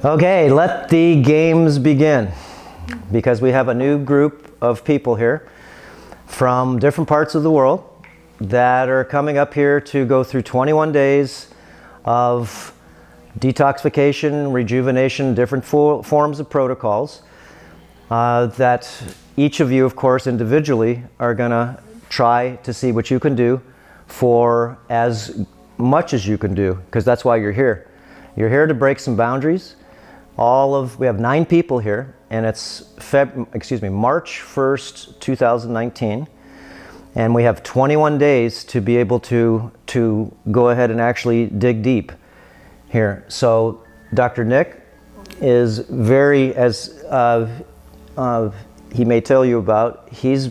Okay, let the games begin, because we have a new group of people here from different parts of the world that are coming up here to go through 21 days of detoxification, rejuvenation, different forms of protocols that each of you, of course, individually are going to try to see what you can do for as much as you can do, because that's why you're here. You're here to break some boundaries. We have 9 people here, and it's March 1st, 2019, and we have 21 days to be able to go ahead and actually dig deep here. So Dr. Nick is very, as he may tell you about, he's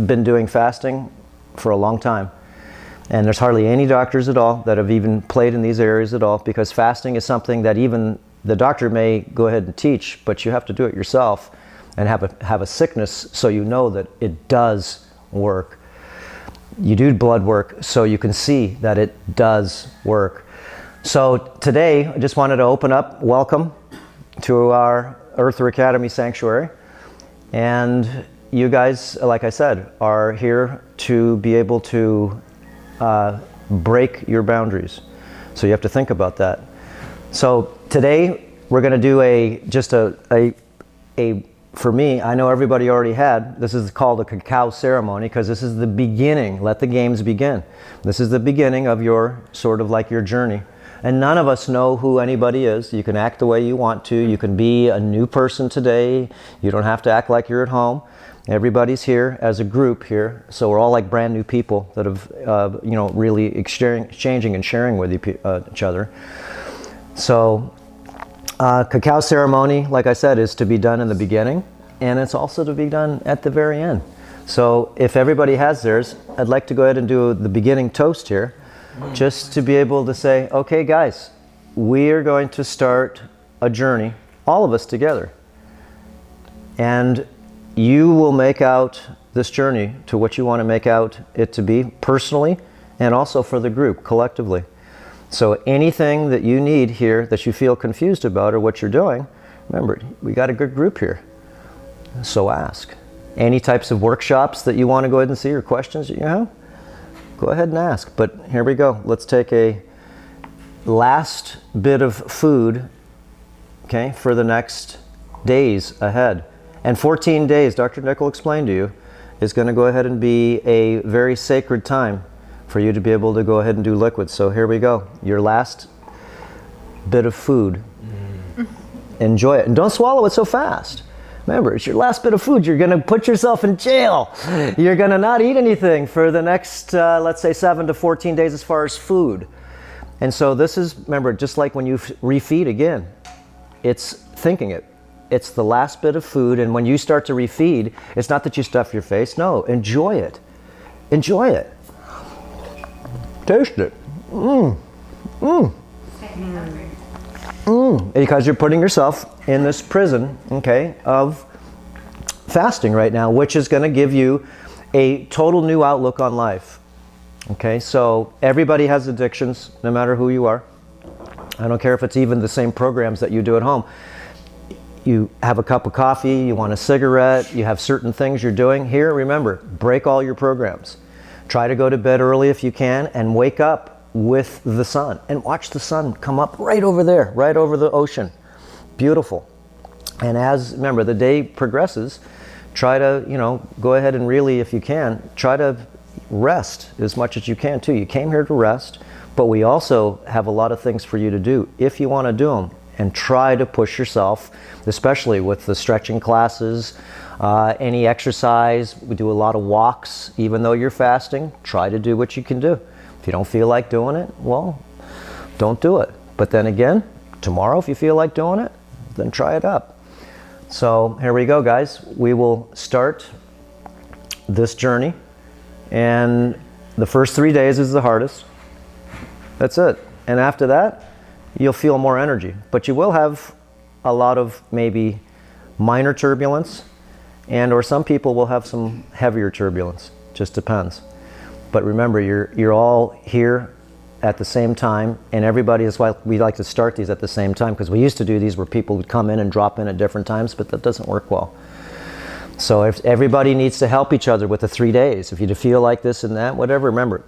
been doing fasting for a long time. And there's hardly any doctors at all that have even played in these areas at all, because fasting is something that even the doctor may go ahead and teach, but you have to do it yourself and have a sickness so you know that it does work. You do blood work so you can see that it does work. So today, I just wanted to open up, welcome to our Earther Academy Sanctuary. And you guys, like I said, are here to be able to break your boundaries. So you have to think about that. So today we're going to do for me, I know everybody already had, this is called a cacao ceremony, because this is the beginning. Let the games begin. This is the beginning of your sort of like your journey. And none of us know who anybody is. You can act the way you want to. You can be a new person today. You don't have to act like you're at home. Everybody's here as a group here, so we're all like brand new people that have, really exchanging and sharing with each other. So, cacao ceremony, like I said, is to be done in the beginning, and it's also to be done at the very end. So, if everybody has theirs, I'd like to go ahead and do the beginning toast here, just to be able to say, okay, guys, we are going to start a journey, all of us together, and you will make out this journey to what you want to make out it to be personally and also for the group collectively. So anything that you need here that you feel confused about or what you're doing, remember, we got a good group here. So ask. Any types of workshops that you want to go ahead and see or questions that you have, go ahead and ask. But here we go. Let's take a last bit of food, okay, for the next days ahead. And 14 days, Dr. Nick will explain to you, is going to go ahead and be a very sacred time for you to be able to go ahead and do liquids. So here we go. Your last bit of food. Enjoy it. And don't swallow it so fast. Remember, it's your last bit of food. You're going to put yourself in jail. You're going to not eat anything for the next, let's say, 7 to 14 days as far as food. And so this is, remember, just like when you refeed again, it's thinking it. It's the last bit of food, and when you start to refeed, it's not that you stuff your face. No, enjoy it. Enjoy it. Taste it. Because you're putting yourself in this prison, okay, of fasting right now, which is going to give you a total new outlook on life. Okay, so everybody has addictions, no matter who you are. I don't care if it's even the same programs that you do at home. You have a cup of coffee, you want a cigarette, you have certain things you're doing. Here, remember, break all your programs. Try to go to bed early if you can, and wake up with the sun. And watch the sun come up right over there, right over the ocean. Beautiful. And remember, the day progresses, try to, go ahead and really, if you can, try to rest as much as you can too. You came here to rest, but we also have a lot of things for you to do if you want to do them. And try to push yourself, especially with the stretching classes, any exercise. We do a lot of walks, even though you're fasting. Try to do what you can do. If you don't feel like doing it, well, don't do it. But then again, tomorrow, if you feel like doing it, then try it up. So here we go, guys. We will start this journey, and the first 3 days is the hardest. That's it. And after that, you'll feel more energy, but you will have a lot of maybe minor turbulence, or some people will have some heavier turbulence. Just depends. But remember, you're all here at the same time, and everybody is why we like to start these at the same time, because we used to do these where people would come in and drop in at different times, but that doesn't work well. So if everybody needs to help each other with the 3 days, if you feel like this and that, whatever, remember,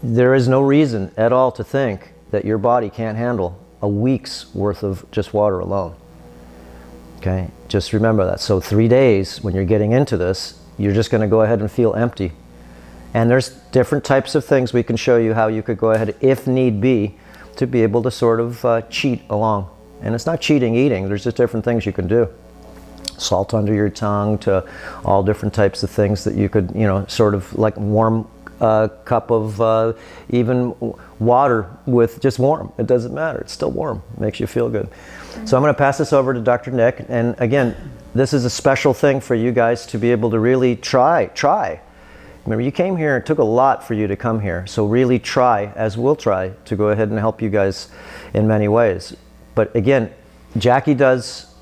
there is no reason at all to think that your body can't handle a week's worth of just water alone. Okay, just remember that. So 3 days, when you're getting into this, you're just going to go ahead and feel empty. And there's different types of things we can show you how you could go ahead, if need be, to be able to sort of cheat along. And it's not cheating eating, there's just different things you can do. Salt under your tongue, to all different types of things that you could, sort of like warm cup of even water with just warm. It doesn't matter, it's still warm, it makes you feel good. So I'm going to pass this over to Dr. Nick, and again, this is a special thing for you guys to be able to really try. Remember, you came here, it took a lot for you to come here, so really try, as we'll try, to go ahead and help you guys in many ways. But again, Jackie does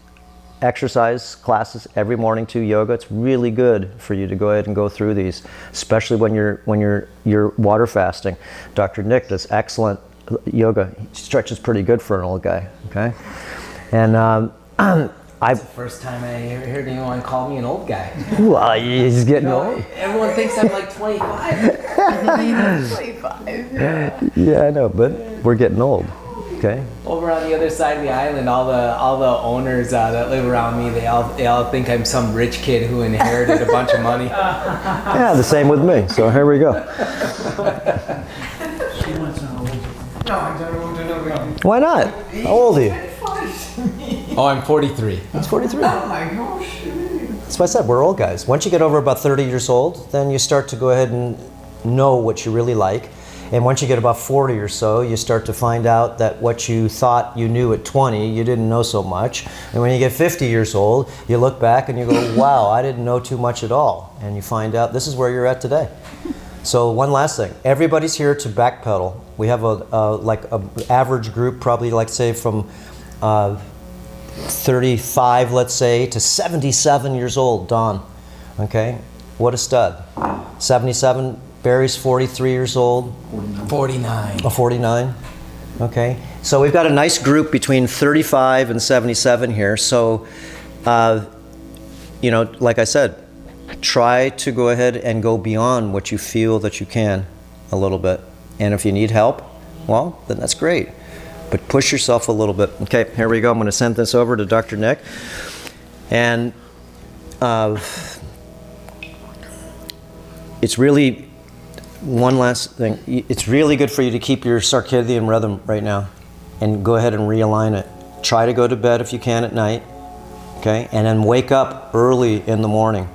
exercise classes every morning too, yoga. It's really good for you to go ahead and go through these, especially when you're water fasting. Dr. Nick does excellent yoga. He stretches pretty good for an old guy, okay? And It's the first time I ever heard anyone call me an old guy. Well, he's getting old. Everyone thinks I'm like 25. 25. Yeah, I know, but we're getting old. Okay. Over on the other side of the island, all the owners that live around me, they all think I'm some rich kid who inherited a bunch of money. Yeah, the same with me. So here we go. Why not? How old are you? Oh, I'm 43. He's 43. Oh my gosh. That's what I said, we're old guys. Once you get over about 30 years old, then you start to go ahead and know what you really like. And once you get about 40 or so, you start to find out that what you thought you knew at 20, you didn't know so much. And when you get 50 years old, you look back and you go, wow, I didn't know too much at all. And you find out this is where you're at today. So one last thing, everybody's here to backpedal. We have a average group, probably like say from 35, let's say, to 77 years old, Don. Okay, what a stud. 77. Barry's 43 years old. 49. Oh, 49. Okay. So we've got a nice group between 35 and 77 here. So, like I said, try to go ahead and go beyond what you feel that you can a little bit. And if you need help, well, then that's great. But push yourself a little bit. Okay, here we go. I'm going to send this over to Dr. Nick. And it's really... One last thing, it's really good for you to keep your circadian rhythm right now and go ahead and realign it. Try to go to bed if you can at night, okay? And then wake up early in the morning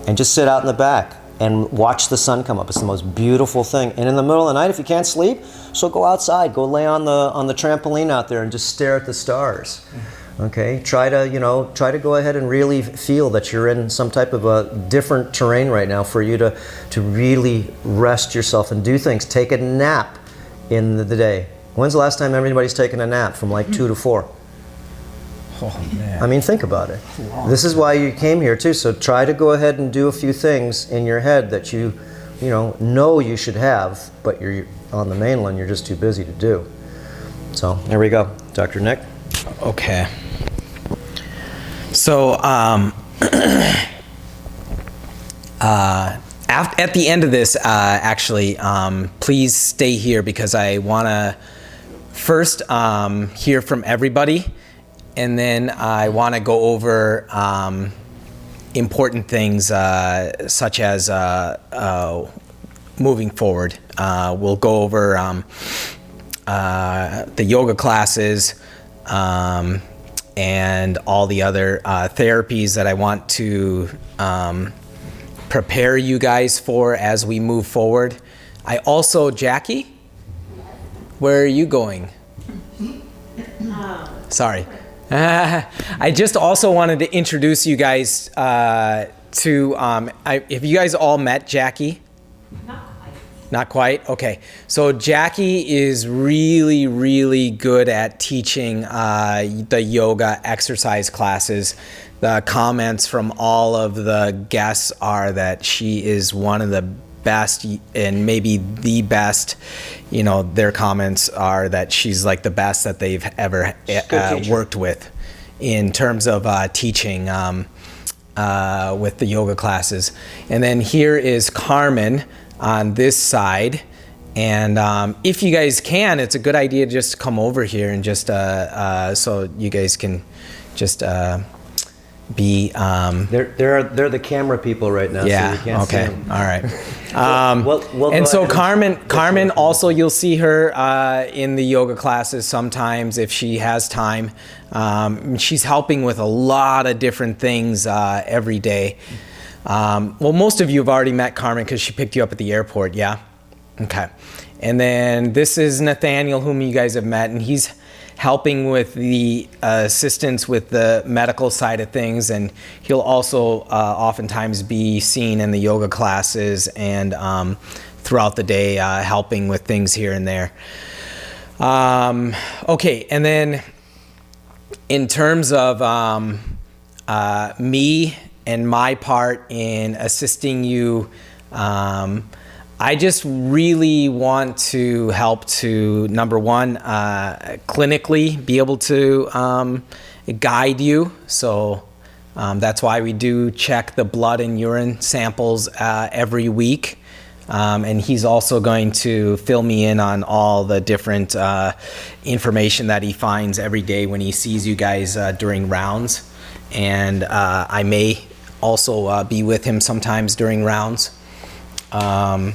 and just sit out in the back and watch the sun come up. It's the most beautiful thing. And in the middle of the night, if you can't sleep, so go outside, go lay on the trampoline out there and just stare at the stars. Okay, try to go ahead and really feel that you're in some type of a different terrain right now for you to really rest yourself and do things. Take a nap in the day. When's the last time everybody's taken a nap from like 2 to 4? Oh, man. I mean, think about it. This is why you came here too, so try to go ahead and do a few things in your head that you know you should have, but you're on the mainland, you're just too busy to do. So, there we go. Dr. Nick? Okay. So, at the end of this, please stay here because I want to first hear from everybody, and then I want to go over important things such as moving forward. We'll go over the yoga classes, and all the other therapies that I want to prepare you guys for as we move forward. I also, Jackie, where are you going? Sorry. I just also wanted to introduce you guys to, have you guys all met Jackie? Not quite? Okay. So Jackie is really, really good at teaching the yoga exercise classes. The comments from all of the guests are that she is one of the best and maybe the best. You know, their comments are that she's like the best that they've ever worked with in terms of teaching with the yoga classes. And then here is Carmen on this side. And if you guys can, it's a good idea to just come over here and just so you guys can just be. They're the camera people right now. Yeah. So you can't Okay. see them. All right. We'll And go so ahead Carmen also, you'll see her in the yoga classes sometimes if she has time. She's helping with a lot of different things every day. Well, most of you have already met Carmen because she picked you up at the airport. Yeah. Okay. And then this is Nathaniel, whom you guys have met, and he's helping with the assistance with the medical side of things, and he'll also oftentimes be seen in the yoga classes and throughout the day helping with things here and there. Okay, and then in terms of me and my part in assisting you, I just really want to help to, number one, clinically be able to guide you. So that's why we do check the blood and urine samples every week. And he's also going to fill me in on all the different information that he finds every day when he sees you guys during rounds. And I may also be with him sometimes during rounds. I've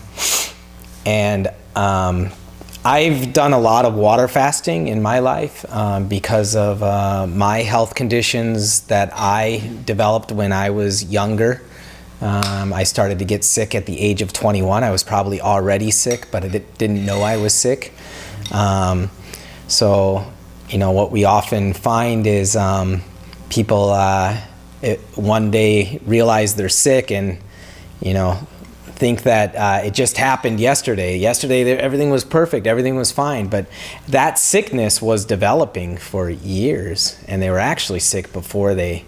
done a lot of water fasting in my life because of my health conditions that I developed when I was younger. I started to get sick at the age of 21. I was probably already sick, but I didn't know I was sick. So, you know, what we often find is people one day realize they're sick and, you know, think that it just happened yesterday. Yesterday, everything was perfect, everything was fine, but that sickness was developing for years, and they were actually sick before they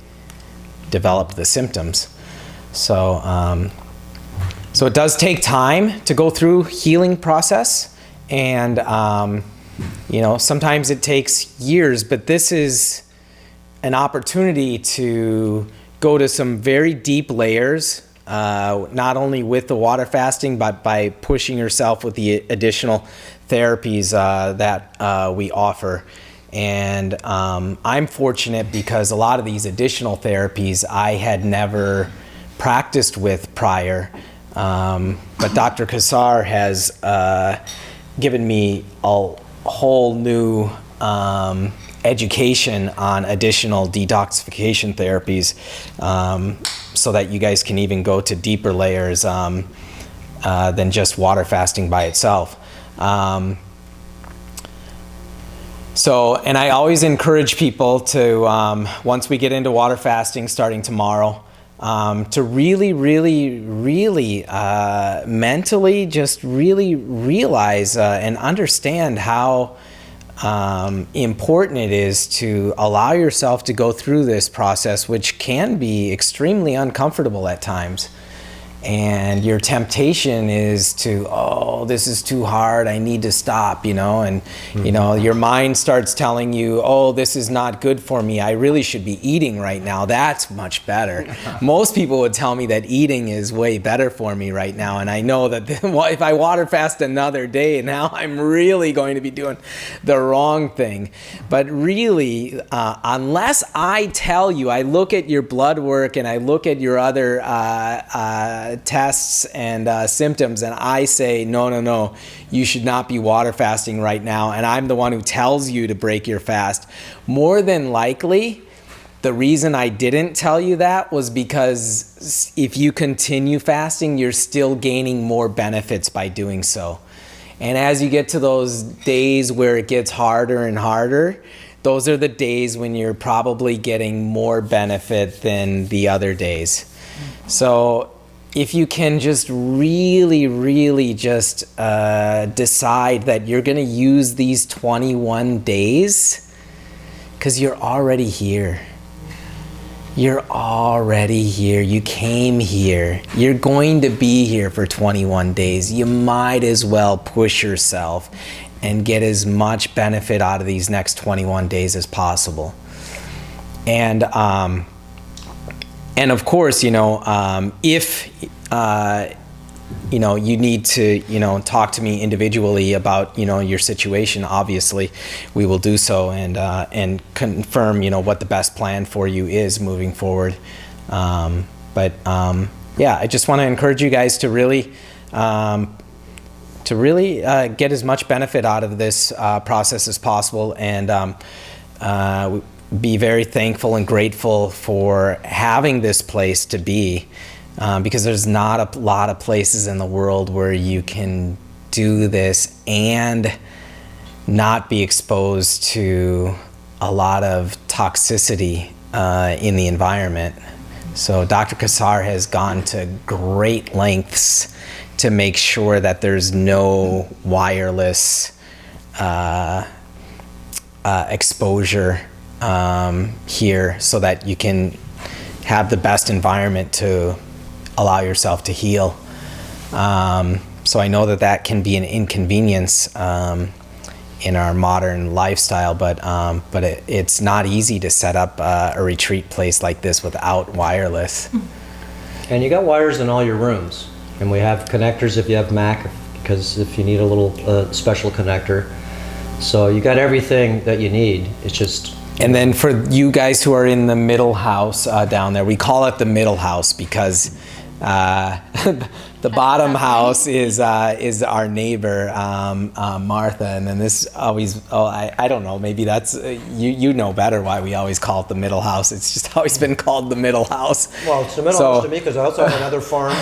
developed the symptoms. So, so it does take time to go through healing process, and you know, sometimes it takes years, but this is an opportunity to go to some very deep layers. Not only with the water fasting, but by pushing yourself with the additional therapies that we offer. And I'm fortunate because a lot of these additional therapies I had never practiced with prior. But Dr. Cassar has given me a whole new education on additional detoxification therapies, so that you guys can even go to deeper layers than just water fasting by itself. So, and I always encourage people to, once we get into water fasting starting tomorrow, to really, really, really mentally just really realize and understand how important it is to allow yourself to go through this process, which can be extremely uncomfortable at times. And your temptation is to, oh, this is too hard, I need to stop, you know, and you know, your mind starts telling you, oh, this is not good for me, I really should be eating right now, that's much better. Most people would tell me that eating is way better for me right now, and I know that if I water fast another day, now I'm really going to be doing the wrong thing. But really, unless I tell you, I look at your blood work and I look at your other tests and symptoms, and I say, no, you should not be water fasting right now, and I'm the one who tells you to break your fast, more than likely the reason I didn't tell you that was because if you continue fasting, you're still gaining more benefits by doing so. And as you get to those days where it gets harder and harder, those are the days when you're probably getting more benefit than the other days. So if you can just really, really just decide that you're going to use these 21 days, because you're already here. You're already here. You came here. You're going to be here for 21 days. You might as well push yourself and get as much benefit out of these next 21 days as possible. And of course, if you need to, talk to me individually about, your situation, obviously we will do so and confirm, what the best plan for you is moving forward. But I just want to encourage you guys to really get as much benefit out of this process as possible, and be very thankful and grateful for having this place to be. Because there's not a lot of places in the world where you can do this and not be exposed to a lot of toxicity in the environment. So Dr. Cassar has gone to great lengths to make sure that there's no wireless exposure here, so that you can have the best environment to allow yourself to heal. So I know that can be an inconvenience in our modern lifestyle, but it's not easy to set up a retreat place like this without wireless. And you got wires in all your rooms, and we have connectors if you have Mac, because if you need a little special connector. So you got everything that you need. It's just. And then for you guys who are in the middle house down there, we call it the middle house because the bottom house is our neighbor, Martha, and then this always, I don't know, maybe that's, you know better why we always call it the middle house. It's just always been called the middle house. Well, it's the middle house to me because I also have another farm,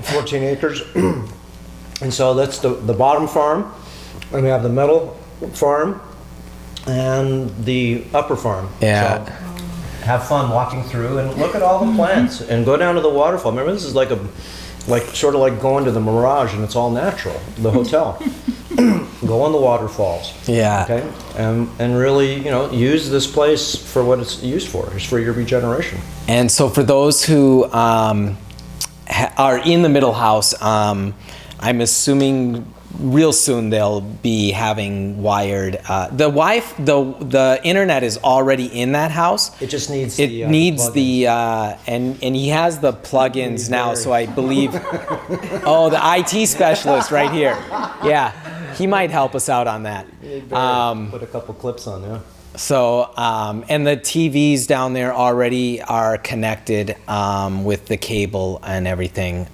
14 acres, and so that's the bottom farm, and we have the middle farm, and the upper farm. Yeah. So, have fun walking through and look at all the plants and go down to the waterfall. Remember, this is like sort of like going to the Mirage, and it's all natural, the hotel. Go on the waterfalls. Yeah. Okay. And really, use this place for what it's used for. It's for your regeneration. And so for those who are in the middle house, I'm assuming real soon they'll be having wired. The internet is already in that house. It just needs and he has the plugins now. So I believe. Oh, the IT specialist right here. Yeah, he might help us out on that. Put a couple clips on there. So and the TVs down there already are connected with the cable and everything.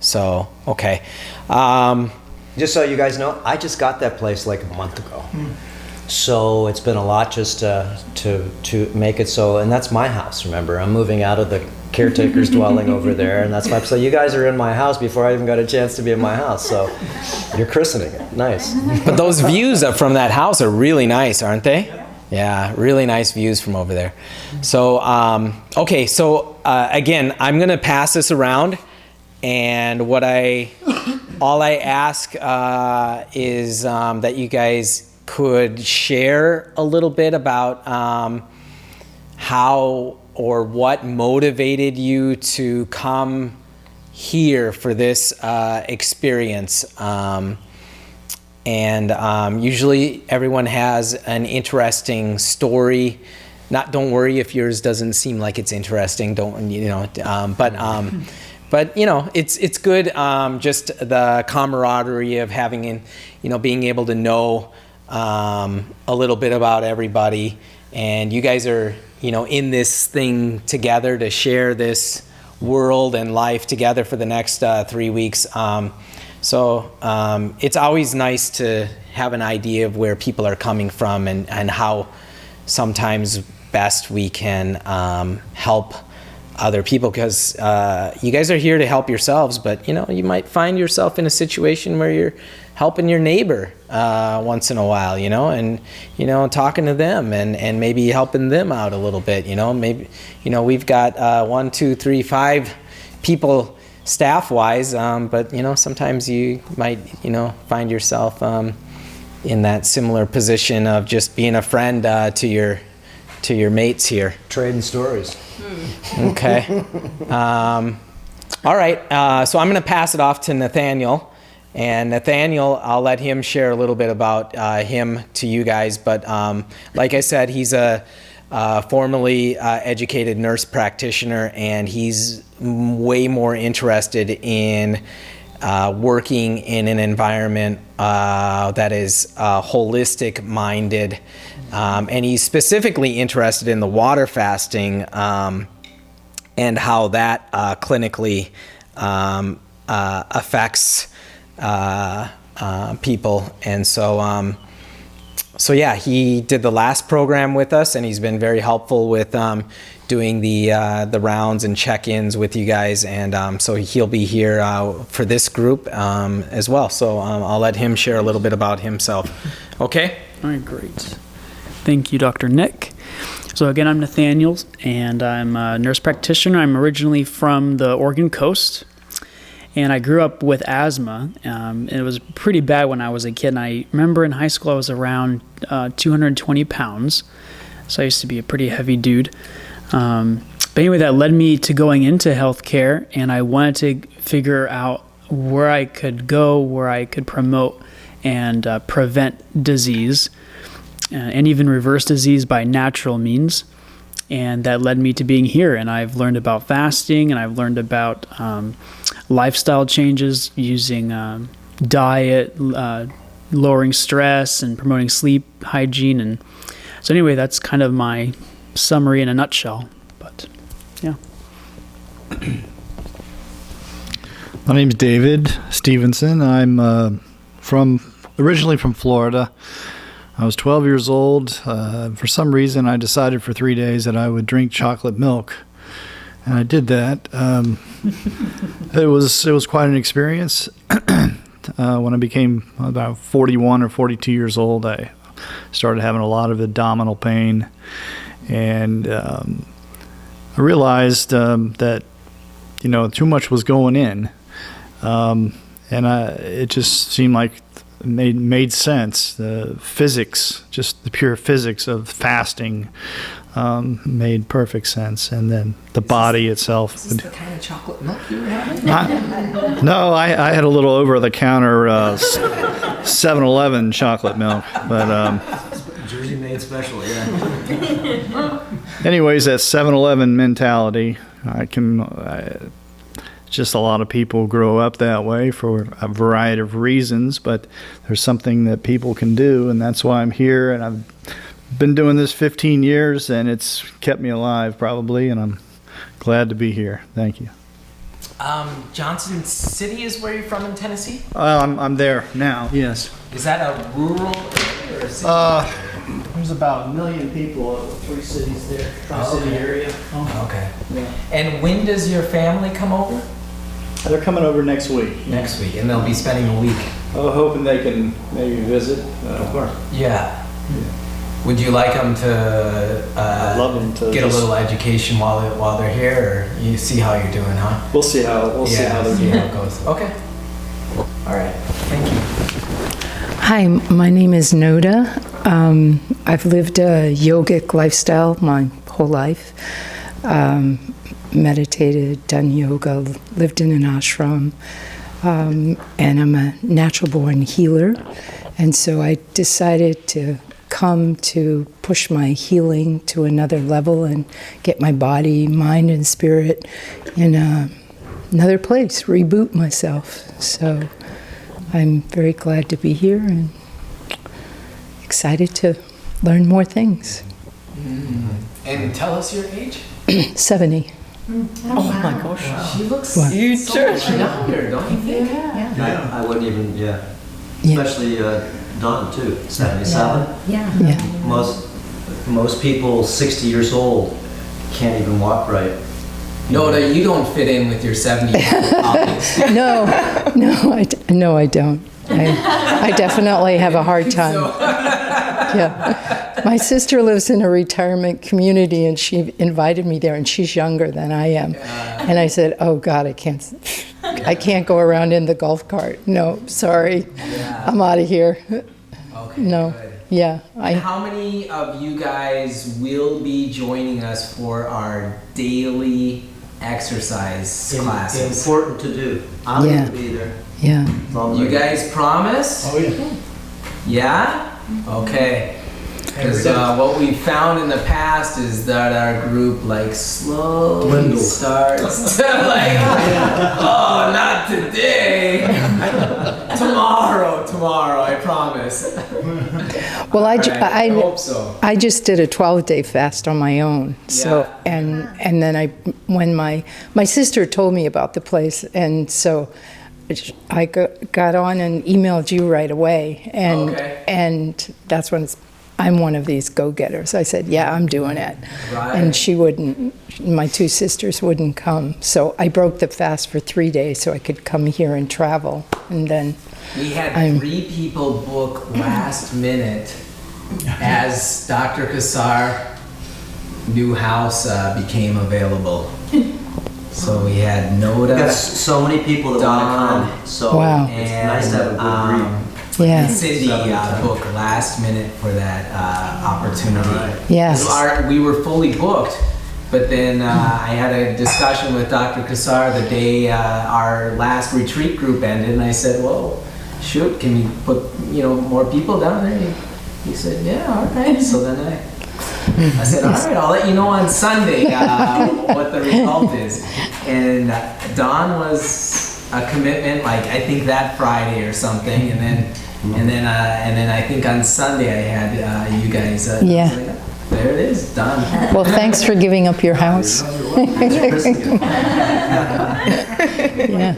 So, okay. Just so you guys know, I just got that place like a month ago. So it's been a lot just to make it so, and that's my house, remember. I'm moving out of the caretaker's dwelling over there, and that's so you guys are in my house before I even got a chance to be in my house. So you're christening it. Nice. But those views from that house are really nice, aren't they? Yeah, really nice views from over there. So, okay, so again, I'm going to pass this around. And all I ask is that you guys could share a little bit about how or what motivated you to come here for this experience. And usually everyone has an interesting story. Don't worry if yours doesn't seem like it's interesting. But it's good, just the camaraderie of having, being able to know a little bit about everybody, and you guys are, in this thing together to share this world and life together for the next 3 weeks. So it's always nice to have an idea of where people are coming from and how sometimes best we can help other people, because you guys are here to help yourselves, but you might find yourself in a situation where you're helping your neighbor once in a while, and talking to them and maybe helping them out a little bit. Maybe we've got 1, 2, 3, 5 people staff-wise, but sometimes you might find yourself in that similar position of just being a friend to to your mates here. Trading stories. Okay. All right. So I'm going to pass it off to Nathaniel. And Nathaniel, I'll let him share a little bit about him to you guys. But like I said, he's a formerly educated nurse practitioner, and he's way more interested in working in an environment that is holistic minded. And he's specifically interested in the water fasting and how that clinically affects people. And so yeah, he did the last program with us, and he's been very helpful with doing the rounds and check-ins with you guys. And so he'll be here for this group as well. So I'll let him share a little bit about himself. Okay? All right, great. Thank you, Dr. Nick. So again, I'm Nathaniel, and I'm a nurse practitioner. I'm originally from the Oregon coast, and I grew up with asthma. It was pretty bad when I was a kid, and I remember in high school I was around 220 pounds, so I used to be a pretty heavy dude. But anyway, that led me to going into healthcare, and I wanted to figure out where I could go, where I could promote and prevent disease, and even reverse disease by natural means. And that led me to being here. And I've learned about fasting, and I've learned about lifestyle changes using diet, lowering stress, and promoting sleep hygiene. And so anyway, that's kind of my summary in a nutshell. But yeah. My name's David Stevenson. I'm originally from Florida. I was 12 years old. For some reason, I decided for 3 days that I would drink chocolate milk, and I did that. It was quite an experience. When I became about 41 or 42 years old, I started having a lot of abdominal pain, and I realized that too much was going in, and it just seemed like made sense. The physics, just the pure physics of fasting, made perfect sense. And then the body itself. Is this the kind of chocolate milk you were having? No, I had a little over-the-counter 7-Eleven chocolate milk, but Jersey made special, yeah. anyways, that 7-Eleven mentality, just a lot of people grow up that way for a variety of reasons, but there's something that people can do, and that's why I'm here. And I've been doing this 15 years, and it's kept me alive probably, and I'm glad to be here. Thank you. Johnson City is where you're from in Tennessee? I'm there now, yes. Is that a rural area or a city? There's about 1 million people, 3 cities there, Tri-City area. Okay. Yeah. And when does your family come over? They're coming over next week. Next week, and they'll be spending a week. I'm hoping they can maybe visit. Of course. Yeah. Would you like them to, I'd love them to get a little education while they're here, or you see how you're doing, huh? We'll see how they're see doing. how it goes. Okay. All right. Thank you. Hi, my name is Noda. I've lived a yogic lifestyle my whole life. Meditated, done yoga, lived in an ashram, and I'm a natural-born healer. And so I decided to come to push my healing to another level and get my body, mind, and spirit in another place, reboot myself. So I'm very glad to be here and excited to learn more things. And tell us your age. 70. Oh my gosh. She looks What? so much younger, don't you think? Yeah. I wouldn't even, Yeah. Especially Dawn, too, 77. Yeah. Yeah. Most people 60 years old can't even walk right. No, you don't fit in with your 70-year-old colleagues. No, I don't. I definitely have a hard time. Yeah. My sister lives in a retirement community, and she invited me there, and she's younger than I am. And I said, "Oh God, I can't go around in the golf cart. No, sorry, I'm out of here." Okay, No. good. Yeah. How many of you guys will be joining us for our daily exercise classes? Important to do. I'm Yeah. going to be there. Yeah. As long as You I- guys promise? Oh, yeah. Yeah? Okay. Because what we found in the past is that our group like slowly Dwindle. starts to like, oh, not today. tomorrow, I promise. Well, All right, I hope so. I just did a 12-day fast on my own. So Yeah. and then when my sister told me about the place, and so I got on and emailed you right away, and Okay. and that's when I'm one of these go-getters. I said, yeah, I'm doing it. Right. And she wouldn't, my two sisters wouldn't come. So I broke the fast for 3 days so I could come here and travel. And then We had I'm- 3 people book last minute as Dr. Cassar new house became available. So we had We've got Noda so many people that want to come. So Wow. it's nice to have a good group. Yeah. and Cindy booked last minute for that opportunity. Yes. We were fully booked, but then I had a discussion with Dr. Cassar the day our last retreat group ended, and I said, "Well, shoot, can we put more people down there?" He said, "Yeah, all right." So then I said, "All right, I'll let you know on Sunday what the result is." And Dawn was a commitment, like I think that Friday or something, and then I think on Sunday I had you guys. I was Yeah. like, there it is, done. Well, thanks for giving up your house. Yeah.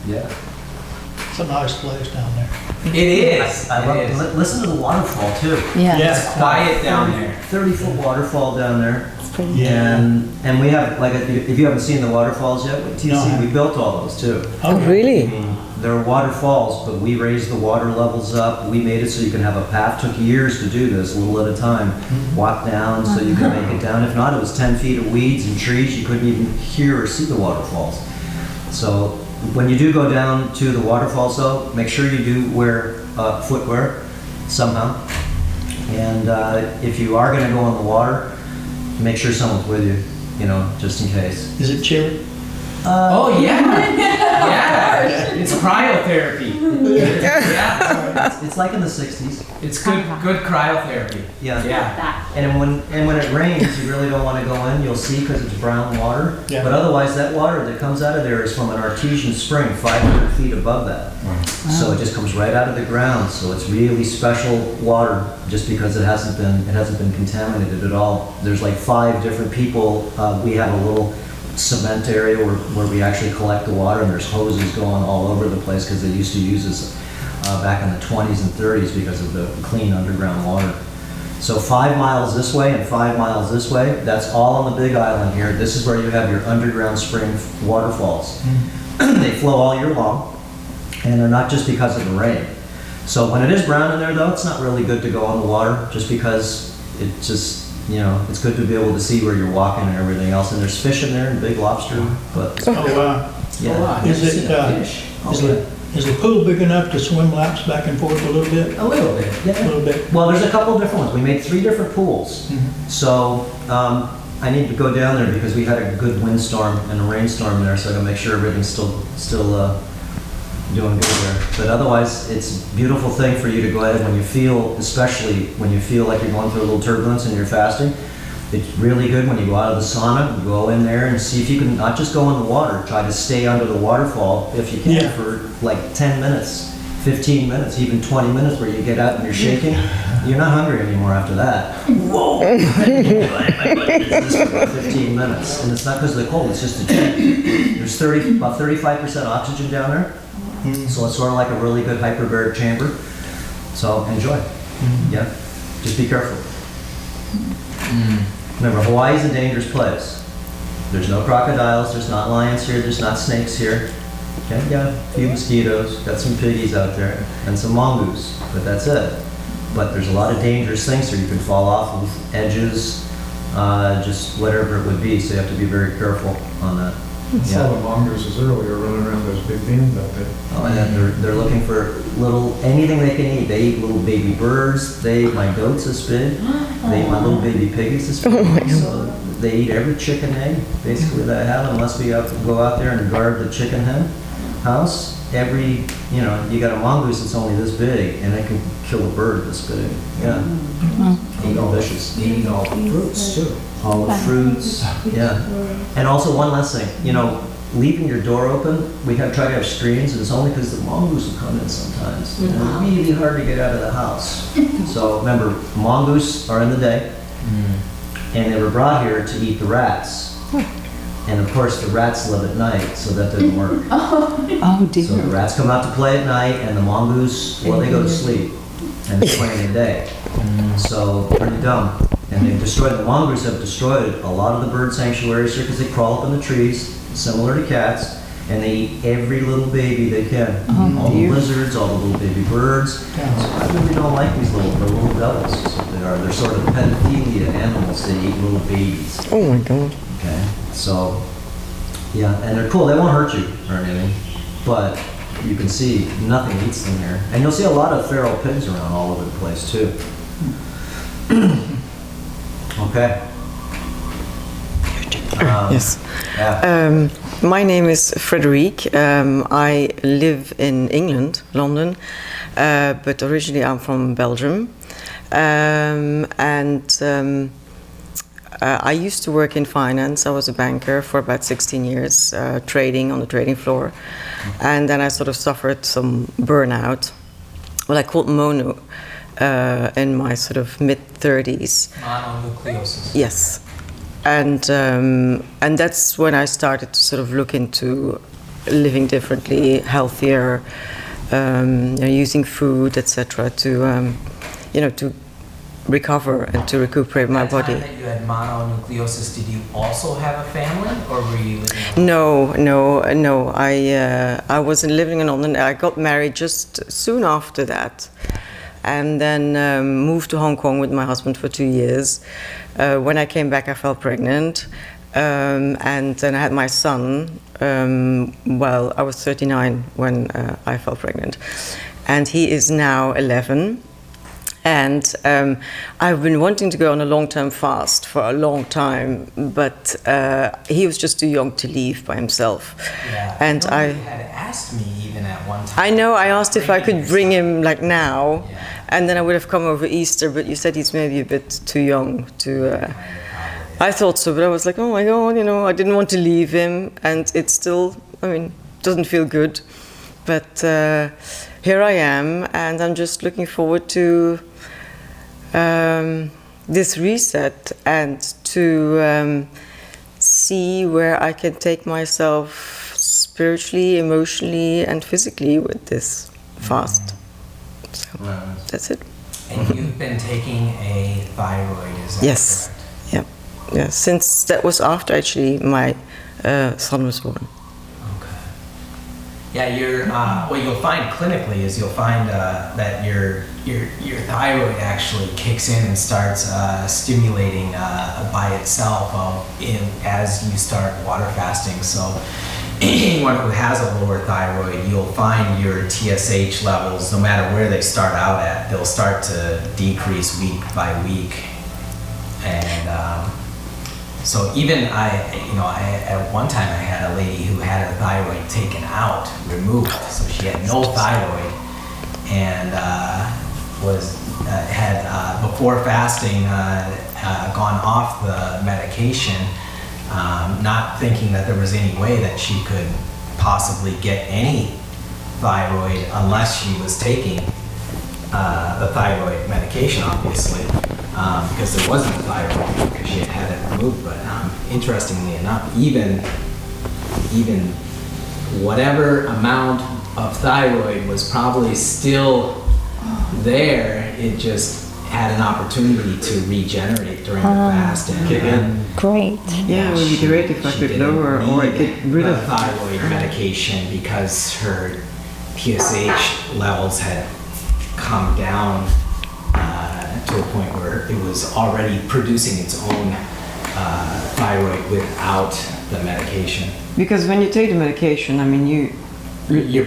Yeah. It's a nice place down there. It is. I love It is. Listen to the waterfall too. Yeah. Yeah. It's quiet down there. 30-foot waterfall down there. Yeah. And we have, like, if you haven't seen the waterfalls yet, with TC, No. we built all those too. Oh, I really? mean, they're waterfalls, but we raised the water levels up. We made it so you can have a path. Took years to do this, a little at a time. Walk down so you can make it down. If not, it was 10 feet of weeds and trees. You couldn't even hear or see the waterfalls. So when you do go down to the waterfalls, though, make sure you do wear footwear somehow. And if you are going to go in the water, make sure someone's with you, just in case. Is it chilly? Oh yeah, yeah. It's cryotherapy. Yeah, It's like in the 60s. it's good cryotherapy. Yeah. Yeah. And when it rains, you really don't want to go in. You'll see because it's brown water. Yeah. But otherwise, that water that comes out of there is from an artesian spring 500 feet above that. So it just comes right out of the ground. So it's really special water, just because it hasn't been contaminated at all. There's like 5 different people. We have a little cement area where we actually collect the water, and there's hoses going all over the place because they used to use this back in the 20s and 30s because of the clean underground water. So 5 miles this way and 5 miles this way, that's all on the big island here. This is where you have your underground spring waterfalls. They flow all year long, and they're not just because of the rain. So when it is brown in there, though, it's not really good to go in the water, just because it just, it's good to be able to see where you're walking and everything else. And there's fish in there and big lobster, but Oh, wow. yeah. Is it, is the pool big enough to swim laps back and forth a little bit? A little bit. A little bit? Well, there's a couple of different ones. We made 3 different pools. So I need to go down there because we had a good windstorm and a rainstorm there, so I gotta make sure everything's still doing good there. But otherwise, it's a beautiful thing for you to go ahead when you feel, especially when you feel like you're going through a little turbulence and you're fasting. It's really good when you go out of the sauna, you go in there and see if you can not just go in the water, try to stay under the waterfall if you can Yeah. for like 10 minutes, 15 minutes, even 20 minutes where you get out and you're shaking. You're not hungry anymore after that. Whoa! It's just for about 15 minutes. And it's not because of the cold, it's just the heat. There's about 35% oxygen down there. So it's sort of like a really good hyperbaric chamber. So enjoy. Yeah. Just be careful. Remember, Hawaii's a dangerous place. There's no crocodiles, there's not lions here, there's not snakes here. Okay, yeah, a few mosquitoes, got some piggies out there, and some mongoose, but that's it. But there's a lot of dangerous things here. You can fall off of edges, just whatever it would be, so you have to be very careful on that. I saw the mongooses earlier running around those big bins out there. Oh, and they're looking for anything they can eat. They eat little baby birds. They eat my goats this big. They eat my little baby piggies this big. So they eat every chicken egg, basically, that I have, unless we have to go out there and guard the chicken hen house. You got a mongoose that's only this big, and it can kill a bird this big. Yeah. Eat all vicious. They eat all the fruits too. All the fruits, yeah. And also one last thing, leaving your door open, we try to have screens, and it's only because the mongoose will come in sometimes. And it's really hard to get out of the house. So remember, mongoose are in the day, and they were brought here to eat the rats. And of course, the rats live at night, so that didn't work. Oh dear. So the rats come out to play at night, and the mongoose, well, they go to sleep, and they play in the day. So pretty dumb. And the mongoose have destroyed a lot of the bird sanctuaries here because they crawl up in the trees, similar to cats, and they eat every little baby they can. All the lizards, all the little baby birds. So I really don't like these little devils. Is what they are. They're sort of pedophilia animals. They eat little babies. Oh my God. Okay, so yeah, and they're cool. They won't hurt you or anything, but you can see nothing eats them here. And you'll see a lot of feral pigs around all over the place too. Okay. Yes. Yeah. My name is Frederique. I live in England, London, but originally I'm from Belgium. I used to work in finance. I was a banker for about 16 years, trading on the trading floor. And then I sort of suffered some burnout, what I called mono, in my sort of mid-30s. Mononucleosis. Yes. And that's when I started to sort of look into living differently, healthier, using food, etc., to recover and to recuperate my body. At the time that you had mononucleosis, did you also have a family, or were you living alone? No. I wasn't living in London. I got married just soon after that, and then moved to Hong Kong with my husband for 2 years. When I came back, I fell pregnant, and then I had my son. I was 39 when I fell pregnant, and he is now 11. And I've been wanting to go on a long-term fast for a long time, but he was just too young to leave by himself. Yeah. And You had asked me even at one time. I know, I asked if I could bring him like now, Yeah. and then I would have come over Easter, but you said he's maybe a bit too young to... I thought so, but I was like, oh my God, I didn't want to leave him, and it's still, doesn't feel good. But here I am, and I'm just looking forward to this reset and to see where I can take myself spiritually, emotionally, and physically with this fast. So that's it. And you've been taking a thyroid, is that Yes. correct? Yeah. Since that was after actually my son was born. Okay. Yeah, what you'll find clinically is you'll find that your thyroid actually kicks in and starts stimulating by itself as you start water fasting. So anyone who has a lower thyroid, you'll find your TSH levels, no matter where they start out at, they'll start to decrease week by week. And so even at one time I had a lady who had her thyroid taken out, removed, so she had no thyroid, and had before fasting gone off the medication, not thinking that there was any way that she could possibly get any thyroid unless she was taking the thyroid medication, obviously. Because there wasn't a thyroid, because she had it removed. But interestingly enough, even whatever amount of thyroid was probably still there, it just had an opportunity to regenerate during the fast and kick in. Great. Yeah, it would be great if I could lower or get rid the of thyroid medication because her TSH levels had come down to a point where it was already producing its own thyroid without the medication. Because when you take the medication, I mean,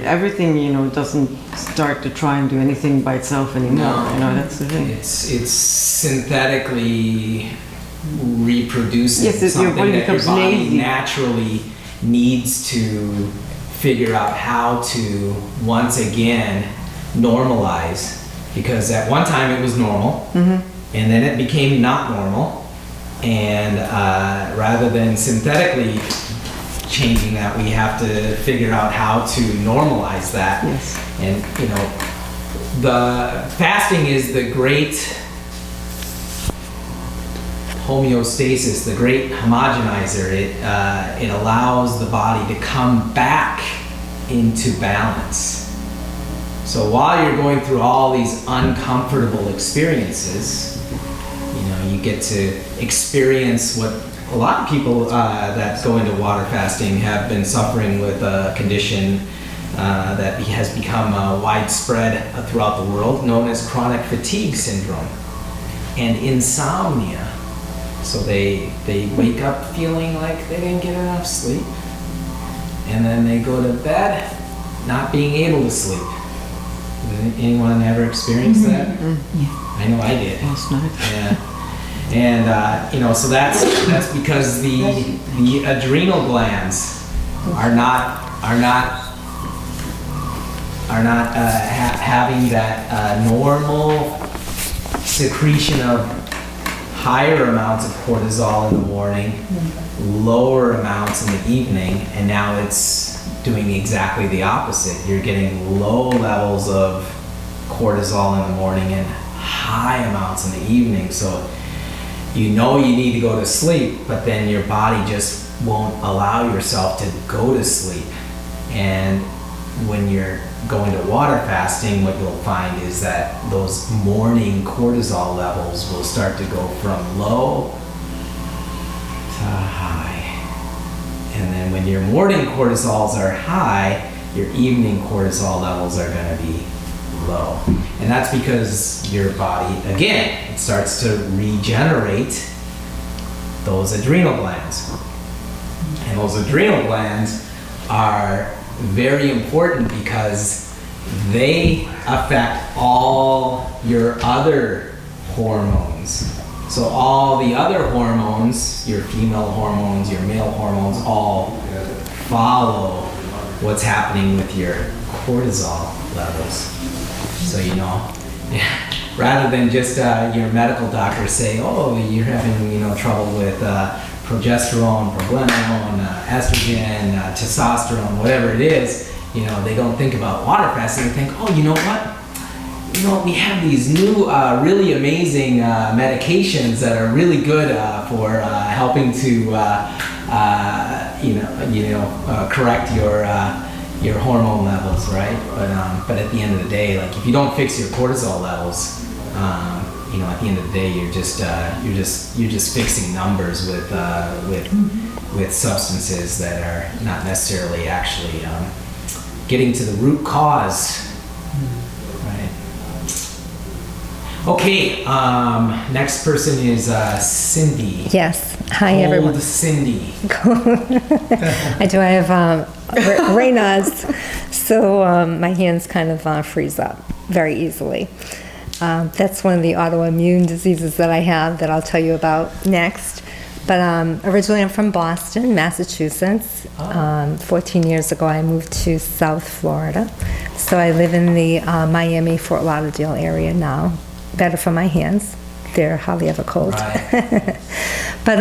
everything, doesn't start to try and do anything by itself anymore. That's the thing. It's synthetically reproducing Yes, your something body that your becomes body lazy. naturally needs to figure out how to once again normalize. Because at one time it was normal, and then it became not normal. And rather than synthetically changing that, we have to figure out how to normalize that. Yes. And the fasting is the great homeostasis, the great homogenizer. It allows the body to come back into balance. So while you're going through all these uncomfortable experiences, you get to experience what a lot of people that go into water fasting have been suffering with a condition that has become widespread throughout the world, known as chronic fatigue syndrome and insomnia. So they wake up feeling like they didn't get enough sleep, and then they go to bed not being able to sleep. Anyone ever experienced that? Yeah. I know I did. Last night. Yeah. And so that's because the adrenal glands are not having that normal secretion of higher amounts of cortisol in the morning, lower amounts in the evening, and now it's doing exactly the opposite. You're getting low levels of cortisol in the morning and high amounts in the evening. So you need to go to sleep, but then your body just won't allow yourself to go to sleep. And when you're going to water fasting, what you'll find is that those morning cortisol levels will start to go from low to high. And then when your morning cortisols are high, your evening cortisol levels are going to be low. And that's because your body, again, it starts to regenerate those adrenal glands. And those adrenal glands are very important because they affect all your other hormones. So all the other hormones, your female hormones, your male hormones, all follow what's happening with your cortisol levels. So rather than just your medical doctor say, oh, you're having trouble with progesterone, progesteron, estrogen, testosterone, whatever it is, they don't think about water fasting. They think, oh, you know what? We have these new really amazing medications that are really good for helping to correct your hormone levels, right? But at the end of the day, like if you don't fix your cortisol levels, at the end of the day, you're just fixing numbers with substances that are not necessarily actually getting to the root cause. Okay, next person is Cindy. Yes. Hi, Cold everyone. Cindy. I do. I have Raynaud's, so my hands kind of freeze up very easily. That's one of the autoimmune diseases that I have that I'll tell you about next. But originally I'm from Boston, Massachusetts. 14 years ago I moved to South Florida. So I live in the Miami, Fort Lauderdale area now. Better for my hands. They're hardly ever cold. Right. But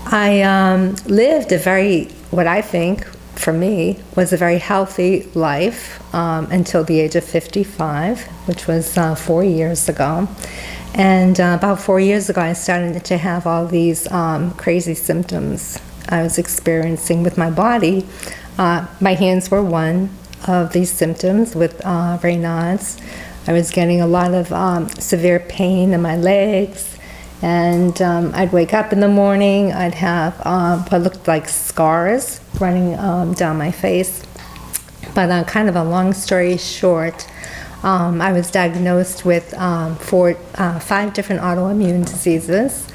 I lived a very, what I think, for me, was a very healthy life until the age of 55, which was 4 years ago. And about 4 years ago, I started to have all these crazy symptoms I was experiencing with my body. My hands were one of these symptoms with Raynaud's. I was getting a lot of severe pain in my legs, and I'd wake up in the morning, I'd have what looked like scars running down my face. But kind of a long story short, I was diagnosed with 5 different autoimmune diseases.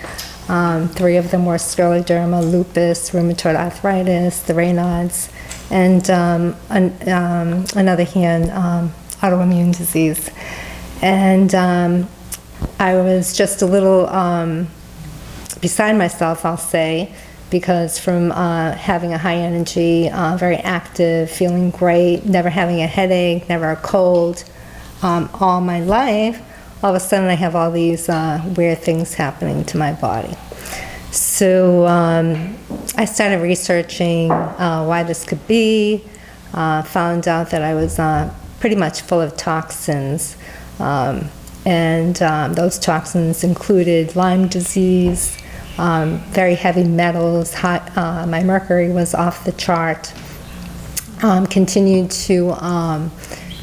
3 of them were scleroderma, lupus, rheumatoid arthritis, the Raynaud's, and another hand, autoimmune disease. And I was just a little beside myself, I'll say, because from having a high energy, very active, feeling great, never having a headache, never a cold, all my life, all of a sudden I have all these weird things happening to my body. So I started researching why this could be, found out that I was pretty much full of toxins, and those toxins included Lyme disease, very heavy metals, my mercury was off the chart. Continued to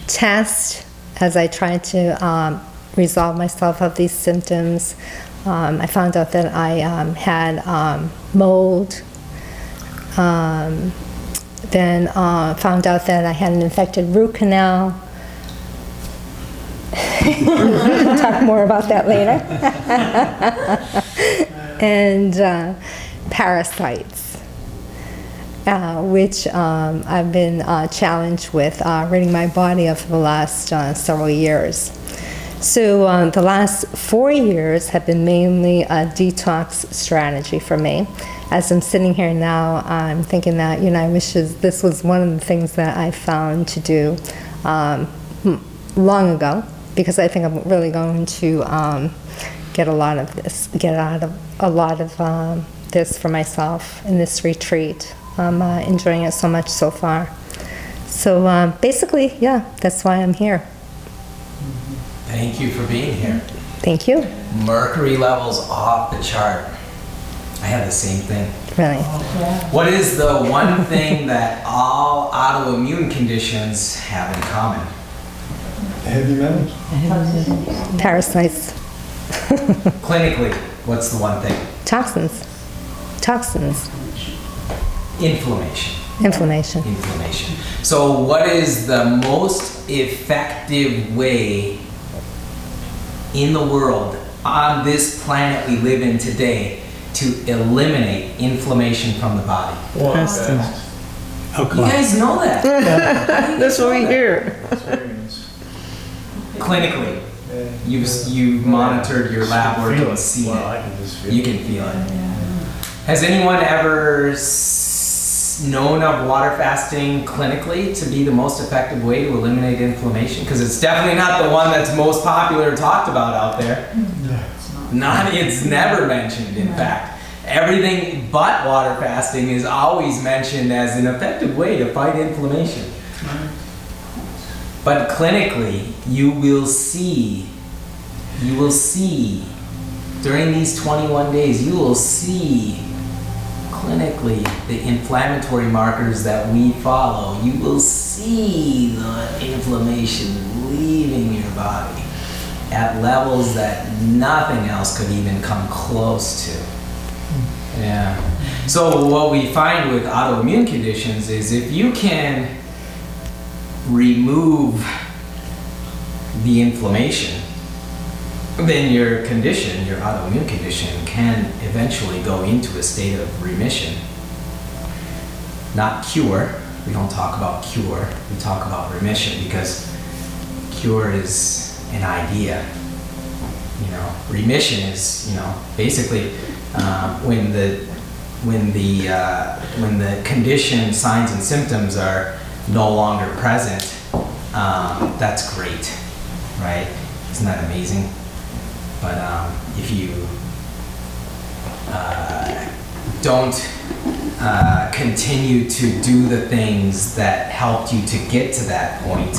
test as I tried to resolve myself of these symptoms. I found out that I had mold, then found out that I had an infected root canal. We'll talk more about that later. And parasites, which I've been challenged with ridding my body of for the last several years. So the last 4 years have been mainly a detox strategy for me. As I'm sitting here now, I'm thinking that, I wish this was one of the things that I found to do long ago, because I think I'm really going to get out of a lot of this for myself in this retreat. I'm enjoying it so much so far. So basically, yeah, that's why I'm here. Thank you for being here. Thank you. Mercury levels off the chart. I have the same thing. Really? What is the one thing that all autoimmune conditions have in common? Heavy metals? Parasites. Clinically, what's the one thing? Toxins. Inflammation. So what is the most effective way in the world, on this planet we live in today, to eliminate inflammation from the body? Fasting. You guys know that. That's what we hear. Clinically, you've monitored your lab work and seen it. I can just feel You can feel it. Has anyone ever known of water fasting clinically to be the most effective way to eliminate inflammation? Because it's definitely not the one that's most popular or talked about out there. It's never mentioned, in fact. Everything but water fasting is always mentioned as an effective way to fight inflammation. But clinically, you will see during these 21 days, you will see clinically the inflammatory markers that we follow. You will see the inflammation leaving your body at levels that nothing else could even come close to. Yeah. So what we find with autoimmune conditions is if you can remove the inflammation, then your condition, your autoimmune condition, can eventually go into a state of remission. Not cure. We don't talk about cure. We talk about remission, because cure is an idea. Remission is, basically when the condition, signs, and symptoms are no longer present. That's great, right? Isn't that amazing? But if you don't continue to do the things that helped you to get to that point,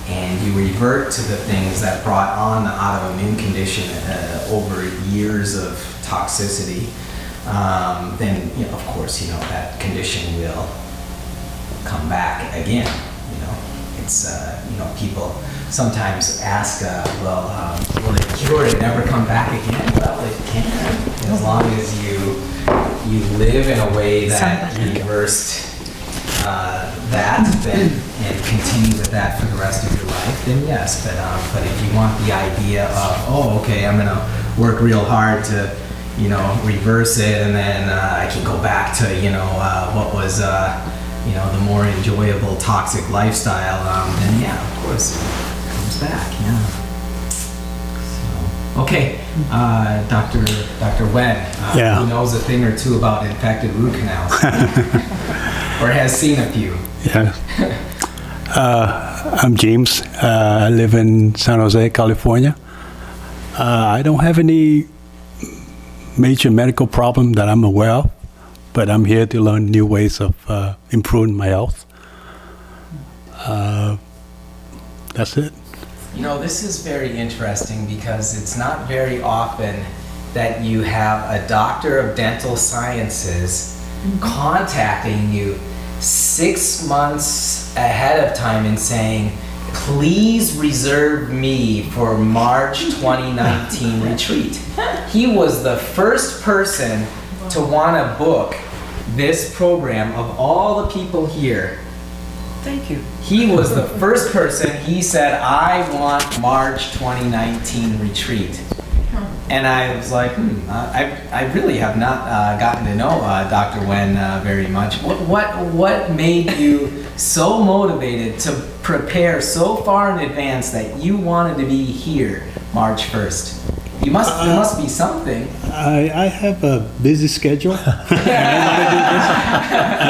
and you revert to the things that brought on the autoimmune condition over years of toxicity, then of course that condition will come back again. It's people sometimes ask, will it cure it never come back again? Well, it can, as long as you live in a way that reversed that, then, and continue with that for the rest of your life, then yes. But if you want the idea of, okay, I'm gonna work real hard to you know, reverse it, and then I can go back to, you know, what was, you know, the more enjoyable toxic lifestyle, then yeah, of course, it comes back, yeah. So, okay, Dr. Wen, Yeah. who knows a thing or two about infected root canals, or has seen a few. Yeah. I'm James. I live in San Jose, California. I don't have any major medical problem that I'm aware of, but I'm here to learn new ways of improving my health. That's it. You know, this is very interesting because it's not very often that you have a doctor of dental sciences contacting you 6 months ahead of time and saying, please reserve me for March 2019 retreat. He was the first person to want to book this program of all the people here. Thank you. He was the first person. He said, I want March 2019 retreat. And I was like, I really have not gotten to know Dr. Wen very much. What made you so motivated to prepare so far in advance that you wanted to be here March 1st? There must be something. I have a busy schedule, and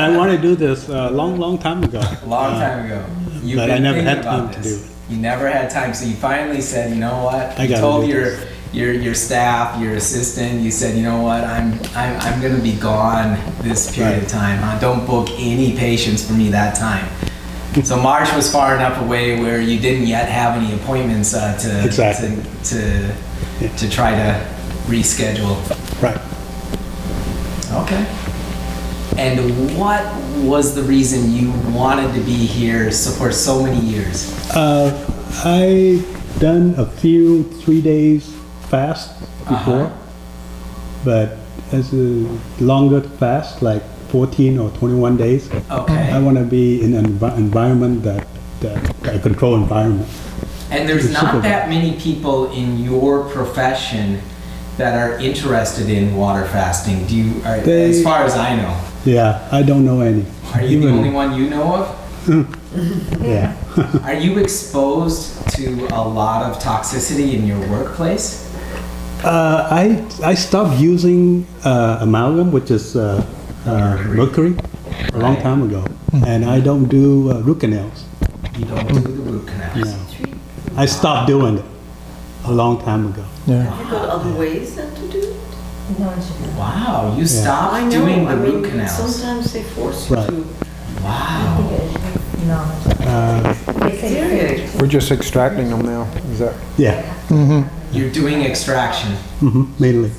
I want to do this a long time ago. Long time ago. You've But been I never thinking had time about to this. do it. You never had time, so you finally said, you know what? I You gotta told do your staff, your assistant, you said, you know what? I'm gonna be gone this period of time. Don't book any patients for me that time. So March was far enough away where you didn't yet have any appointments Exactly. to try to reschedule. Right. Okay. And what was the reason you wanted to be here for so many years? I done a few 3 days fast before, but as a longer fast, like 14 or 21 days, Okay. I want to be in an environment that a controlled environment. And there's It's not super- that many people in your profession that are interested in water fasting. As far as I know, Yeah, I don't know any. are you the only one you know of? Yeah. Are you exposed to a lot of toxicity in your workplace? I stopped using amalgam, which is mercury, a long time ago, and I don't do root canals. You don't do the root canals. No. I stopped doing it a long time ago. Have you got other ways then to do it? Wow, you I stopped know, doing the I mean, root canals. sometimes they force you Right. to. Wow. Deteriorate. We're just extracting them now, is that? Yeah, You're doing extraction mainly.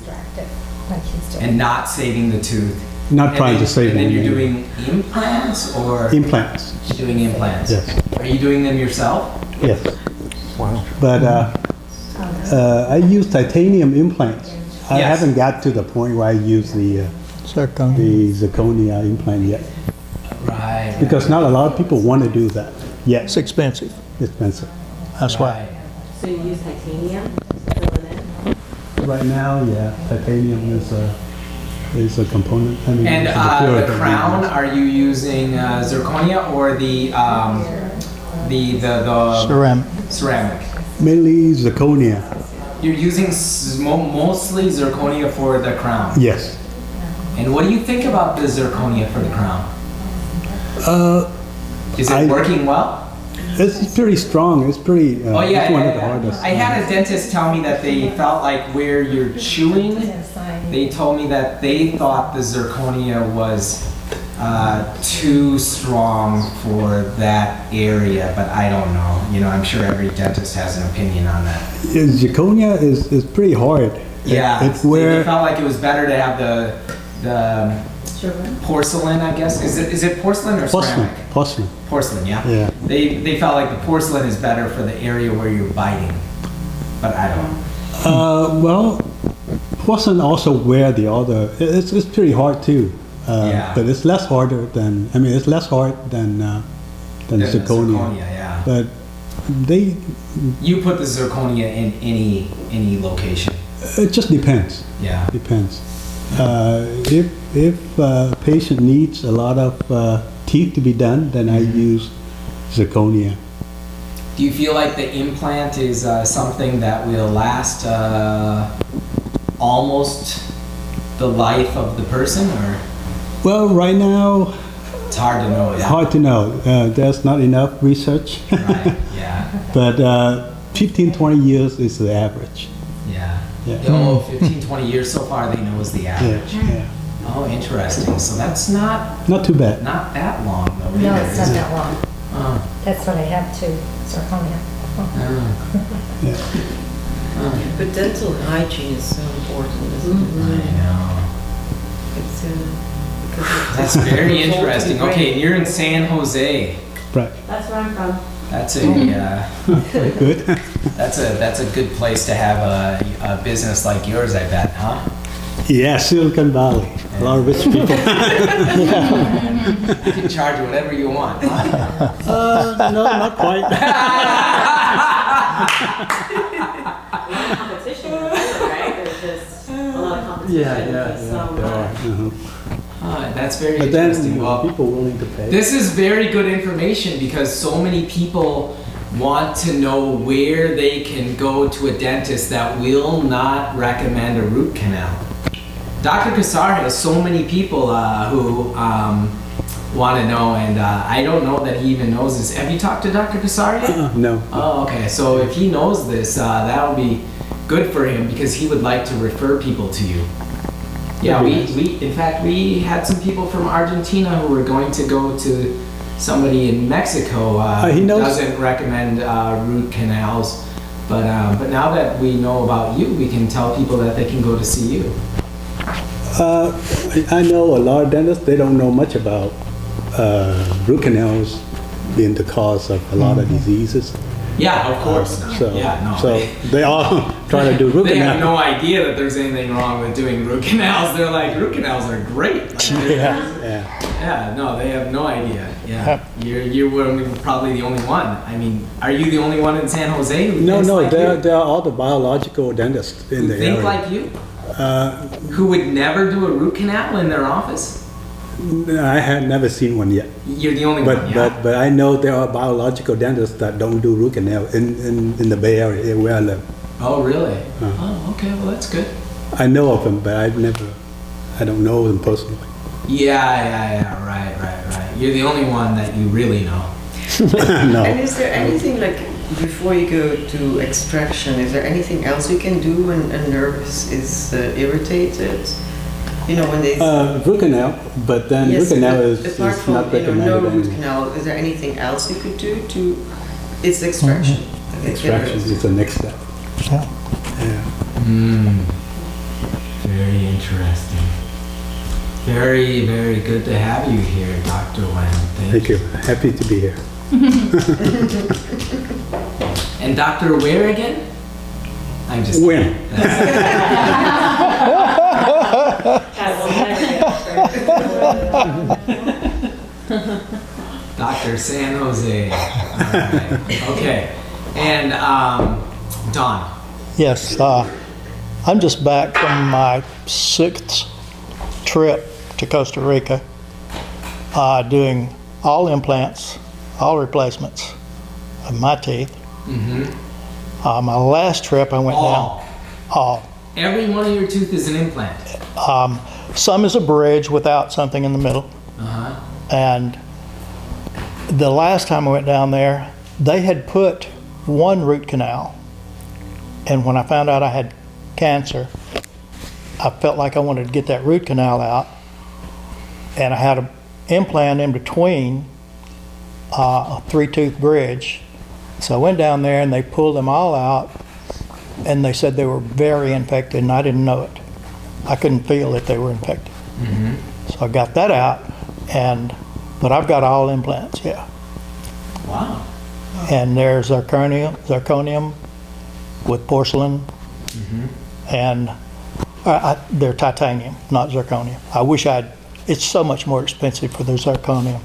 and not saving the tooth. Not trying to save And then you're anything. doing implants or Implants. you're doing implants? Yes. Are you doing them yourself? Yes. Wow. But I use titanium implants. I Yes. haven't got to the point where I use the zirconia implant yet, Right. because not a lot of people want to do that yet. It's expensive. Expensive. That's why. Right. So you use titanium to fill it in? Right now, yeah, titanium is a component. I mean, And it's a pure the crown, ingredient. are you using zirconia or the Ceramic. ceramic? Mainly zirconia. You're using mostly zirconia for the crown. Yes. And what do you think about the zirconia for the crown? Is it I- working well? It's pretty strong. It's pretty. Oh yeah, it's one yeah, of the yeah. hardest. I had a dentist tell me that they felt like where you're chewing, they told me that they thought the zirconia was too strong for that area, but I don't know. You know, I'm sure every dentist has an opinion on that. Zirconia is pretty hard. Yeah, It's they where felt like it was better to have the porcelain, I guess. Is it porcelain or ceramic? porcelain. Porcelain, yeah. Yeah. They felt like the porcelain is better for the area where you're biting, but I don't know. Well, porcelain also wear the other. It's pretty hard too. Yeah. But it's less harder than. I mean, it's less hard than zirconia. Yeah. But they. You put the zirconia in any location. It just depends. Yeah. Depends. If patient needs a lot of teeth to be done, then I use zirconia. Do you feel like the implant is something that will last almost the life of the person, or? Well, right now, It's hard to know. Yeah. hard to know. There's not enough research. Right. Yeah. But 15, 20 years is the average. Yeah. Yeah. Oh, 15, 20 years so far they know is the average. Yeah. Oh, interesting. So that's not Not too bad. that long though. No, either, it's is not it? that long. Oh. That's what I have too, zirconia. But dental hygiene is so important, isn't I it? know. It's, because That's very interesting. Okay, and you're in San Jose. Right. That's where I'm from. That's a Very good. that's a good place to have a business like yours, I bet, huh? Yeah, Silicon Valley. A lot of rich people. You can charge whatever you want. Huh? No, not quite. Competition, right? There's just a lot of competition. That's very But then, interesting. Well, people willing to pay. this is very good information because so many people want to know where they can go to a dentist that will not recommend a root canal. Dr. Cassar has so many people who want to know, and I don't know that he even knows this. Have you talked to Dr. Cassar yet? No. Oh, okay. So if he knows this, that'll be good for him because he would like to refer people to you. Yeah, in fact, we had some people from Argentina who were going to go to somebody in Mexico he who knows. doesn't recommend root canals. But now that we know about you, we can tell people that they can go to see you. I know a lot of dentists, they don't know much about root canals being the cause of a lot of diseases. Yeah, of course. So, Yeah, no. so they all try to do root They have canal. no idea that there's anything wrong with doing root canals. They're like, root canals are great. Like, yeah, no, they have no idea. Yeah, you're probably the only one. I mean, are you the only one in San Jose who No, thinks no, like you? there are all the biological dentists in Who the think area. like you? Who would never do a root canal in their office? I have never seen one yet. You're the only one, yeah. But I know there are biological dentists that don't do root canal in the Bay Area where I live. Oh, really? Oh, okay. Well, that's good. I know of them, but I don't know them personally. Yeah. Right. You're the only one that you really know. No. And is there anything like before you go to extraction? Is there anything else you can do when a nerve is irritated? You know, when they root canal, but then root canal is apart from not recommended. no root anymore. canal. Is there anything else you could do to? It's extraction. Extraction is the next step. Yeah. Very interesting. Very, very good to have you here, Dr. Wen. Thank you. Happy to be here. And Dr. Where again? I'm just Wen. Dr. San Jose. All right. Okay. And Don. Yes, I'm just back from my 6th trip to Costa Rica, doing all implants, all replacements of my teeth. My last trip I went down. All. Every one of your tooth is an implant. Some is a bridge without something in the middle. And the last time I went down there, they had put one root canal. And when I found out I had cancer, I felt like I wanted to get that root canal out. And I had an implant in between, a 3-tooth bridge. So I went down there and they pulled them all out. And they said they were very infected, and I didn't know it. I couldn't feel that they were infected. So I got that out, but I've got all implants, yeah. Wow. And there's zirconium with porcelain, and they're titanium, not zirconium. I wish it's so much more expensive for the zirconium.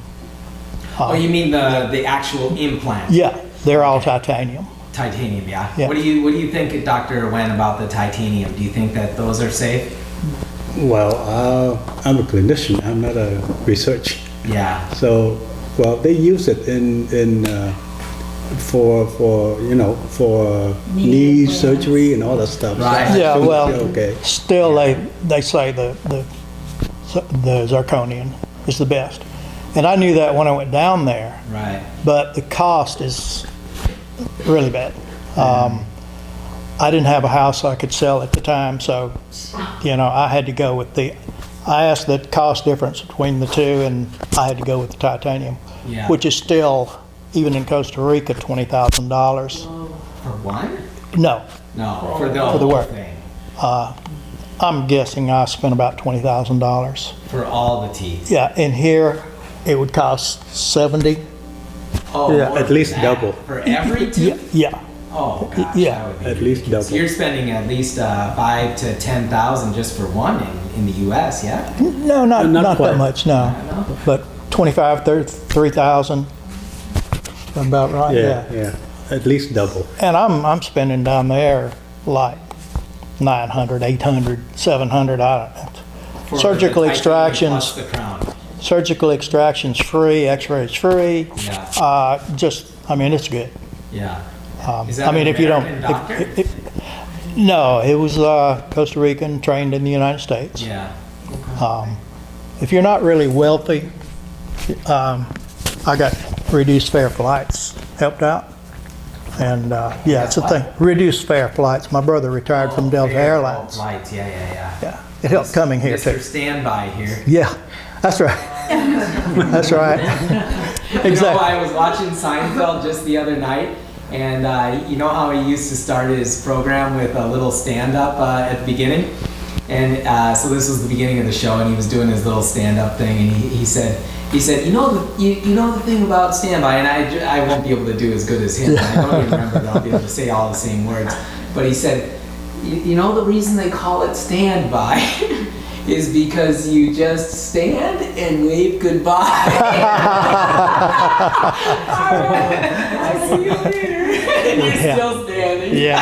Oh, you mean the actual implant? Yeah, they're all titanium. Titanium, yeah. Yeah. What do you think, Dr. Wen, about the titanium? Do you think that those are safe? Well, I'm a clinician. I'm not a research. Yeah. So, well, they use it in for knee surgery and all that stuff. Right. So I Yeah, think well, it's okay. still they say the zirconium is the best. And I knew that when I went down there, Right. but the cost is really bad. I didn't have a house I could sell at the time, so, I had to go with I asked the cost difference between the two, and I had to go with the titanium, Yeah. which is still, even in Costa Rica, $20,000. For one? No, No, for the For the whole work. thing. I'm guessing I spent about $20,000. For all the teeth. Yeah, and here it would cost 70. Oh, Yeah, more at than least that? double. For every Yeah, tooth? yeah. Oh, gosh. Yeah. That would be At least ridiculous. double. You're spending at least 5 to 10,000 just for one in the U.S., yeah? No, not Not quite. that much, no. But 25, 30, 3,000, about right, Yeah. At least double. And I'm spending down there like 900, 800, 700, I don't know. For Surgical the titanium extractions, plus the crown. surgical extractions free, x-rays free. Yeah. It's good. Yeah. Is that If you don't, American doctor? no, it was Costa Rican, trained in the United States. Yeah. If you're not really wealthy, I got reduced fare flights helped out. And it's a thing. Reduced fare flights. My brother retired from Delta Airlines. Flights, yeah. Yeah, it helped coming here Mr. too. Standby here. Yeah, that's right. That's right. Exactly. I was watching Seinfeld just the other night, and you know how he used to start his program with a little stand-up at the beginning? And so this was the beginning of the show, and he was doing his little stand-up thing, and he said, you know the thing about standby, and I won't be able to do as good as him. I don't even remember that I'll be able to say all the same words. But he said, you know the reason they call it standby is because you just stand and wave goodbye. I'll see you later. And you're still standing. Yeah.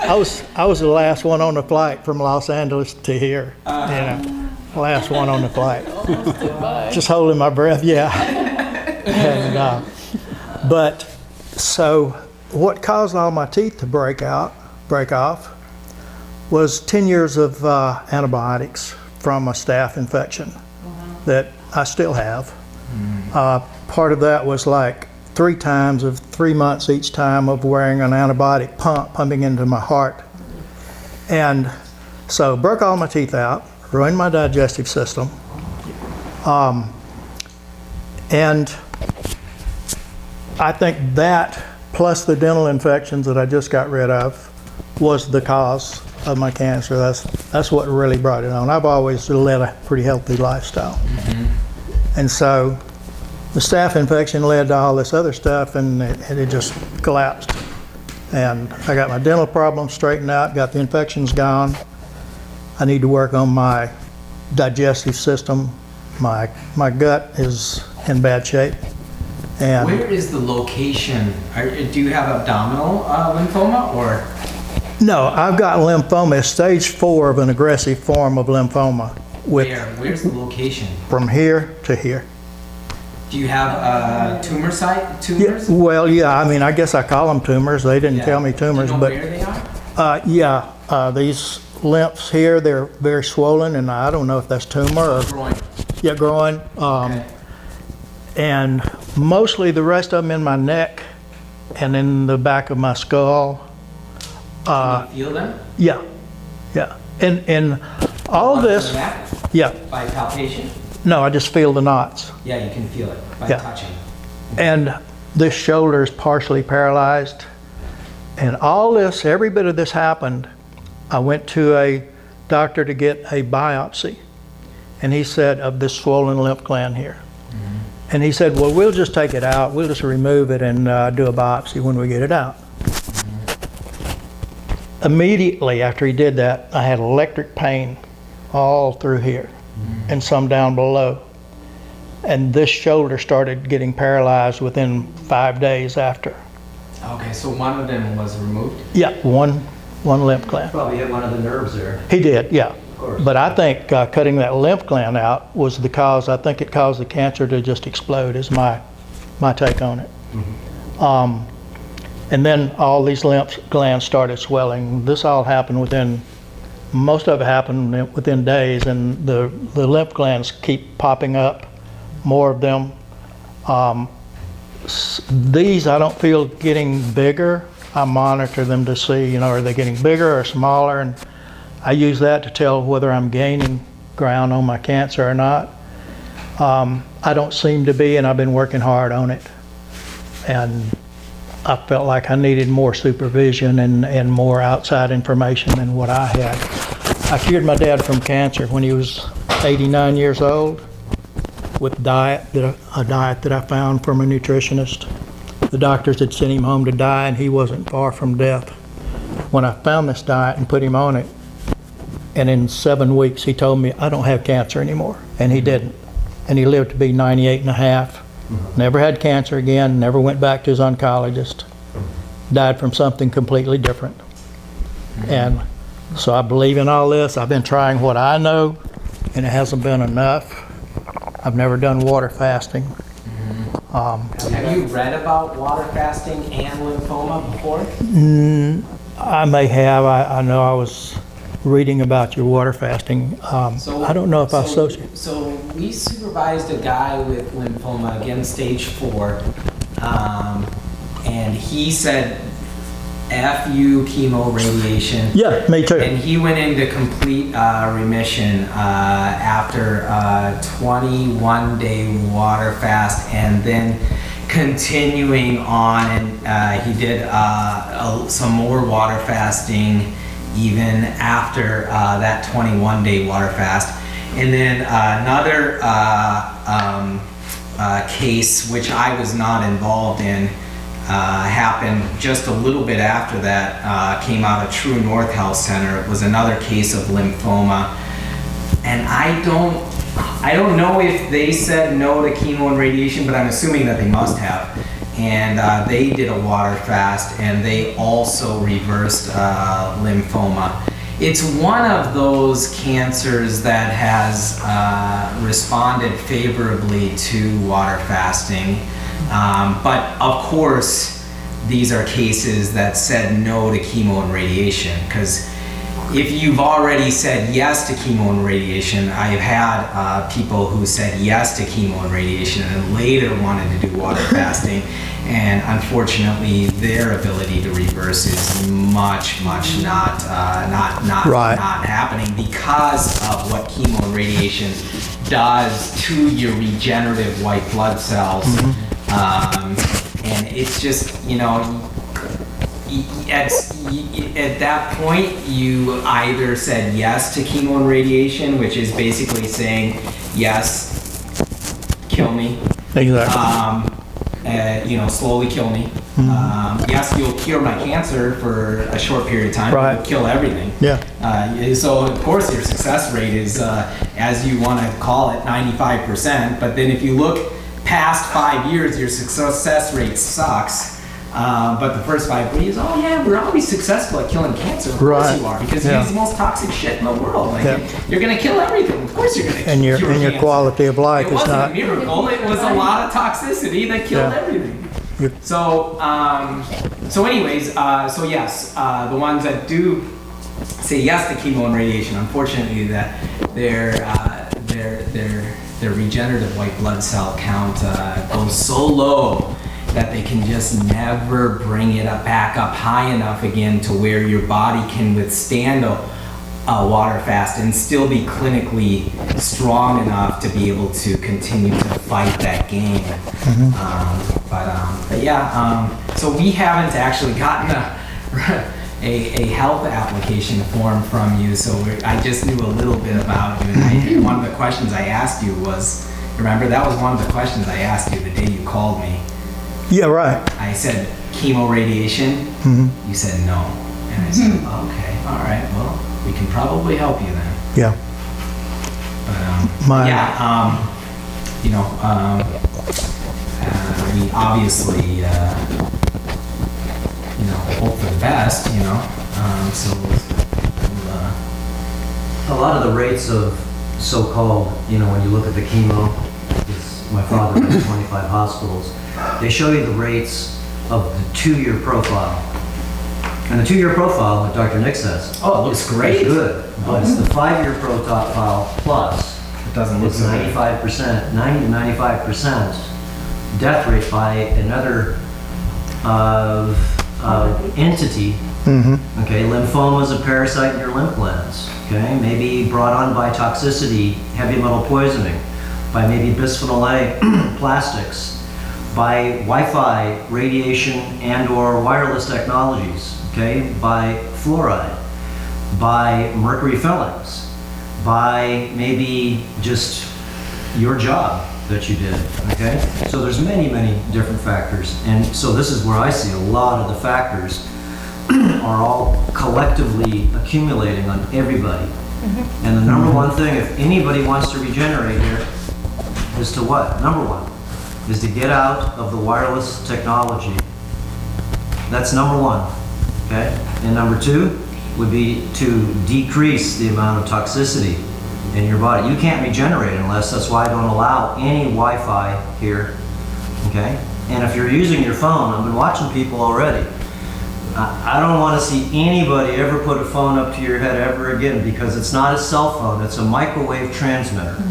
I was the last one on the flight from Los Angeles to here. Last one on the flight. Just holding my breath, yeah. And, but so what caused all my teeth to break off was 10 years of antibiotics from a staph infection that I still have. Part of that was like 3 times of 3 months each time of wearing an antibiotic pumping into my heart. And so broke all my teeth out, ruined my digestive system. And I think that, plus the dental infections that I just got rid of, was the cause of my cancer. That's what really brought it on. I've always led a pretty healthy lifestyle. And so the staph infection led to all this other stuff, and it just collapsed. And I got my dental problems straightened out, got the infections gone. I need to work on my digestive system. My gut is in bad shape. And Where is the location? Do you have abdominal lymphoma or? no, I've got lymphoma. It's stage 4 of an aggressive form of lymphoma. Where's the location? From here to here. Do you have tumor site? Tumors? Yeah, well, yeah. I guess I call them tumors. They didn't tell me tumors, Do you know but where they are? these lymphs here, they're very swollen, and I don't know if that's tumor or Groin. yeah, growing. Okay. And mostly the rest of them in my neck and in the back of my skull. Can you feel them? Yeah, and all Up to this. the neck? Yeah, By palpation? no, I just feel the knots. Yeah, you can feel it by Yeah. touching. And this shoulder is partially paralyzed. And all this, every bit of this happened. I went to a doctor to get a biopsy. And he said, of this swollen lymph gland here. And he said, well, we'll just take it out. We'll just remove it and do a biopsy when we get it out. Immediately after he did that, I had electric pain all through here and some down below. And this shoulder started getting paralyzed within 5 days after. Okay, so one of them was removed? Yeah, one lymph gland. Probably hit one of the nerves there. He did, yeah. course. But I think cutting that lymph gland out was the cause. I think it caused the cancer to just explode, is my take on it. Mm-hmm. And then all these lymph glands started swelling. This all happened most of it happened within days, and the lymph glands keep popping up, more of them. These I don't feel getting bigger. I monitor them to see, are they getting bigger or smaller, and I use that to tell whether I'm gaining ground on my cancer or not. I don't seem to be, and I've been working hard on it. And I felt like I needed more supervision and more outside information than what I had. I cured my dad from cancer when he was 89 years old with a diet that I found from a nutritionist. The doctors had sent him home to die, and he wasn't far from death. When I found this diet and put him on it, and in 7 weeks he told me, I don't have cancer anymore, and he didn't. And he lived to be 98 and a half. Never had cancer again, never went back to his oncologist. Died from something completely different. And so I believe in all this. I've been trying what I know, and it hasn't been enough. I've never done water fasting. Have you read about water fasting and lymphoma before? I may have. I know I was reading about your water fasting. I don't know if I associate. So we supervised a guy with lymphoma, again stage 4, and he said, F you, chemo, radiation. Yeah, me too. And he went into complete remission after a 21-day water fast, and then continuing on, and he did some more water fasting even after that 21-day water fast. And then another case, which I was not involved in, happened just a little bit after that, came out of True North Health Center. It was another case of lymphoma. And I don't know if they said no to chemo and radiation, but I'm assuming that they must have. And they did a water fast, and they also reversed lymphoma. It's one of those cancers that has responded favorably to water fasting. But of course, these are cases that said no to chemo and radiation, because if you've already said yes to chemo and radiation, I've had people who said yes to chemo and radiation and later wanted to do water fasting, and unfortunately their ability to reverse is much not happening because of what chemo and radiation does to your regenerative white blood cells. And it's just, at that point, you either said yes to chemo and radiation, which is basically saying, yes, kill me. Exactly. Slowly kill me. Yes, you'll cure my cancer for a short period of time. Right. You'll kill everything. Yeah. So of course your success rate is, as you want to call it, 95%. But then if you look past 5 years, your success rate sucks. But the first 5 years, oh yeah, we're always successful at killing cancer. Of course you are, because you use the most toxic shit in the world. You're going to kill everything. Of course you're going to kill cancer. And your quality of life is not. It wasn't a miracle. It was a lot of toxicity that killed everything. So, anyways, yes, the ones that do say yes to chemo and radiation, unfortunately, that their regenerative white blood cell count goes so low that they can just never bring it back up high enough again to where your body can withstand a water fast and still be clinically strong enough to be able to continue to fight that game. So we haven't actually gotten a health application form from you, so I just knew a little bit about you. And one of the questions I asked you was, remember, that was one of the questions I asked you the day you called me. Yeah, right. I said, chemo radiation? You said no. And I said, okay, all right, well, we can probably help you then. Yeah. But, we obviously hope for the best, you know. A lot of the rates of so-called, you know, when you look at the chemo, because my father ran 25 hospitals, they show you the rates of the 2-year profile. And the 2-year profile, what Dr. Nick says, Oh, it looks great. is good, but it's the 5-year profile plus. It doesn't look It's so good. 95%, 90 to 95% death rate by another entity. Okay, lymphoma is a parasite in your lymph glands. Okay, maybe brought on by toxicity, heavy metal poisoning, by maybe bisphenol A plastics, by Wi-Fi, radiation, and/or wireless technologies. Okay, by fluoride, by mercury fillings, by maybe just your job that you did. Okay, so there's many, many different factors, and so this is where I see a lot of the factors are all collectively accumulating on everybody. And the number one thing, if anybody wants to regenerate here, is to what? Number one is to get out of the wireless technology. That's number one, okay? And number two would be to decrease the amount of toxicity in your body. You can't regenerate unless, that's why I don't allow any Wi-Fi here, okay? And if you're using your phone, I've been watching people already. I don't want to see anybody ever put a phone up to your head ever again, because it's not a cell phone, it's a microwave transmitter.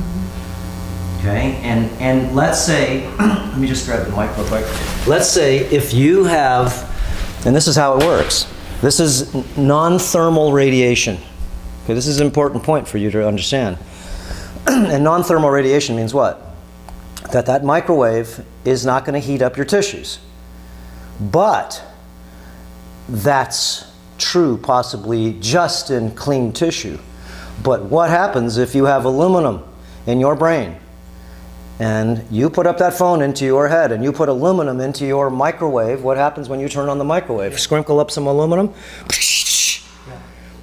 Okay, and let's say, let me just grab the mic real quick. Let's say if you have, and this is how it works, this is non-thermal radiation. Okay, this is an important point for you to understand. And non-thermal radiation means what? That microwave is not going to heat up your tissues. But that's true possibly just in clean tissue. But what happens if you have aluminum in your brain and you put up that phone into your head and you put aluminum into your microwave? What happens when you turn on the microwave? Sprinkle up some aluminum.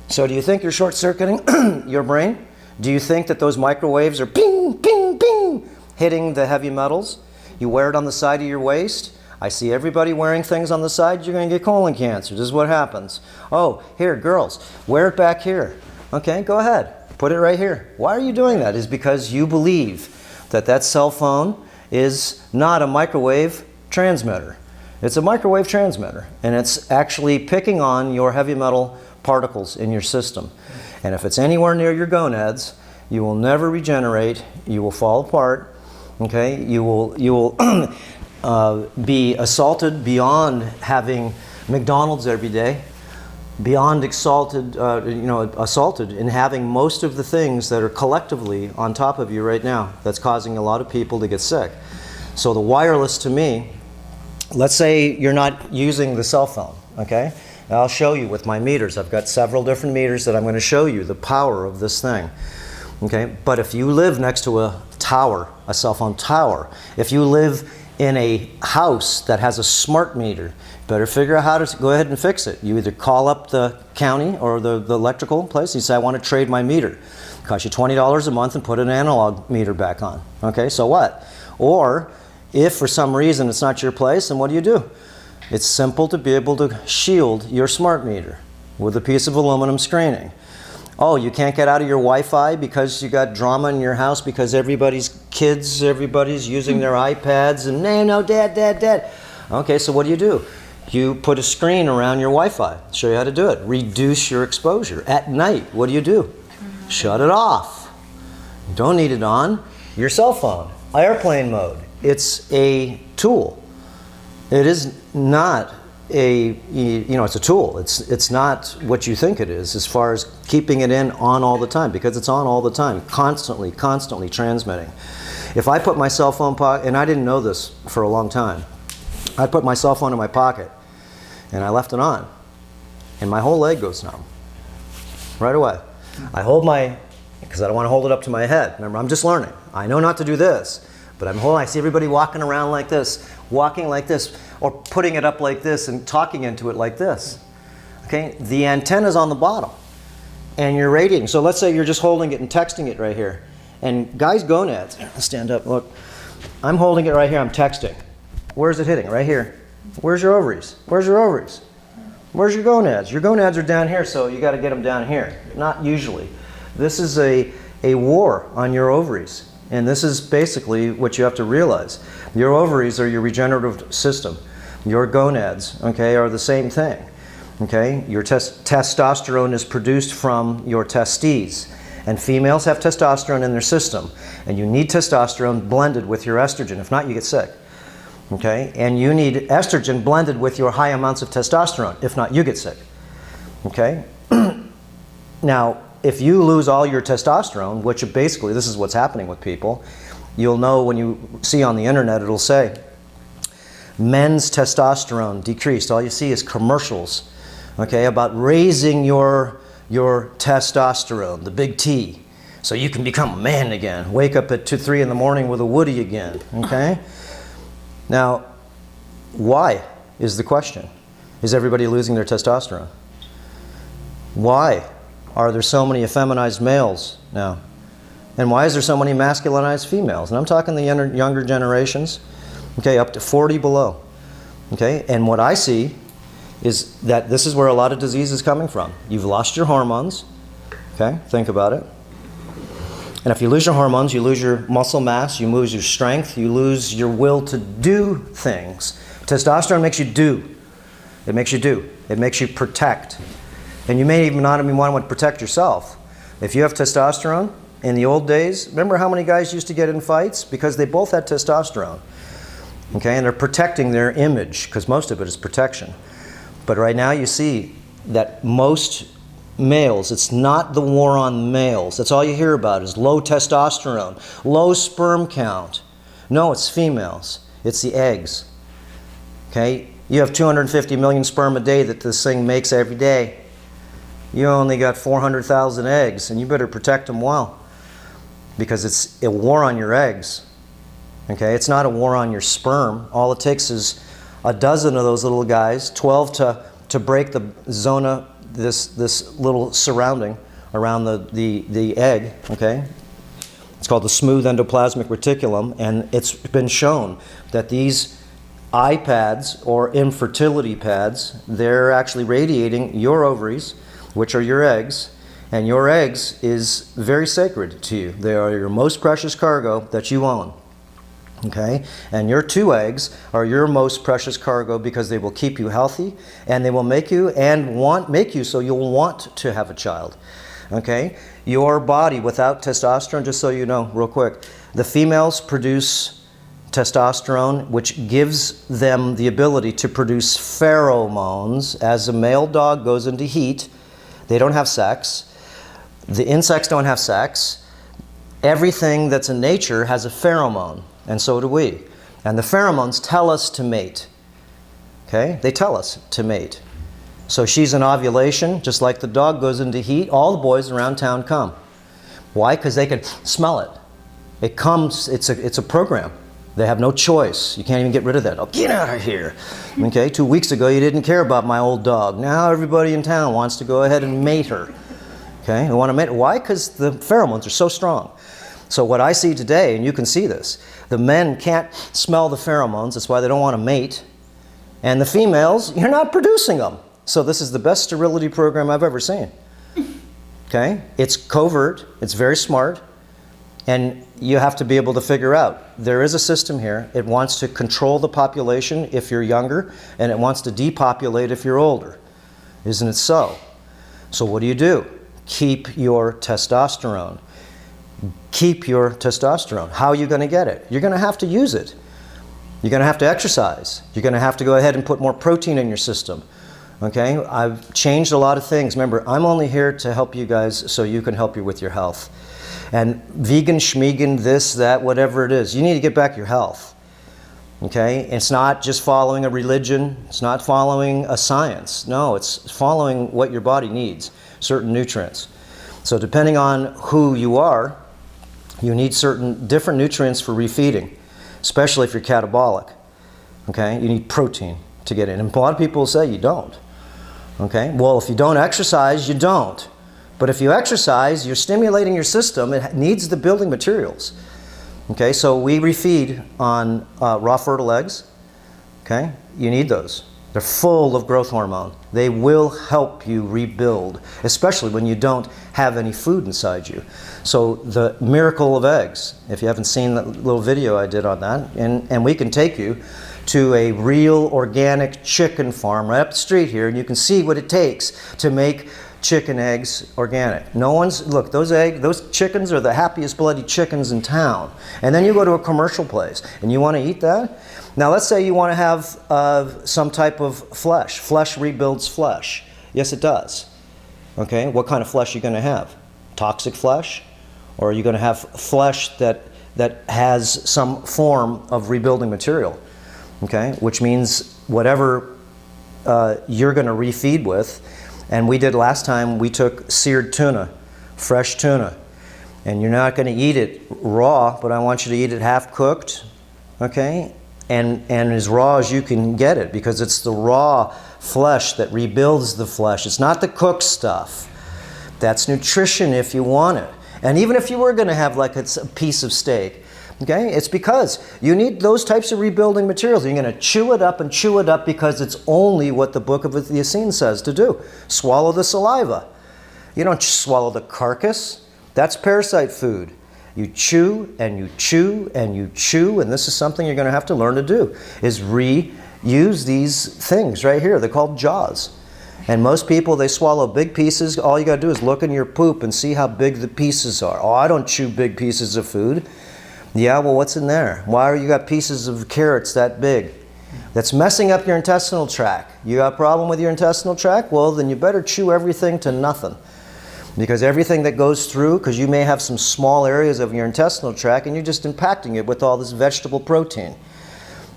So do you think you're short-circuiting your brain? Do you think that those microwaves are ping, ping, ping, hitting the heavy metals? You wear it on the side of your waist. I see everybody wearing things on the side, you're going to get colon cancer. This is what happens. Oh, here, girls, wear it back here. Okay, go ahead. Put it right here. Why are you doing that? Is because you believe that that cell phone is not a microwave transmitter. It's a microwave transmitter, and it's actually picking on your heavy metal particles in your system. And if it's anywhere near your gonads, you will never regenerate. You will fall apart. Okay, you will be assaulted beyond having McDonald's every day, beyond assaulted in having most of the things that are collectively on top of you right now that's causing a lot of people to get sick. So the wireless, to me, let's say you're not using the cell phone, okay? I'll show you with my meters. I've got several different meters that I'm going to show you the power of this thing. Okay, but if you live next to a tower, a cell phone tower, if you live in a house that has a smart meter, better figure out how to go ahead and fix it. You either call up the county or the electrical place and you say, I want to trade my meter. It costs you $20 a month and put an analog meter back on. Okay, so what? Or if for some reason it's not your place, then what do? It's simple to be able to shield your smart meter with a piece of aluminum screening. Oh, you can't get out of your Wi-Fi because you got drama in your house because everybody's using their iPads and no, dad. Okay, so what do? You put a screen around your Wi-Fi. Show you how to do it. Reduce your exposure. At night, what do? Shut it off. You don't need it on. Your cell phone, airplane mode. It's a tool. It is not it's a tool. It's not what you think it is as far as keeping it on all the time, because it's on all the time, constantly transmitting. If I put my cell phone pocket, and I didn't know this for a long time, I put my cell phone in my pocket and I left it on and my whole leg goes numb right away. I hold because I don't want to hold it up to my head. Remember, I'm just learning. I know not to do this, but I see everybody walking around like this, walking like this, or putting it up like this and talking into it like this. Okay, the antenna's on the bottom and you're radiating. So let's say you're just holding it and texting it right here. And guys' gonads, stand up, look. I'm holding it right here, I'm texting. Where's it hitting? Right here. Where's your ovaries? Where's your ovaries? Where's your gonads? Your gonads are down here, so you got to get them down here. Not usually. This is a war on your ovaries. And this is basically what you have to realize. Your ovaries are your regenerative system. Your gonads, okay, are the same thing. Okay? Your testosterone is produced from your testes. And females have testosterone in their system. And you need testosterone blended with your estrogen. If not, you get sick. Okay? And you need estrogen blended with your high amounts of testosterone. If not, you get sick. Okay? Now, if you lose all your testosterone, which basically this is what's happening with people, you'll know when you see on the internet, it'll say, men's testosterone decreased. All you see is commercials, okay, about raising your testosterone, the big T, so you can become a man again. Wake up at 2, 3 in the morning with a Woody again, okay? Now, why is the question? Is everybody losing their testosterone? Why are there so many effeminized males now? And why is there so many masculinized females? And I'm talking the younger generations, okay, up to 40 below. Okay, and what I see is that this is where a lot of disease is coming from. You've lost your hormones, okay, think about it. And if you lose your hormones, you lose your muscle mass, you lose your strength, you lose your will to do things. Testosterone makes you do. It makes you do. It makes you protect. And you may even not even want to protect yourself. If you have testosterone, in the old days, remember how many guys used to get in fights? Because they both had testosterone. Okay, and they're protecting their image, because most of it is protection. But right now you see that most males, it's not the war on males. That's all you hear about is low testosterone, low sperm count. No, it's females. It's the eggs. Okay, you have 250 million sperm a day that this thing makes every day. You only got 400,000 eggs, and you better protect them well, because it's a war on your eggs. Okay, it's not a war on your sperm. All it takes is a dozen of those little guys, 12 to break the zona, this little surrounding around the egg. Okay, it's called the smooth endoplasmic reticulum, and it's been shown that these iPads or infertility pads, they're actually radiating your ovaries, which are your eggs, and your eggs is very sacred to you. They are your most precious cargo that you own. Okay? And your 2 eggs are your most precious cargo because they will keep you healthy, and they will make you make you so you'll want to have a child. Okay? Your body without testosterone, just so you know real quick, the females produce testosterone, which gives them the ability to produce pheromones. As a male dog goes into heat, they don't have sex. The insects don't have sex. Everything that's in nature has a pheromone, and so do we. And the pheromones tell us to mate. Okay? They tell us to mate. So she's in ovulation, just like the dog goes into heat. All the boys around town come. Why? Because they can smell it. It comes, it's a program. They have no choice. You can't even get rid of that. Oh, get out of here. Okay, 2 weeks ago you didn't care about my old dog. Now everybody in town wants to go ahead and mate her. Okay, they want to mate her. Why? Because the pheromones are so strong. So what I see today, and you can see this, the men can't smell the pheromones. That's why they don't want to mate. And the females, you're not producing them. So this is the best sterility program I've ever seen. Okay, it's covert. It's very smart. And you have to be able to figure out, there is a system here. It wants to control the population if you're younger, and it wants to depopulate if you're older. Isn't it so? So what do? Keep your testosterone. Keep your testosterone. How are you going to get it? You're going to have to use it. You're going to have to exercise. You're going to have to go ahead and put more protein in your system. Okay? I've changed a lot of things. Remember, I'm only here to help you guys so you can help you with your health. And vegan, schmegan, this, that, whatever it is, you need to get back your health. Okay? It's not just following a religion. It's not following a science. No, it's following what your body needs, certain nutrients. So depending on who you are, you need certain different nutrients for refeeding, especially if you're catabolic. Okay? You need protein to get in. And a lot of people say you don't. Okay? Well, if you don't exercise, you don't. But if you exercise, you're stimulating your system. It needs the building materials. Okay, so we refeed on raw fertile eggs. Okay, you need those. They're full of growth hormone. They will help you rebuild, especially when you don't have any food inside you. So the miracle of eggs, if you haven't seen that little video I did on that, and we can take you to a real organic chicken farm right up the street here, and you can see what it takes to make chicken eggs organic. No one's, look, those chickens are the happiest bloody chickens in town. And then you go to a commercial place and you want to eat that. Now let's say you want to have some type of flesh. Flesh rebuilds flesh. Yes, it does. Okay, what kind of flesh are you going to have? Toxic flesh? Or are you going to have flesh that has some form of rebuilding material? Okay, which means whatever you're going to refeed with. And we did last time, we took seared tuna, fresh tuna. And you're not going to eat it raw, but I want you to eat it half cooked, okay? And as raw as you can get it, because it's the raw flesh that rebuilds the flesh. It's not the cooked stuff. That's nutrition if you want it. And even if you were going to have like a piece of steak, okay, it's because you need those types of rebuilding materials. You're going to chew it up and chew it up because it's only what the book of the Essenes says to do. Swallow the saliva. You don't swallow the carcass. That's parasite food. You chew and you chew and you chew, and this is something you're going to have to learn to do, is reuse these things right here. They're called jaws. And most people, they swallow big pieces. All you got to do is look in your poop and see how big the pieces are. Oh, I don't chew big pieces of food. Yeah, well, what's in there? Why are you got pieces of carrots that big? That's messing up your intestinal tract. You got a problem with your intestinal tract? Well, then you better chew everything to nothing. Because everything that goes through, because you may have some small areas of your intestinal tract and you're just impacting it with all this vegetable protein.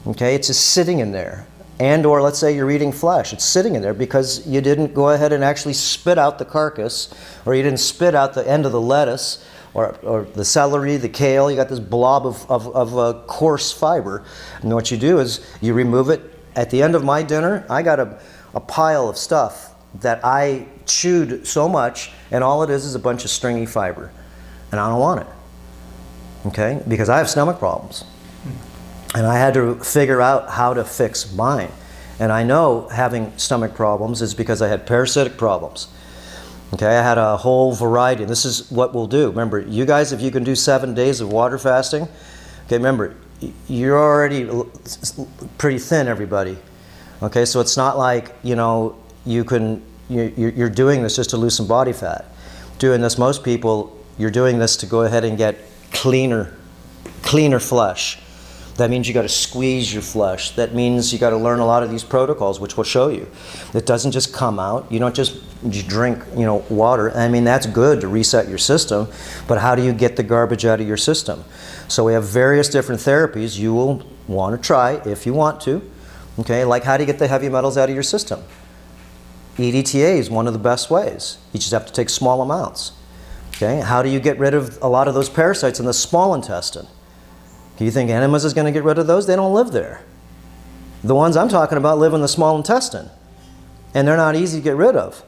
Okay, it's just sitting in there. And or let's say you're eating flesh. It's sitting in there because you didn't go ahead and actually spit out the carcass, or you didn't spit out the end of the lettuce, or the celery, the kale. You got this blob of coarse fiber. And what you do is you remove it. At the end of my dinner, I got a pile of stuff that I chewed so much, and all it is a bunch of stringy fiber. And I don't want it. Okay? Because I have stomach problems. And I had to figure out how to fix mine. And I know having stomach problems is because I had parasitic problems. Okay, I had a whole variety. This is what we'll do. Remember, you guys, if you can do 7 days of water fasting, okay, remember, you're already pretty thin, everybody. Okay, so it's not like, you know, you're doing this just to lose some body fat. Doing this, most people, you're doing this to go ahead and get cleaner flesh. That means you got to squeeze your flesh. That means you got to learn a lot of these protocols, which we'll show you. It doesn't just come out. You don't just drink, water. I mean, that's good to reset your system, but how do you get the garbage out of your system? So we have various different therapies you will want to try if you want to. Okay, like how do you get the heavy metals out of your system? EDTA is one of the best ways. You just have to take small amounts. Okay, how do you get rid of a lot of those parasites in the small intestine? Do you think enemas is going to get rid of those? They don't live there. The ones I'm talking about live in the small intestine. And they're not easy to get rid of.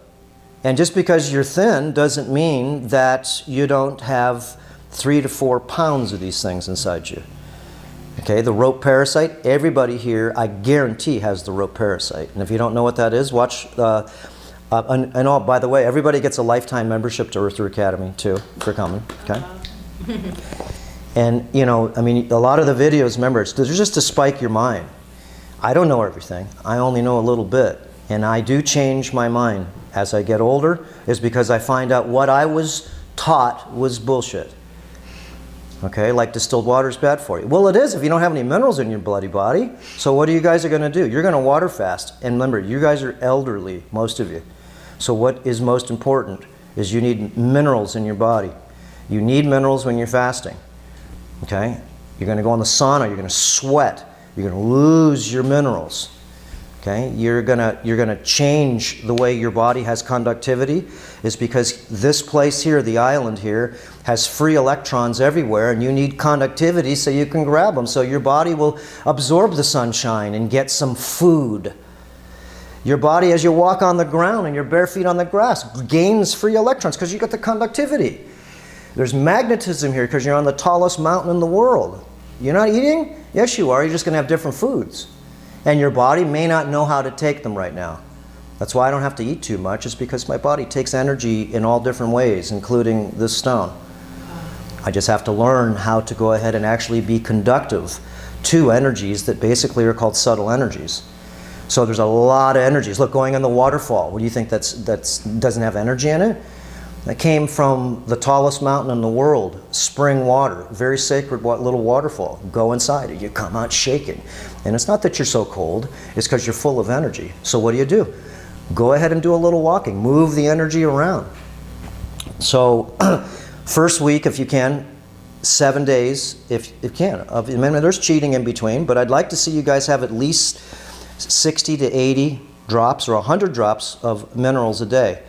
And just because you're thin doesn't mean that you don't have 3 to 4 pounds of these things inside you. Okay, the rope parasite, everybody here, I guarantee, has the rope parasite. And if you don't know what that is, watch. And by the way, everybody gets a lifetime membership to Earth Academy, too, for coming. Okay? And, I mean, a lot of the videos, remember, they're just to spike your mind. I don't know everything. I only know a little bit. And I do change my mind as I get older, is because I find out what I was taught was bullshit. Okay, like distilled water is bad for you. Well, it is if you don't have any minerals in your bloody body. So what are you guys going to do? You're going to water fast. And remember, you guys are elderly, most of you. So what is most important is you need minerals in your body. You need minerals when you're fasting. Okay? You're going to go in the sauna, you're going to sweat, you're going to lose your minerals. Okay? You're going to change the way your body has conductivity, is because this place here, the island here, has free electrons everywhere, and you need conductivity so you can grab them, so your body will absorb the sunshine and get some food. Your body, as you walk on the ground and your bare feet on the grass, gains free electrons because you got the conductivity. There's magnetism here because you're on the tallest mountain in the world. You're not eating? Yes, you are. You're just going to have different foods. And your body may not know how to take them right now. That's why I don't have to eat too much, is because my body takes energy in all different ways, including this stone. I just have to learn how to go ahead and actually be conductive to energies that basically are called subtle energies. So there's a lot of energies. Look, going in the waterfall, what do you think that's doesn't have energy in it? That came from the tallest mountain in the world, spring water, very sacred little waterfall. Go inside it, you come out shaking. And it's not that you're so cold, it's because you're full of energy. So what do? Go ahead and do a little walking, move the energy around. So first week, if you can, 7 days, if you can. I mean, there's cheating in between, but I'd like to see you guys have at least 60 to 80 drops or 100 drops of minerals a day.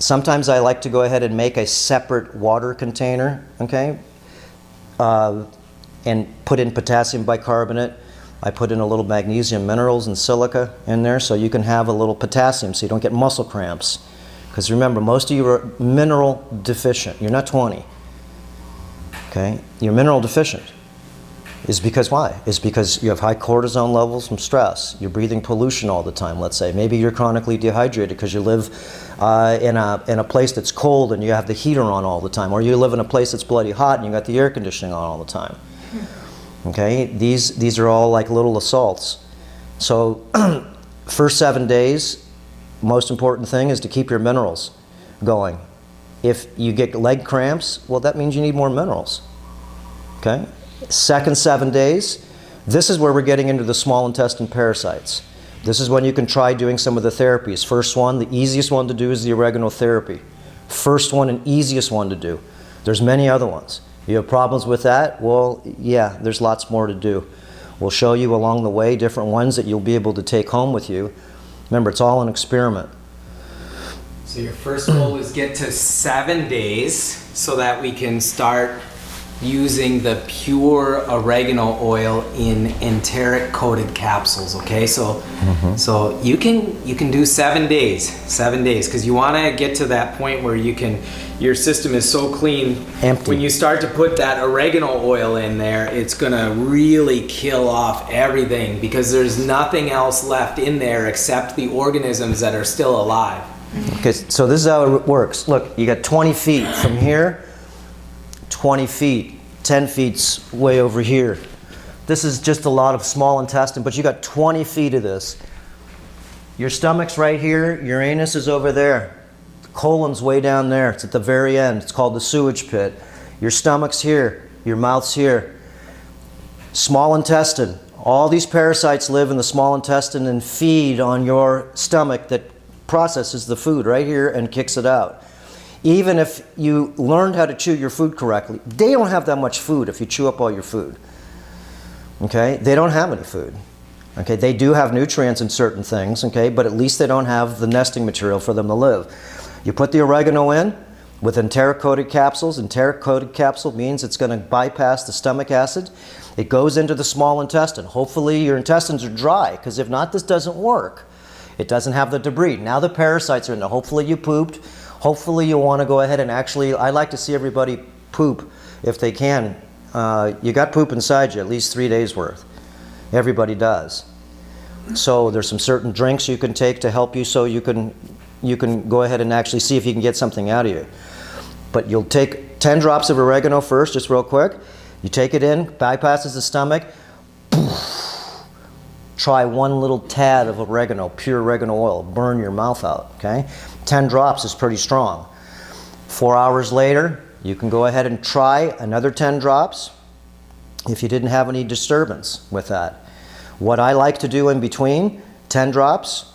Sometimes I like to go ahead and make a separate water container, okay, and put in potassium bicarbonate. I put in a little magnesium minerals and silica in there so you can have a little potassium so you don't get muscle cramps. Because remember, most of you are mineral deficient. You're not 20. Okay? You're mineral deficient. Is because why? It's because you have high cortisone levels from stress. You're breathing pollution all the time, let's say. Maybe you're chronically dehydrated because you live in a place that's cold and you have the heater on all the time. Or you live in a place that's bloody hot and you got the air conditioning on all the time. Okay? These are all like little assaults. So first 7 days, most important thing is to keep your minerals going. If you get leg cramps, well, that means you need more minerals. Okay? Second 7 days, this is where we're getting into the small intestine parasites. This is when you can try doing some of the therapies. First one, the easiest one to do is the oregano therapy. First one and easiest one to do. There's many other ones. You have problems with that? Well, yeah, there's lots more to do. We'll show you along the way different ones that you'll be able to take home with you. Remember, it's all an experiment. So your first goal is get to 7 days so that we can start using the pure oregano oil in enteric coated capsules. Okay, so so you can do 7 days, because you want to get to that point where your system is so clean. Empty. When you start to put that oregano oil in there, it's gonna really kill off everything, because there's nothing else left in there except the organisms that are still alive. Okay, so this is how it works. Look, you got 20 feet from here, 20 feet, 10 feet's way over here. This is just a lot of small intestine, but you got 20 feet of this. Your stomach's right here, your anus is over there. The colon's way down there, it's at the very end. It's called the sewage pit. Your stomach's here, your mouth's here. Small intestine. All these parasites live in the small intestine and feed on your stomach that processes the food right here and kicks it out. Even if you learned how to chew your food correctly, they don't have that much food if you chew up all your food. Okay? They don't have any food. Okay? They do have nutrients in certain things, okay? But at least they don't have the nesting material for them to live. You put the oregano in with enteric-coated capsules. Enteric-coated capsule means it's going to bypass the stomach acid. It goes into the small intestine. Hopefully your intestines are dry, because if not, this doesn't work. It doesn't have the debris. Now the parasites are in there. Hopefully you pooped. Hopefully you'll want to go ahead and actually, I like to see everybody poop if they can. You got poop inside you, at least 3 days worth. Everybody does. So there's some certain drinks you can take to help you so you can go ahead and actually see if you can get something out of you. But you'll take 10 drops of oregano first, just real quick. You take it in, bypasses the stomach. Try one little tad of oregano, pure oregano oil. Burn your mouth out, okay? 10 drops is pretty strong. 4 hours later, you can go ahead and try another 10 drops if you didn't have any disturbance with that. What I like to do in between, 10 drops,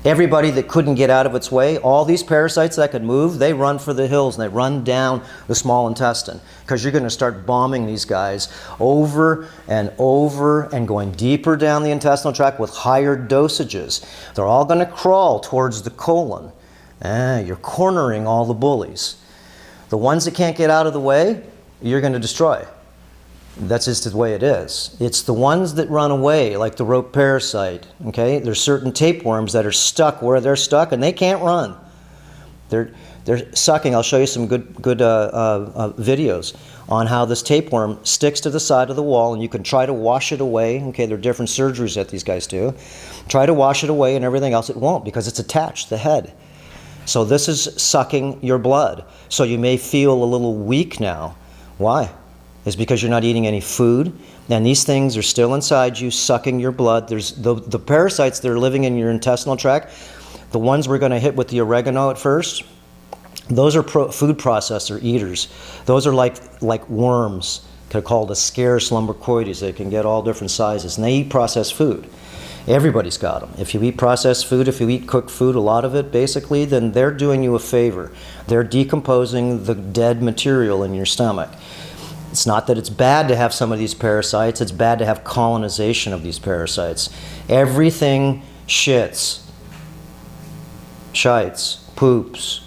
everybody that couldn't get out of its way, all these parasites that could move, they run for the hills and they run down the small intestine, because you're going to start bombing these guys over and over and going deeper down the intestinal tract with higher dosages. They're all going to crawl towards the colon. You're cornering all the bullies. The ones that can't get out of the way, you're going to destroy. That's just the way it is. It's the ones that run away, like the rope parasite, okay? There's certain tapeworms that are stuck where they're stuck and they can't run. They're sucking. I'll show you some good videos on how this tapeworm sticks to the side of the wall, and you can try to wash it away. Okay, there are different surgeries that these guys do. Try to wash it away and everything else. It won't, because it's attached to the head. So this is sucking your blood. So you may feel a little weak now. Why? It's because you're not eating any food, and these things are still inside you, sucking your blood. There's the parasites that are living in your intestinal tract, the ones we're going to hit with the oregano at first, those are food processor eaters. Those are like worms. They're called Ascaris lumbricoides. They can get all different sizes, and they eat processed food. Everybody's got them. If you eat processed food, if you eat cooked food, a lot of it basically, then they're doing you a favor. They're decomposing the dead material in your stomach. It's not that it's bad to have some of these parasites, it's bad to have colonization of these parasites. Everything shits, shites, poops,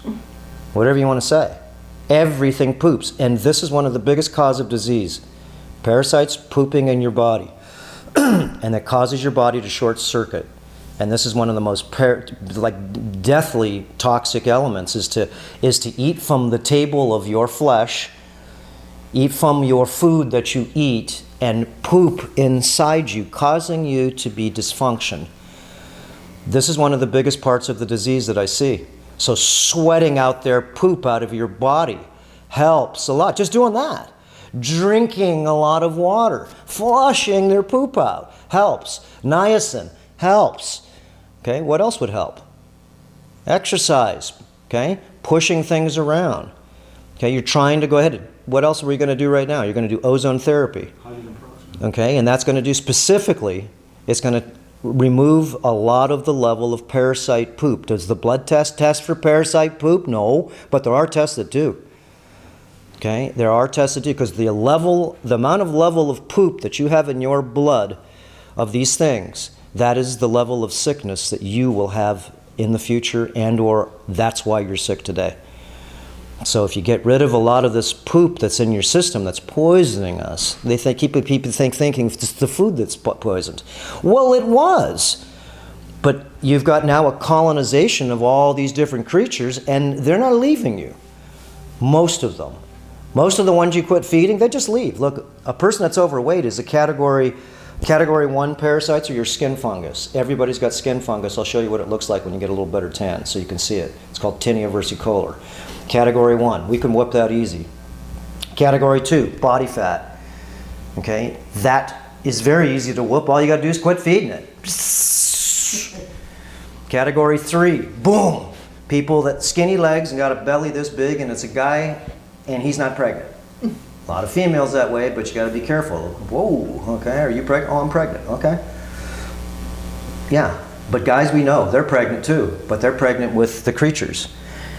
whatever you want to say. Everything poops. And this is one of the biggest causes of disease. Parasites pooping in your body. And it causes your body to short circuit. And this is one of the most deathly toxic elements, is to eat from the table of your flesh, eat from your food that you eat, and poop inside you, causing you to be dysfunction. This is one of the biggest parts of the disease that I see. So sweating out their poop out of your body helps a lot. Just doing that. Drinking a lot of water, flushing their poop out helps. Niacin helps. Okay, what else would help? Exercise. Okay, pushing things around. Okay, you're trying to go ahead. What else are we going to do right now? You're going to do ozone therapy. Okay, and that's going to do specifically, it's going to remove a lot of the level of parasite poop. Does the blood test for parasite poop? No, but there are tests that do. Okay, there are tests that do, because the amount of level of poop that you have in your blood of these things, that is the level of sickness that you will have in the future, and or that's why you're sick today. So if you get rid of a lot of this poop that's in your system that's poisoning us, they think people thinking it's the food that's poisoned. Well, it was. But you've got now a colonization of all these different creatures, and they're not leaving you. Most of them. Most of the ones you quit feeding, they just leave. Look, a person that's overweight is a category 1 parasites, or your skin fungus. Everybody's got skin fungus. I'll show you what it looks like when you get a little better tan so you can see it. It's called tinea versicolor. Category 1, we can whip that easy. Category 2, body fat. Okay, that is very easy to whoop. All you got to do is quit feeding it. Category 3, boom. People that skinny legs and got a belly this big, and it's a guy and he's not pregnant. A lot of females that way, but you got to be careful. Whoa, okay, are you pregnant? Oh, I'm pregnant, okay. Yeah, but guys, we know they're pregnant too, but they're pregnant with the creatures.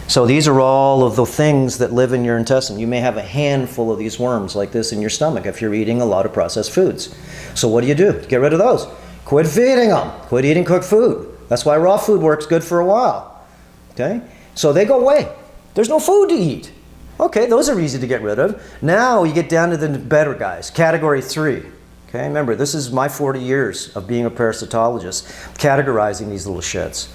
So these are all of the things that live in your intestine. You may have a handful of these worms like this in your stomach if you're eating a lot of processed foods. So what do? Get rid of those. Quit feeding them. Quit eating cooked food. That's why raw food works good for a while. Okay? So they go away. There's no food to eat. Okay, those are easy to get rid of. Now you get down to the better guys. Category 3. Okay, remember, this is my 40 years of being a parasitologist, categorizing these little shits.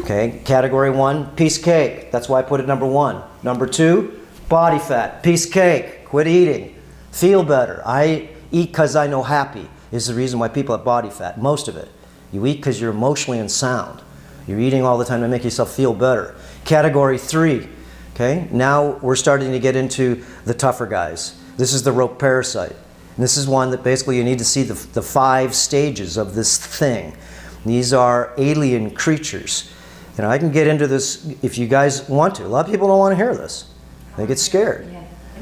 Okay, category 1, piece cake. That's why I put it number 1. Number 2, body fat. Piece cake. Quit eating. Feel better. I eat because I know happy is the reason why people have body fat, most of it. You eat because you're emotionally unsound. You're eating all the time to make yourself feel better. Category 3. Okay, now we're starting to get into the tougher guys. This is the rope parasite. And this is one that basically you need to see the 5 stages of this thing. These are alien creatures. And I can get into this if you guys want to. A lot of people don't want to hear this. They get scared.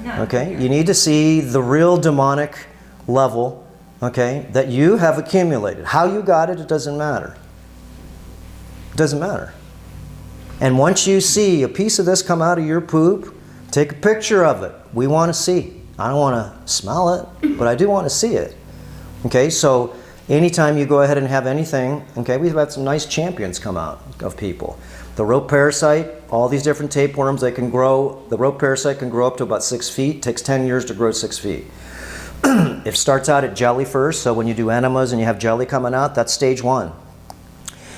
Okay, you need to see the real demonic level, okay, that you have accumulated. How you got it, it doesn't matter. It doesn't matter. And once you see a piece of this come out of your poop, take a picture of it. We want to see. I don't want to smell it, but I do want to see it. Okay, so anytime you go ahead and have anything, okay, we've had some nice champions come out of people. The rope parasite, all these different tapeworms, they can grow. The rope parasite can grow up to about 6 feet. It takes 10 years to grow 6 feet. It starts out at jelly first, so when you do enemas and you have jelly coming out, that's stage 1.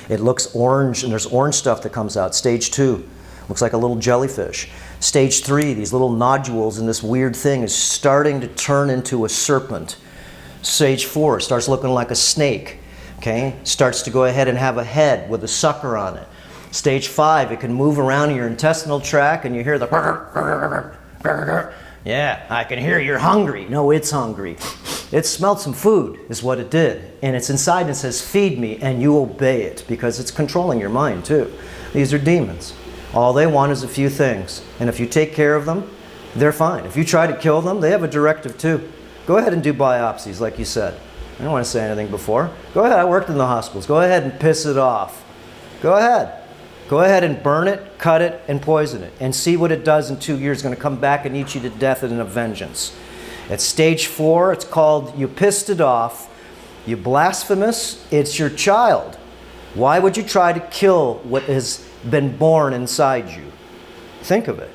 It looks orange, and there's orange stuff that comes out. Stage 2. Looks like a little jellyfish. Stage 3, these little nodules in this weird thing is starting to turn into a serpent. Stage 4 starts looking like a snake. Okay? Starts to go ahead and have a head with a sucker on it. Stage 5, it can move around in your intestinal tract and you hear the yeah, I can hear you're hungry. No, it's hungry. It smelled some food is what it did. And it's inside and it says, feed me, and you obey it because it's controlling your mind too. These are demons. All they want is a few things. And if you take care of them, they're fine. If you try to kill them, they have a directive too. Go ahead and do biopsies like you said. I don't want to say anything before. Go ahead, I worked in the hospitals. Go ahead and piss it off. Go ahead. Go ahead and burn it, cut it, and poison it. And see what it does in 2 years. It's going to come back and eat you to death in a vengeance. At stage 4, it's called you pissed it off. You blasphemous, it's your child. Why would you try to kill what has been born inside you? Think of it.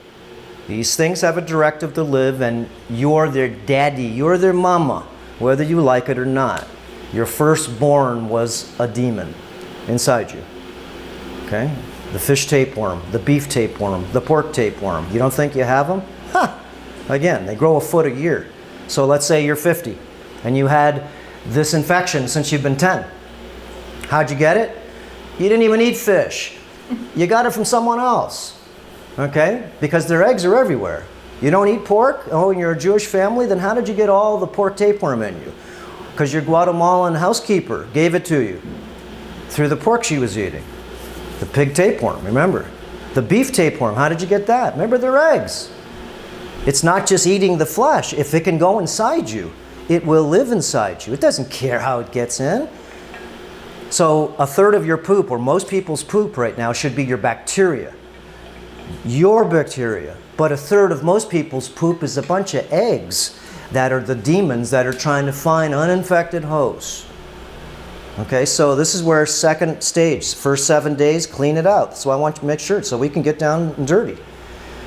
These things have a directive to live, and you're their daddy, you're their mama, whether you like it or not. Your firstborn was a demon inside you. Okay? The fish tapeworm, the beef tapeworm, the pork tapeworm. You don't think you have them? Ha! Again, they grow a foot a year. So let's say you're 50 and you had this infection since you've been 10. How'd you get it? You didn't even eat fish. You got it from someone else. Okay? Because their eggs are everywhere. You don't eat pork? Oh, and you're a Jewish family? Then how did you get all the pork tapeworm in you? Because your Guatemalan housekeeper gave it to you through the pork she was eating. The pig tapeworm, remember? The beef tapeworm, how did you get that? Remember, their eggs. It's not just eating the flesh. If it can go inside you, it will live inside you. It doesn't care how it gets in. So a third of your poop, or most people's poop right now, should be your bacteria. Your bacteria. But a third of most people's poop is a bunch of eggs that are the demons that are trying to find uninfected hosts. Okay, so this is where second stage, first 7 days, clean it out. So I want you to make sure so we can get down and dirty.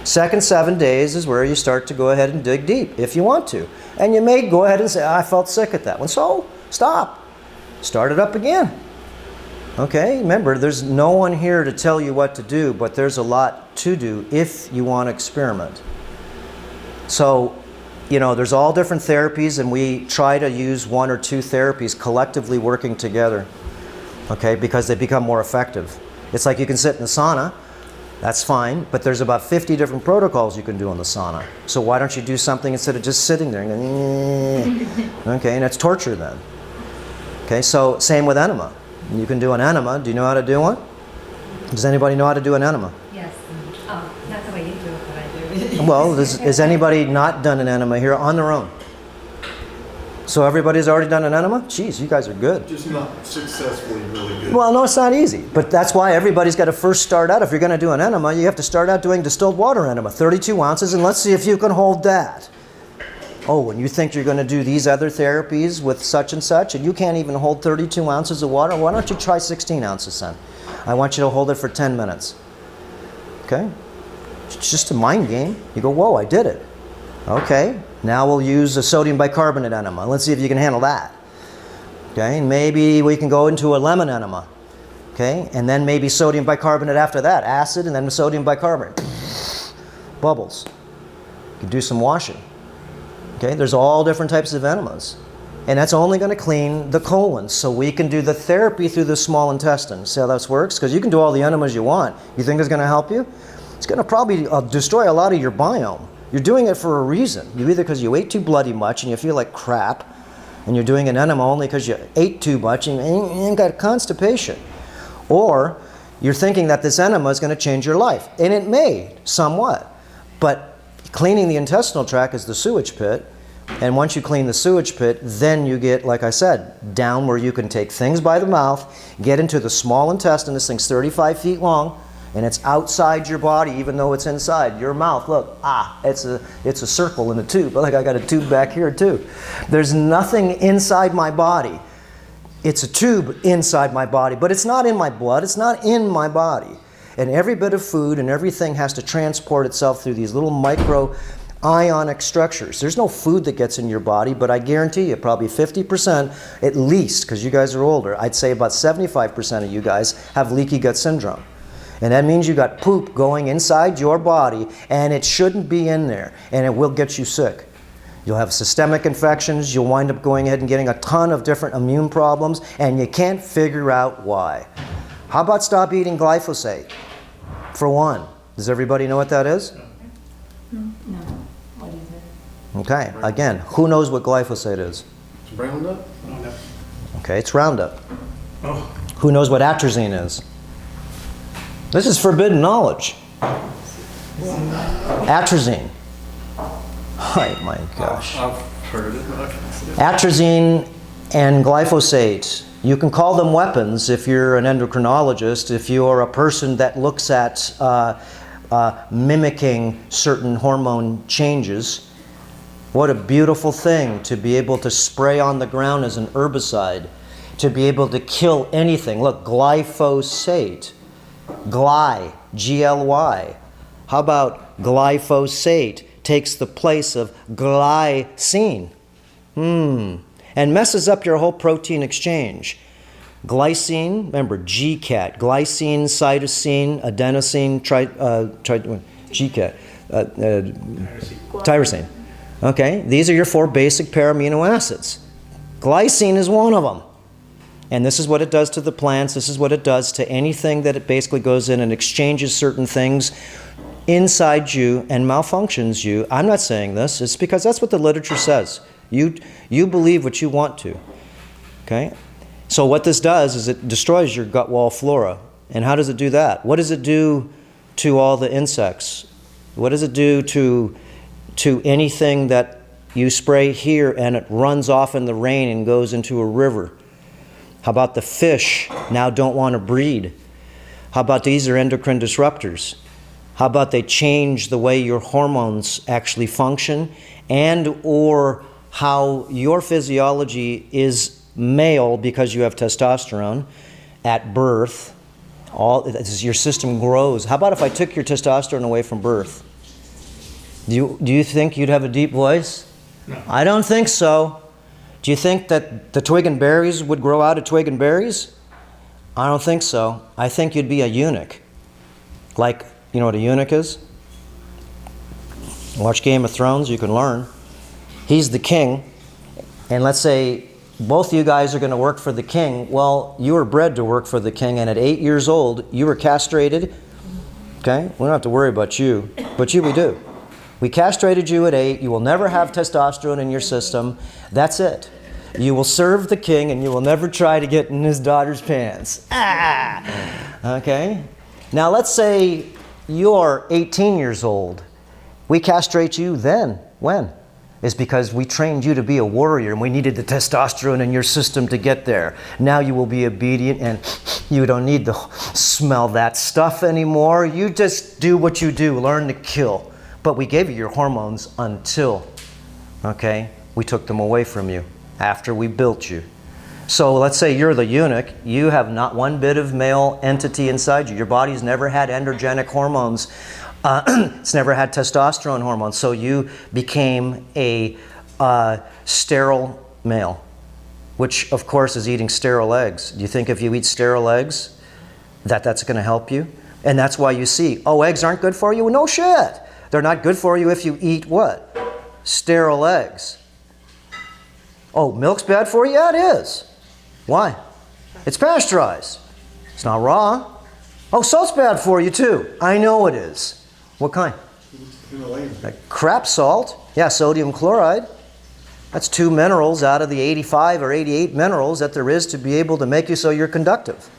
Second 7 days is where you start to go ahead and dig deep, if you want to. And you may go ahead and say, I felt sick at that one. So, stop. Start it up again. Okay, remember, there's no one here to tell you what to do, but there's a lot to do if you want to experiment. So, you know, there's all different therapies, and we try to use 1 or 2 therapies collectively working together, okay, because they become more effective. It's like you can sit in the sauna. That's fine, but there's about 50 different protocols you can do in the sauna. So why don't you do something instead of just sitting there and going, okay, and it's torture then. Okay, so same with enema. You can do an enema. Do you know how to do one? Does anybody know how to do an enema? Yes. Not the way you do it, but I do. Well, has anybody not done an enema here on their own? So everybody's already done an enema? Jeez, you guys are good. Just not successfully really good. Well, no, it's not easy. But that's why everybody's got to first start out. If you're going to do an enema, you have to start out doing distilled water enema, 32 ounces, and let's see if you can hold that. Oh, and you think you're going to do these other therapies with such and such, and you can't even hold 32 ounces of water? Why don't you try 16 ounces then? I want you to hold it for 10 minutes. Okay? It's just a mind game. You go, whoa, I did it. Okay, now we'll use a sodium bicarbonate enema. Let's see if you can handle that. Okay, and maybe we can go into a lemon enema. Okay, and then maybe sodium bicarbonate after that. Acid and then sodium bicarbonate. Bubbles. You can do some washing. Okay, there's all different types of enemas. And that's only going to clean the colon. So we can do the therapy through the small intestine. See how this works? Because you can do all the enemas you want. You think it's going to help you? It's going to probably destroy a lot of your biome. You're doing it for a reason. You either because you ate too bloody much and you feel like crap, and you're doing an enema only because you ate too much and you got constipation. Or you're thinking that this enema is going to change your life. And it may, somewhat. But cleaning the intestinal tract is the sewage pit. And once you clean the sewage pit, then you get, like I said, down where you can take things by the mouth, get into the small intestine. This thing's 35 feet long. And it's outside your body, even though it's inside your mouth. Look, it's a circle in a tube. Like I got a tube back here too. There's nothing inside my body. It's a tube inside my body, but it's not in my blood. It's not in my body. And every bit of food and everything has to transport itself through these little micro ionic structures. There's no food that gets in your body, but I guarantee you probably 50% at least, because you guys are older, I'd say about 75% of you guys have leaky gut syndrome. And that means you got poop going inside your body, and it shouldn't be in there, and it will get you sick. You'll have systemic infections, you'll wind up going ahead and getting a ton of different immune problems, and you can't figure out why. How about stop eating glyphosate? For one. Does everybody know what that is? No. What is it? Okay, again, who knows what glyphosate is? It's Roundup? Okay, it's Roundup. Oh. Who knows what atrazine is? This is forbidden knowledge. Atrazine. Oh my gosh. I've heard it, but I can't see it. Atrazine and glyphosate. You can call them weapons if you're an endocrinologist, if you are a person that looks at mimicking certain hormone changes. What a beautiful thing to be able to spray on the ground as an herbicide, to be able to kill anything. Look, glyphosate. G-L-Y. How about glyphosate takes the place of glycine? And messes up your whole protein exchange. Glycine, remember GCAT, glycine, cytosine, adenosine, GCAT, tyrosine. Okay, these are your 4 basic para-amino acids. Glycine is one of them. And this is what it does to the plants. This is what it does to anything that it basically goes in and exchanges certain things inside you and malfunctions you. I'm not saying this. It's because that's what the literature says. You believe what you want to. Okay? So what this does is it destroys your gut wall flora. And how does it do that? What does it do to all the insects? What does it do to anything that you spray here and it runs off in the rain and goes into a river? How about the fish now don't want to breed? How about these are endocrine disruptors? How about they change the way your hormones actually function and or how your physiology is male because you have testosterone at birth? As your system grows. How about if I took your testosterone away from birth? Do you think you'd have a deep voice? No. I don't think so. Do you think that the twig and berries would grow out of twig and berries? I don't think so. I think you'd be a eunuch. Like, you know what a eunuch is? Watch Game of Thrones, you can learn. He's the king, and let's say both of you guys are going to work for the king. Well, you were bred to work for the king, and at 8 years old, you were castrated. Okay? We don't have to worry about you, but we do. We castrated you at 8. You will never have testosterone in your system. That's it. You will serve the king, and you will never try to get in his daughter's pants. Okay? Now, let's say you're 18 years old. We castrate you then. When? It's because we trained you to be a warrior, and we needed the testosterone in your system to get there. Now you will be obedient, and you don't need to smell that stuff anymore. You just do what you do. Learn to kill. But we gave you your hormones until, okay, we took them away from you after we built you. So let's say you're the eunuch. You have not one bit of male entity inside you. Your body's never had androgenic hormones. It's never had testosterone hormones. So you became a sterile male, which of course is eating sterile eggs. Do you think if you eat sterile eggs that's going to help you? And that's why you see, oh, eggs aren't good for you? No shit. They're not good for you if you eat what? Sterile eggs. Oh, milk's bad for you? Yeah, it is. Why? It's pasteurized. It's not raw. Oh, salt's bad for you too. I know it is. What kind? That crap salt. Yeah, sodium chloride. That's 2 minerals out of the 85 or 88 minerals that there is to be able to make you so you're conductive.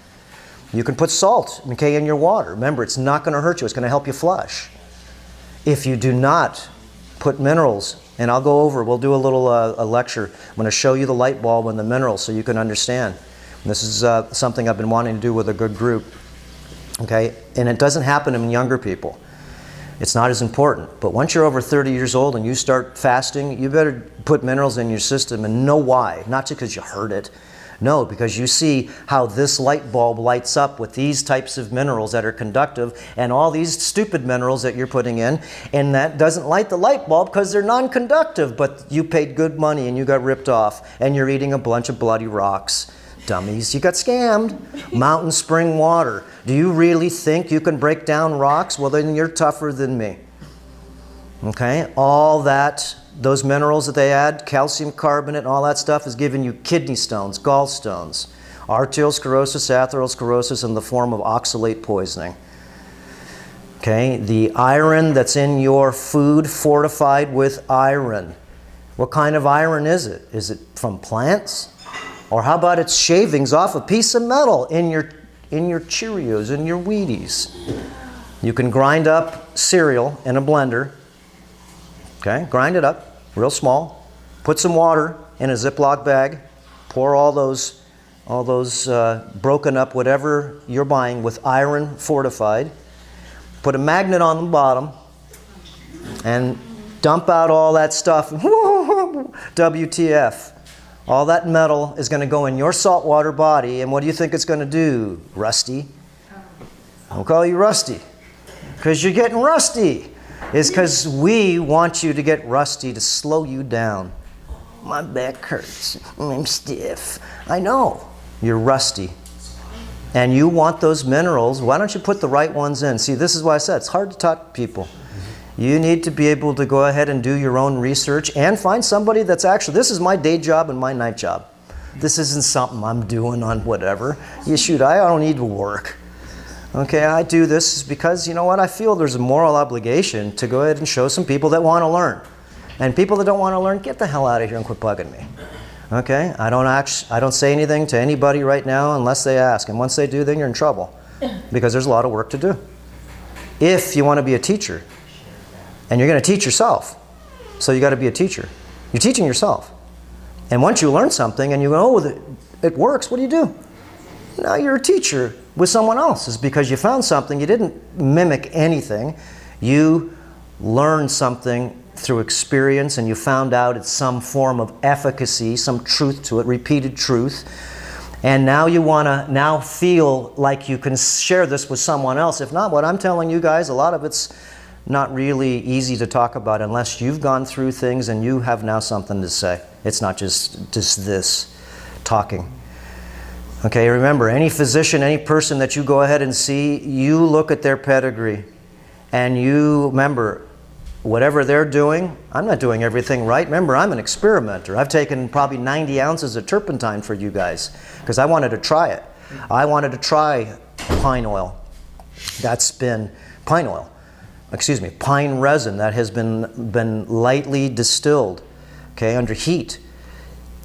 You can put salt, okay, in your water. Remember, it's not going to hurt you. It's going to help you flush. If you do not put minerals, and I'll go over, we'll do a little a lecture. I'm going to show you the light bulb and the minerals so you can understand. And this is something I've been wanting to do with a good group. Okay? And it doesn't happen in younger people. It's not as important. But once you're over 30 years old and you start fasting, you better put minerals in your system and know why. Not just because you heard it. No, because you see how this light bulb lights up with these types of minerals that are conductive and all these stupid minerals that you're putting in, and that doesn't light the light bulb because they're non-conductive, but you paid good money and you got ripped off and you're eating a bunch of bloody rocks. Dummies, you got scammed. Mountain spring water. Do you really think you can break down rocks? Well, then you're tougher than me. Okay, all that, those minerals that they add, calcium carbonate and all that stuff is giving you kidney stones, gallstones, arteriosclerosis, atherosclerosis in the form of oxalate poisoning. Okay, the iron that's in your food fortified with iron. What kind of iron is it? Is it from plants? Or how about its shavings off a piece of metal in your Cheerios, in your Wheaties? You can grind up cereal in a blender. Okay, grind it up real small. Put some water in a Ziploc bag. Pour all those broken up whatever you're buying with iron fortified. Put a magnet on the bottom and dump out all that stuff. WTF. All that metal is going to go in your saltwater body, and what do you think it's going to do? Rusty. I'll call you Rusty. Because you're getting rusty. It's because we want you to get rusty to slow you down. My back hurts. I'm stiff. I know. You're rusty. And you want those minerals. Why don't you put the right ones in? See, this is why I said it's hard to talk to people. You need to be able to go ahead and do your own research and find somebody that's actually, this is my day job and my night job. This isn't something I'm doing on whatever. You shoot, I don't need to work. Okay, I do this because, you know what, I feel there's a moral obligation to go ahead and show some people that want to learn. And people that don't want to learn, get the hell out of here and quit bugging me. Okay, I don't say anything to anybody right now unless they ask. And once they do, then you're in trouble. Because there's a lot of work to do. If you want to be a teacher, and you're going to teach yourself, so you got to be a teacher. You're teaching yourself. And once you learn something and you go, oh, it works, what do? Now you're a teacher with someone else. It's because you found something, you didn't mimic anything. You learned something through experience and you found out it's some form of efficacy, some truth to it, repeated truth. And now you want to now feel like you can share this with someone else. If not, what I'm telling you guys, a lot of it's not really easy to talk about unless you've gone through things and you have now something to say. It's not just this talking. Okay, remember, any physician, any person that you go ahead and see, you look at their pedigree and you remember, whatever they're doing, I'm not doing everything right. Remember, I'm an experimenter. I've taken probably 90 ounces of turpentine for you guys because I wanted to try it. I wanted to try pine oil. That's been pine resin that has been lightly distilled, okay, under heat.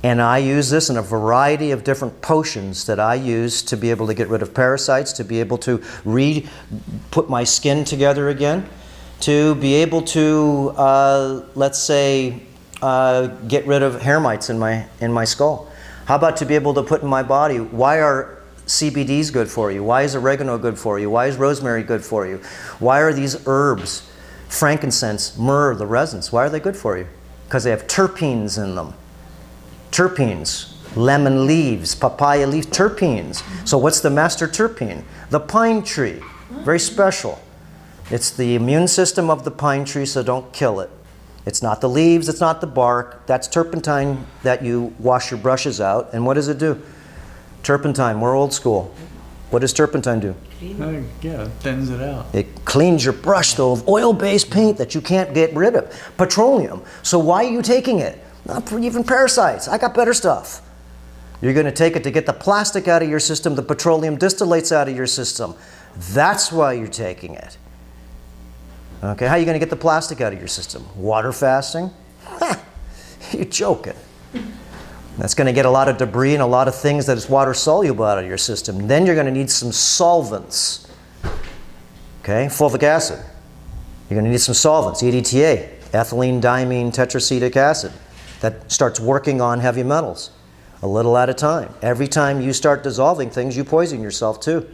And I use this in a variety of different potions that I use to be able to get rid of parasites, to be able to put my skin together again, to be able to, let's say, get rid of hair mites in my skull. How about to be able to put in my body, why are CBDs good for you? Why is oregano good for you? Why is rosemary good for you? Why are these herbs, frankincense, myrrh, the resins, why are they good for you? Because they have terpenes in them. Terpenes, lemon leaves, papaya leaf, terpenes. So what's the master terpene? The pine tree, very special. It's the immune system of the pine tree, so don't kill it. It's not the leaves, it's not the bark. That's turpentine that you wash your brushes out. And what does it do? Turpentine, we're old school. What does turpentine do? Yeah, thins it out. It cleans your brush, though, of oil-based paint that you can't get rid of. Petroleum. So why are you taking it? Not for even parasites. I got better stuff. You're going to take it to get the plastic out of your system, the petroleum distillates out of your system. That's why you're taking it. Okay, how are you going to get the plastic out of your system? Water fasting? You're joking. That's going to get a lot of debris and a lot of things that is water soluble out of your system. Then you're going to need some solvents. Okay, fulvic acid. You're going to need some solvents, EDTA, ethylene diamine tetracetic acid. That starts working on heavy metals, a little at a time. Every time you start dissolving things, you poison yourself too.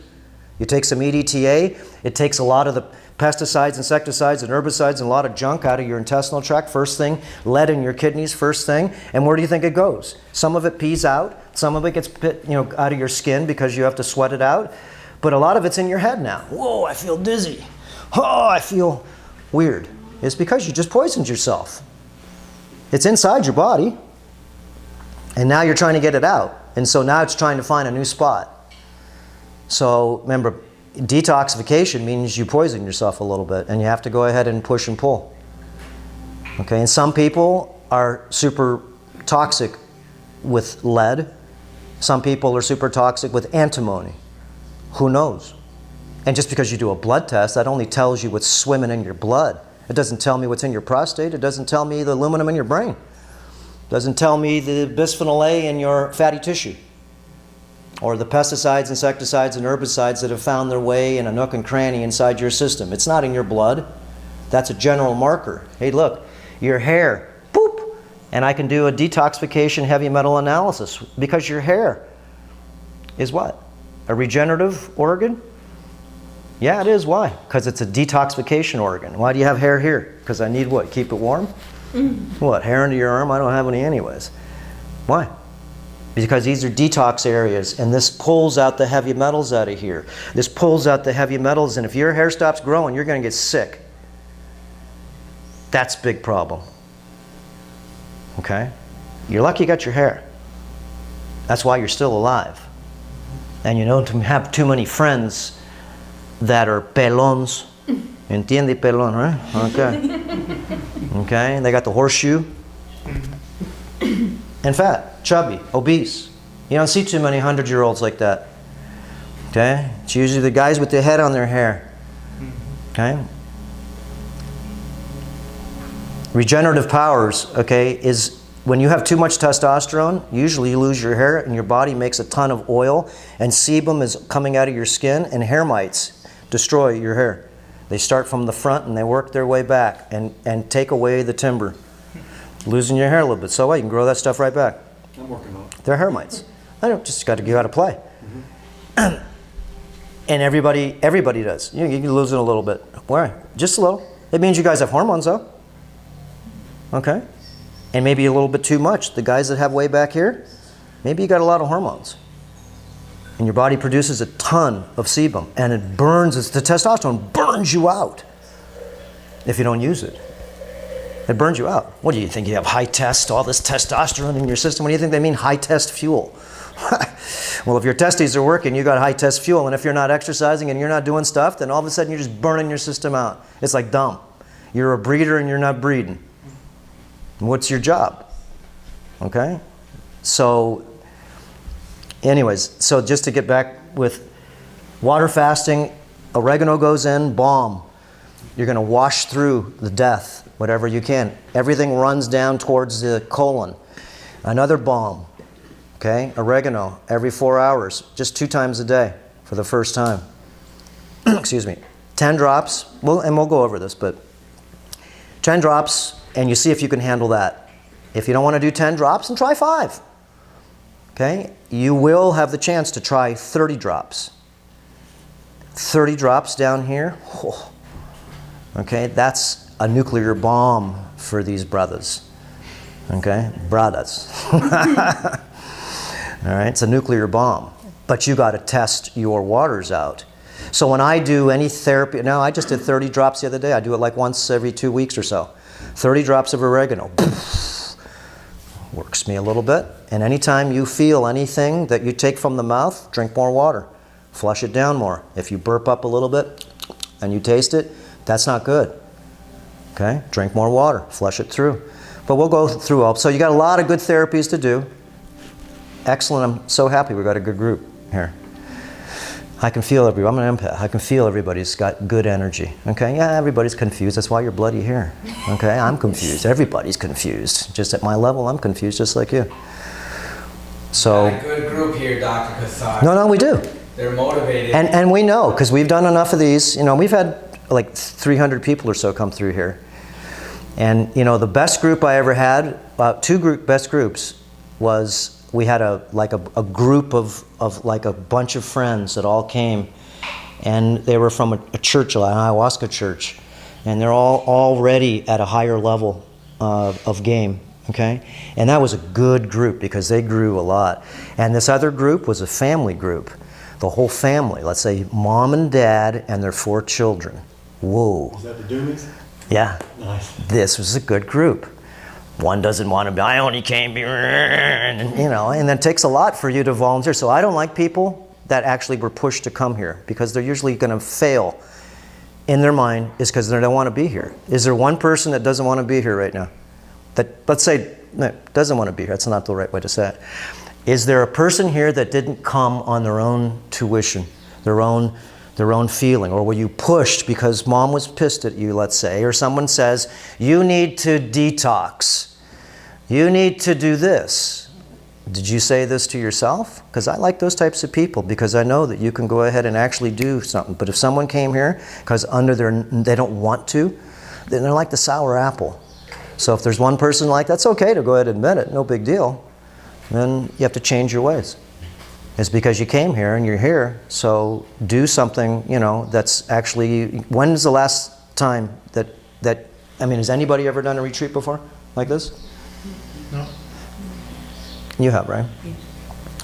You take some EDTA, it takes a lot of the pesticides, insecticides, and herbicides, and a lot of junk out of your intestinal tract, first thing. Lead in your kidneys, first thing. And where do you think it goes? Some of it pees out, some of it gets out of your skin because you have to sweat it out. But a lot of it's in your head now. Whoa, I feel dizzy. Oh, I feel weird. It's because you just poisoned yourself. It's inside your body, and now you're trying to get it out. And so now it's trying to find a new spot. So remember, detoxification means you poison yourself a little bit, and you have to go ahead and push and pull. Okay, and some people are super toxic with lead. Some people are super toxic with antimony. Who knows? And just because you do a blood test, that only tells you what's swimming in your blood. It doesn't tell me what's in your prostate. It doesn't tell me the aluminum in your brain. It doesn't tell me the bisphenol A in your fatty tissue, or the pesticides, insecticides, and herbicides that have found their way in a nook and cranny inside your system. It's not in your blood. That's a general marker. Hey, look, your hair, boop, and I can do a detoxification heavy metal analysis because your hair is what? A regenerative organ? Yeah, it is. Why? Because it's a detoxification organ. Why do you have hair here? Because I need what? Keep it warm? What? Hair under your arm? I don't have any anyways. Why? Because these are detox areas, and this pulls out the heavy metals out of here. This pulls out the heavy metals, and if your hair stops growing, you're going to get sick. That's a big problem. Okay? You're lucky you got your hair. That's why you're still alive. And you don't have too many friends that are pelons. Entiende pelon, right? Okay. Okay, they got the horseshoe. And fat, chubby, obese. You don't see too many 100-year-olds like that. Okay? It's usually the guys with the head on their hair. Okay? Regenerative powers, okay, is when you have too much testosterone, usually you lose your hair and your body makes a ton of oil, and sebum is coming out of your skin, and hair mites destroy your hair. They start from the front and they work their way back and take away the timber. Losing your hair a little bit. So what? You can grow that stuff right back. I'm working on it. They're hair mites. I don't just got to give out a play. And everybody does. You lose it a little bit. Why? Just a little. It means you guys have hormones though. Okay? And maybe a little bit too much. The guys that have way back here, maybe you got a lot of hormones. And your body produces a ton of sebum, and it burns, the testosterone burns you out if you don't use it. It burns you out. What do you think? You have high test, all this testosterone in your system? What do you think they mean, high test fuel? Well, if your testes are working, you got high test fuel, and if you're not exercising and you're not doing stuff, then all of a sudden you're just burning your system out. It's like dumb. You're a breeder and you're not breeding. What's your job? Okay? So, anyways, so just to get back with water fasting, oregano goes in, balm. You're going to wash through the death, whatever you can. Everything runs down towards the colon. Another balm, okay? Oregano every 4 hours, just 2 times a day for the first time. Excuse me. 10 drops, and we'll go over this, but 10 drops, and you see if you can handle that. If you don't want to do 10 drops, then try 5. Okay? You will have the chance to try 30 drops. 30 drops down here. Oh. Okay? That's a nuclear bomb for these brothers. Okay? Brothers. All right? It's a nuclear bomb. But you got to test your waters out. So when I do any therapy, now I just did 30 drops the other day. I do it like once every 2 weeks or so. 30 drops of oregano. Works me a little bit. And anytime you feel anything that you take from the mouth, drink more water. Flush it down more. If you burp up a little bit and you taste it, that's not good. Okay? Drink more water. Flush it through. But we'll go through all. So you got a lot of good therapies to do. Excellent. I'm so happy we got a good group here. I can feel everybody. I'm an empath. I can feel everybody's got good energy. Okay? Yeah, everybody's confused. That's why you're bloody here. Okay? I'm confused. Everybody's confused. Just at my level, I'm confused just like you. So. Got a good group here, Dr. Cassar. No, we do. They're motivated. And we know, because we've done enough of these. You know, we've had like 300 people or so come through here. And, you know, the best group I ever had, best groups, was we had a group of like a bunch of friends that all came, and they were from a church, an ayahuasca church, and they're all already at a higher level of game, okay? And that was a good group because they grew a lot. And this other group was a family group, the whole family, let's say mom and dad and their 4 children. Whoa. Is that the Doomies? Yeah. Nice. This was a good group. One doesn't want to be, I only came here, and, you know, and it takes a lot for you to volunteer. So I don't like people that actually were pushed to come here, because they're usually going to fail in their mind is because they don't want to be here. Is there one person that doesn't want to be here right now? That, let's say, no, doesn't want to be here. That's not the right way to say it. Is there a person here that didn't come on their own tuition, their own feeling? Or were you pushed because mom was pissed at you, let's say, or someone says, you need to detox. You need to do this. Did you say this to yourself? Because I like those types of people, because I know that you can go ahead and actually do something. But if someone came here because they don't want to, then they're like the sour apple. So if there's one person like that's okay to go ahead and admit it, no big deal. Then you have to change your ways. It's because you came here and you're here, so do something, you know, that's actually, when's the last time that, I mean, has anybody ever done a retreat before like this? No. You have, right?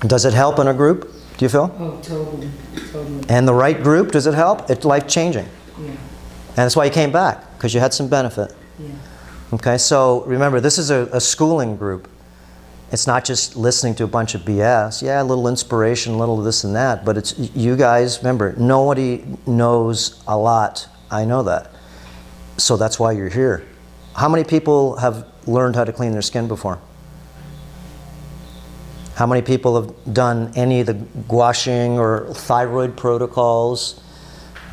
Does it help in a group, do you feel? Oh, totally. And the right group, does it help? It's life-changing. Yeah. And that's why you came back, because you had some benefit. Yeah. Okay, so remember, this is a schooling group. It's not just listening to a bunch of BS. Yeah, a little inspiration, a little this and that, but it's you guys, remember, nobody knows a lot. I know that. So that's why you're here. How many people have learned how to clean their skin before? How many people have done any of the gouacheing or thyroid protocols?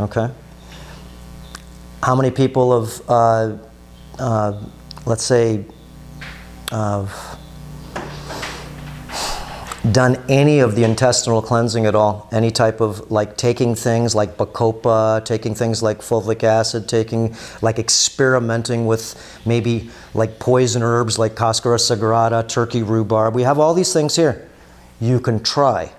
Okay. How many people have, let's say, done any of the intestinal cleansing at all? Any type of, like, taking things like bacopa, taking things like fulvic acid, experimenting with maybe like poison herbs like Cascara sagrada, Turkey rhubarb. We have all these things here. You can try.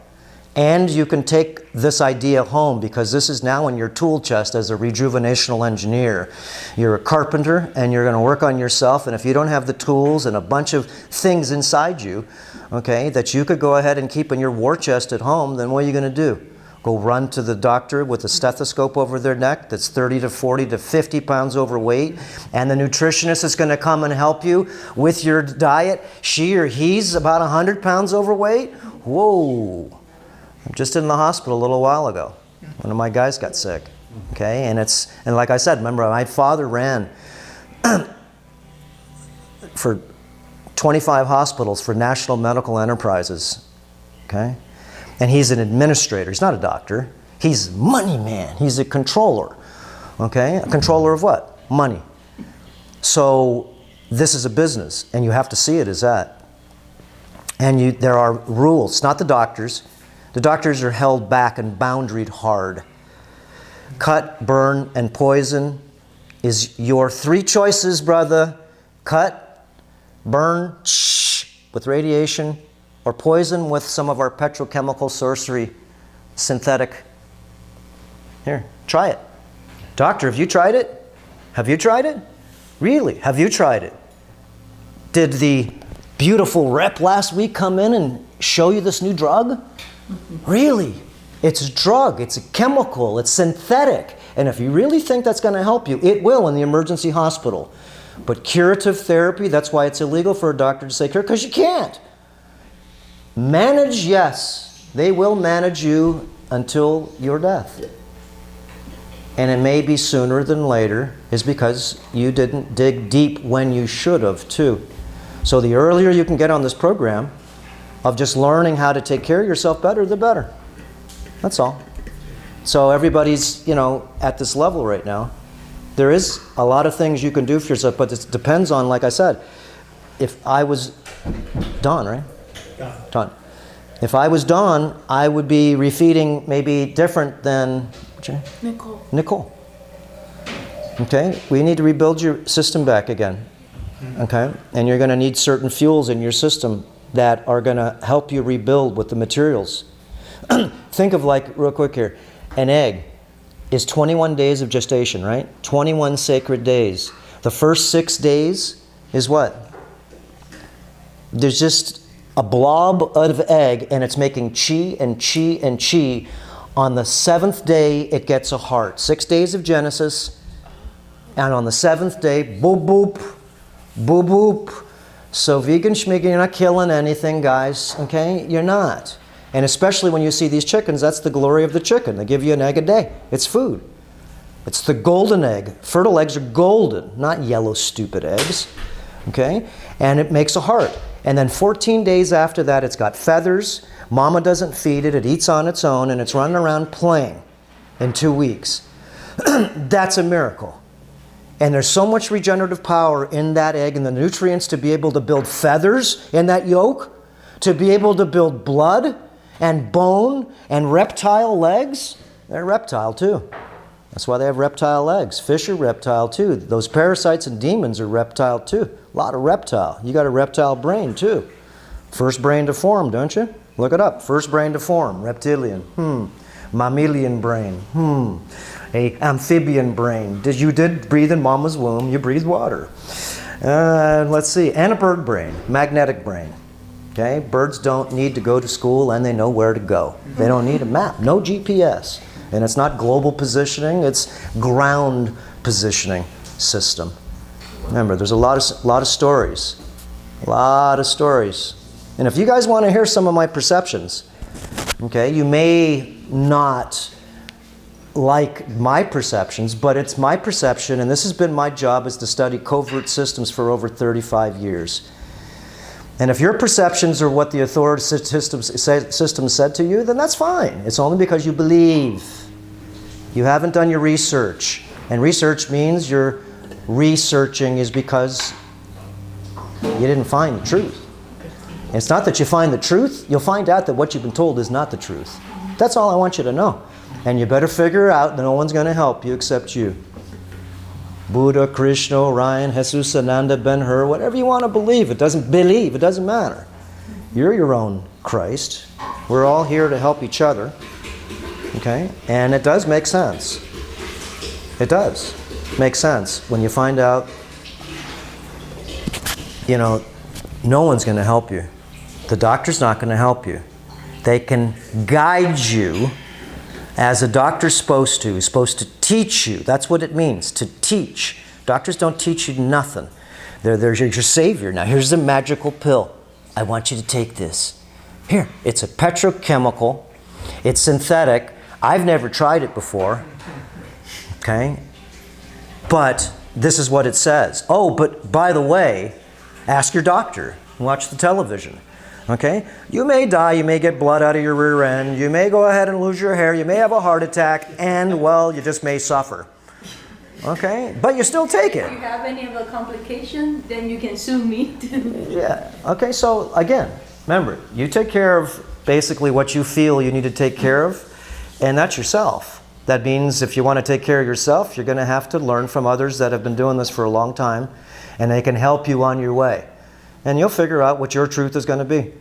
And you can take this idea home, because this is now in your tool chest as a rejuvenational engineer. You're a carpenter and you're going to work on yourself, and if you don't have the tools and a bunch of things inside you, okay, that you could go ahead and keep in your war chest at home, then what are you going to do? Go run to the doctor with a stethoscope over their neck that's 30 to 40 to 50 pounds overweight, and the nutritionist is going to come and help you with your diet. She or he's about 100 pounds overweight? Whoa. I'm just in the hospital a little while ago. One of my guys got sick. Okay, and like I said, remember, my father ran for 25 hospitals for National Medical Enterprises. Okay? And he's an administrator. He's not a doctor. He's a money man. He's a controller. Okay? A controller of what? Money. So this is a business, and you have to see it as that. And there are rules, not the doctors. The doctors are held back and boundaried hard. Cut, burn, and poison is your three choices, brother. Cut, burn, with radiation, or poison with some of our petrochemical sorcery, synthetic. Here, try it. Doctor, have you tried it? Have you tried it? Really? Have you tried it? Did the beautiful rep last week come in and show you this new drug? Really? It's a drug, it's a chemical, it's synthetic. And if you really think that's going to help you, it will in the emergency hospital. But curative therapy, that's why it's illegal for a doctor to say cure, because you can't. Manage, yes. They will manage you until your death. And it may be sooner than later, is because you didn't dig deep when you should have, too. So the earlier you can get on this program of just learning how to take care of yourself better, the better. That's all. So everybody's, at this level right now. There is a lot of things you can do for yourself, but it depends on, like I said, if I was Don, right? Don. If I was Don, I would be refeeding maybe different than Nicole. Okay? We need to rebuild your system back again. Okay? And you're going to need certain fuels in your system that are going to help you rebuild with the materials. Think of, like, real quick here, an egg is 21 days of gestation, right? 21 sacred days. The first 6 days is what? There's just a blob of egg, and it's making chi and chi and chi. On the 7th day, it gets a heart. 6 days of Genesis, and on the 7th day, boop, boop, boop, boop, So vegan schmegan, you're not killing anything, guys, okay? You're not. And especially when you see these chickens, that's the glory of the chicken. They give you an egg a day. It's food. It's the golden egg. Fertile eggs are golden, not yellow, stupid eggs, okay? And it makes a heart. And then 14 days after that, it's got feathers. Mama doesn't feed it. It eats on its own, and it's running around playing in 2 weeks. That's a miracle. And there's so much regenerative power in that egg and the nutrients to be able to build feathers in that yolk, to be able to build blood and bone and reptile legs. They're reptile too. That's why they have reptile legs. Fish are reptile too. Those parasites and demons are reptile too. A lot of reptile. You got a reptile brain too. First brain to form, don't you? Look it up. First brain to form. Reptilian. Mammalian brain. A amphibian brain. You did breathe in mama's womb. You breathe water. Let's see. And a bird brain. Magnetic brain. Okay? Birds don't need to go to school and they know where to go. They don't need a map. No GPS. And it's not global positioning. It's ground positioning system. Remember, there's a lot of stories. A lot of stories. And if you guys want to hear some of my perceptions, okay, you may not like my perceptions, but it's my perception, and this has been my job, is to study covert systems for over 35 years. And if your perceptions are what the authority system said to you, then that's fine. It's only because you believe. You haven't done your research. And research means you're researching is because you didn't find the truth. And it's not that you find the truth, you'll find out that what you've been told is not the truth. That's all I want you to know. And you better figure out that no one's going to help you except you. Buddha, Krishna, Orion, Jesus, Ananda, Ben-Hur, whatever you want to believe. It doesn't matter. You're your own Christ. We're all here to help each other. Okay? And it does make sense. It does make sense when you find out, no one's going to help you. The doctor's not going to help you. They can guide you as a doctor's supposed to. He's supposed to teach you. That's what it means, to teach. Doctors don't teach you nothing. They're your savior. Now, here's the magical pill. I want you to take this. Here, it's a petrochemical. It's synthetic. I've never tried it before. Okay? But this is what it says. Oh, but by the way, ask your doctor. Watch the television. Okay? You may die, you may get blood out of your rear end, you may go ahead and lose your hair, you may have a heart attack, and, well, you just may suffer. Okay? But you still take it. If you have any of the complications, then you can sue me too. Yeah. Okay, so again, remember, you take care of basically what you feel you need to take care of, and that's yourself. That means if you want to take care of yourself, you're going to have to learn from others that have been doing this for a long time, and they can help you on your way. And you'll figure out what your truth is going to be.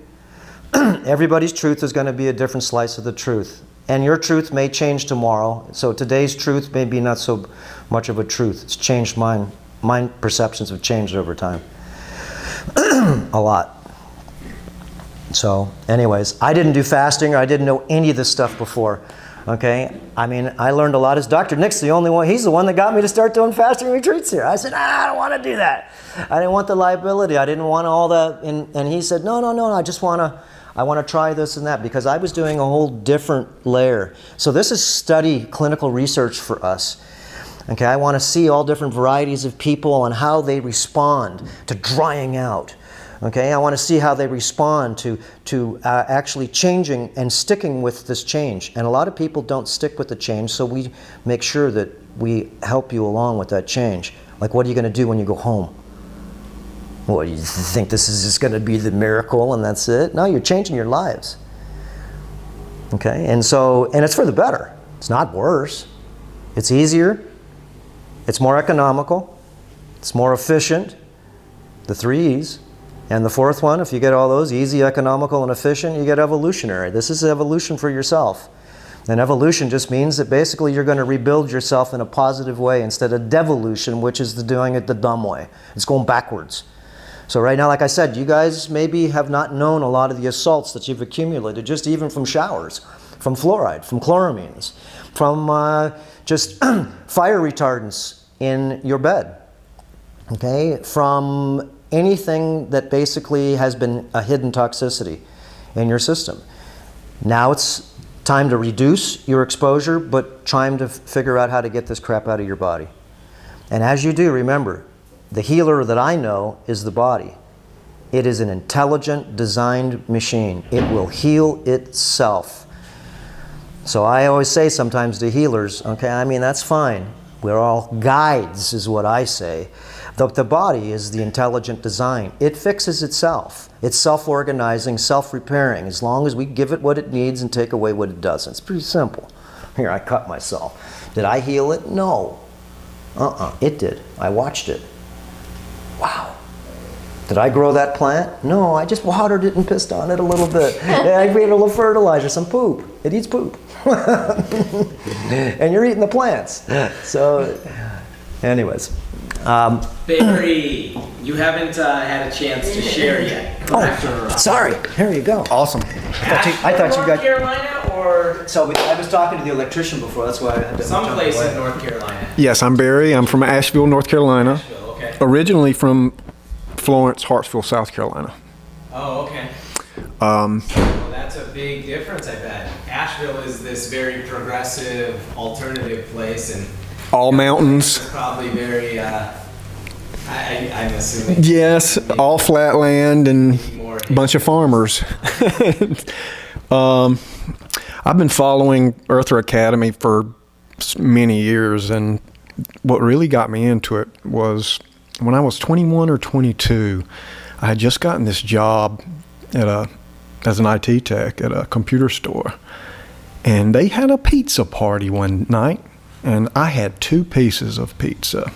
Everybody's truth is going to be a different slice of the truth. And your truth may change tomorrow. So today's truth may be not so much of a truth. It's changed mine. My perceptions have changed over time. A lot. So anyways, I didn't do fasting, or I didn't know any of this stuff before. Okay? I mean, I learned a lot as Dr. Nick's the only one. He's the one that got me to start doing fasting retreats here. I said, I don't want to do that. I didn't want the liability. I didn't want all that. And he said, no, I want to try this and that, because I was doing a whole different layer. So this is study clinical research for us. Okay, I want to see all different varieties of people and how they respond to drying out. Okay, I want to see how they respond to actually changing and sticking with this change. And a lot of people don't stick with the change, so we make sure that we help you along with that change. Like, what are you going to do when you go home? Well, you think this is just going to be the miracle and that's it? No, you're changing your lives. Okay, and it's for the better. It's not worse. It's easier. It's more economical. It's more efficient. The 3 E's. And the fourth one, if you get all those, easy, economical, and efficient, you get evolutionary. This is evolution for yourself. And evolution just means that basically you're going to rebuild yourself in a positive way instead of devolution, which is doing it the dumb way. It's going backwards. So right now, like I said, you guys maybe have not known a lot of the assaults that you've accumulated, just even from showers, from fluoride, from chloramines, from just fire retardants in your bed, okay, from anything that basically has been a hidden toxicity in your system. Now it's time to reduce your exposure, but time to figure out how to get this crap out of your body. And as you do, remember, the healer that I know is the body. It is an intelligent, designed machine. It will heal itself. So I always say sometimes to healers, okay, I mean, that's fine. We're all guides, is what I say. The body is the intelligent design. It fixes itself. It's self-organizing, self-repairing, as long as we give it what it needs and take away what it doesn't. It's pretty simple. Here, I cut myself. Did I heal it? No. It did. I watched it. Wow. Did I grow that plant? No, I just watered it and pissed on it a little bit. Yeah, I made a little fertilizer, some poop. It eats poop. And you're eating the plants. So, anyways. Barry, you haven't had a chance to share yet. Sorry. Here you go. Awesome. I thought you got... North Carolina or I was talking to the electrician before, that's why I had to... someplace in North Carolina? Yes, I'm Barry. I'm from Asheville, North Carolina. Asheville, okay. Originally from Florence, Hartsville, South Carolina. Oh, okay. Well, that's a big difference, I bet. Asheville is this very progressive, alternative place, and all mountains. It's probably very, I'm assuming. Yes, all flat land and a bunch of farmers. I've been following Earther Academy for many years, and what really got me into it was when I was 21 or 22, I had just gotten this job as an IT tech at a computer store, and they had a pizza party one night, and I had 2 pieces of pizza.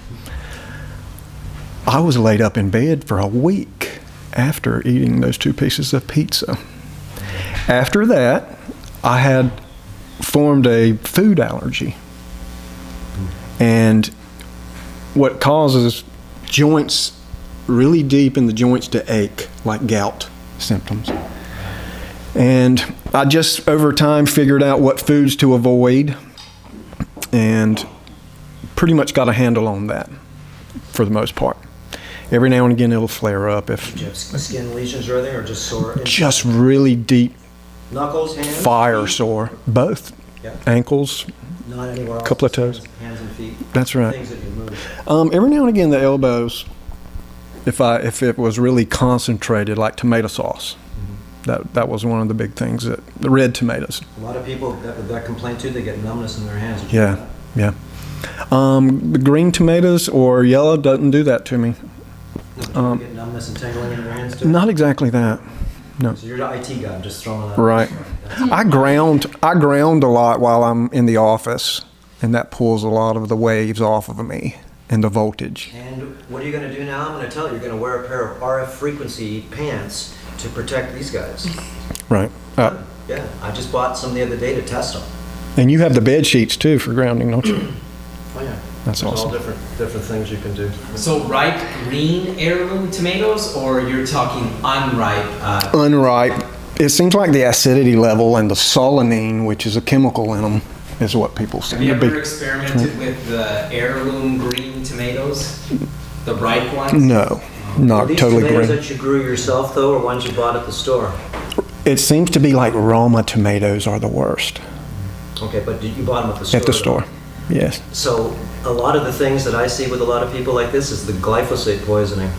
I was laid up in bed for a week after eating those 2 pieces of pizza. After that, I had formed a food allergy. And what causes joints really deep in the joints to ache, like gout symptoms. And I just over time figured out what foods to avoid and pretty much got a handle on that for the most part. Every now and again it'll flare up if... Did you have skin lesions or anything, or just sore? Just really deep knuckles, hands, fire feet? Sore. Both. Yeah. Ankles. Not anywhere else. Couple of toes. Hands and feet. That's right. Things that you move. Every now and again the elbows, if it was really concentrated, like tomato sauce. That was one of the big things, the red tomatoes. A lot of people that complain too, they get numbness in their hands. Yeah. The green tomatoes or yellow doesn't do that to me. No, you get numbness and tingling in your hands too? Not exactly that. No. So you're the IT guy, I'm just throwing that. Right. I ground a lot while I'm in the office, and that pulls a lot of the waves off of me and the voltage. And what are you going to do now? I'm going to tell you, you're going to wear a pair of RF frequency pants to protect these guys. Right. Yeah, I just bought some the other day to test them. And you have the bed sheets too for grounding, don't you? Oh yeah. That's There's awesome. all different things you can do. So ripe green heirloom tomatoes, or you're talking unripe? Unripe. It seems like the acidity level and the solanine, which is a chemical in them, is what people seem Have you to be. ever experimented with the heirloom green tomatoes? The ripe ones? No, not Are these totally tomatoes green. that you grew yourself though, or ones you bought at the store? It seems to be like Roma tomatoes are the worst. Okay, but you bought them at the store? At the store, yes. So a lot of the things that I see with a lot of people like this is the glyphosate poisoning.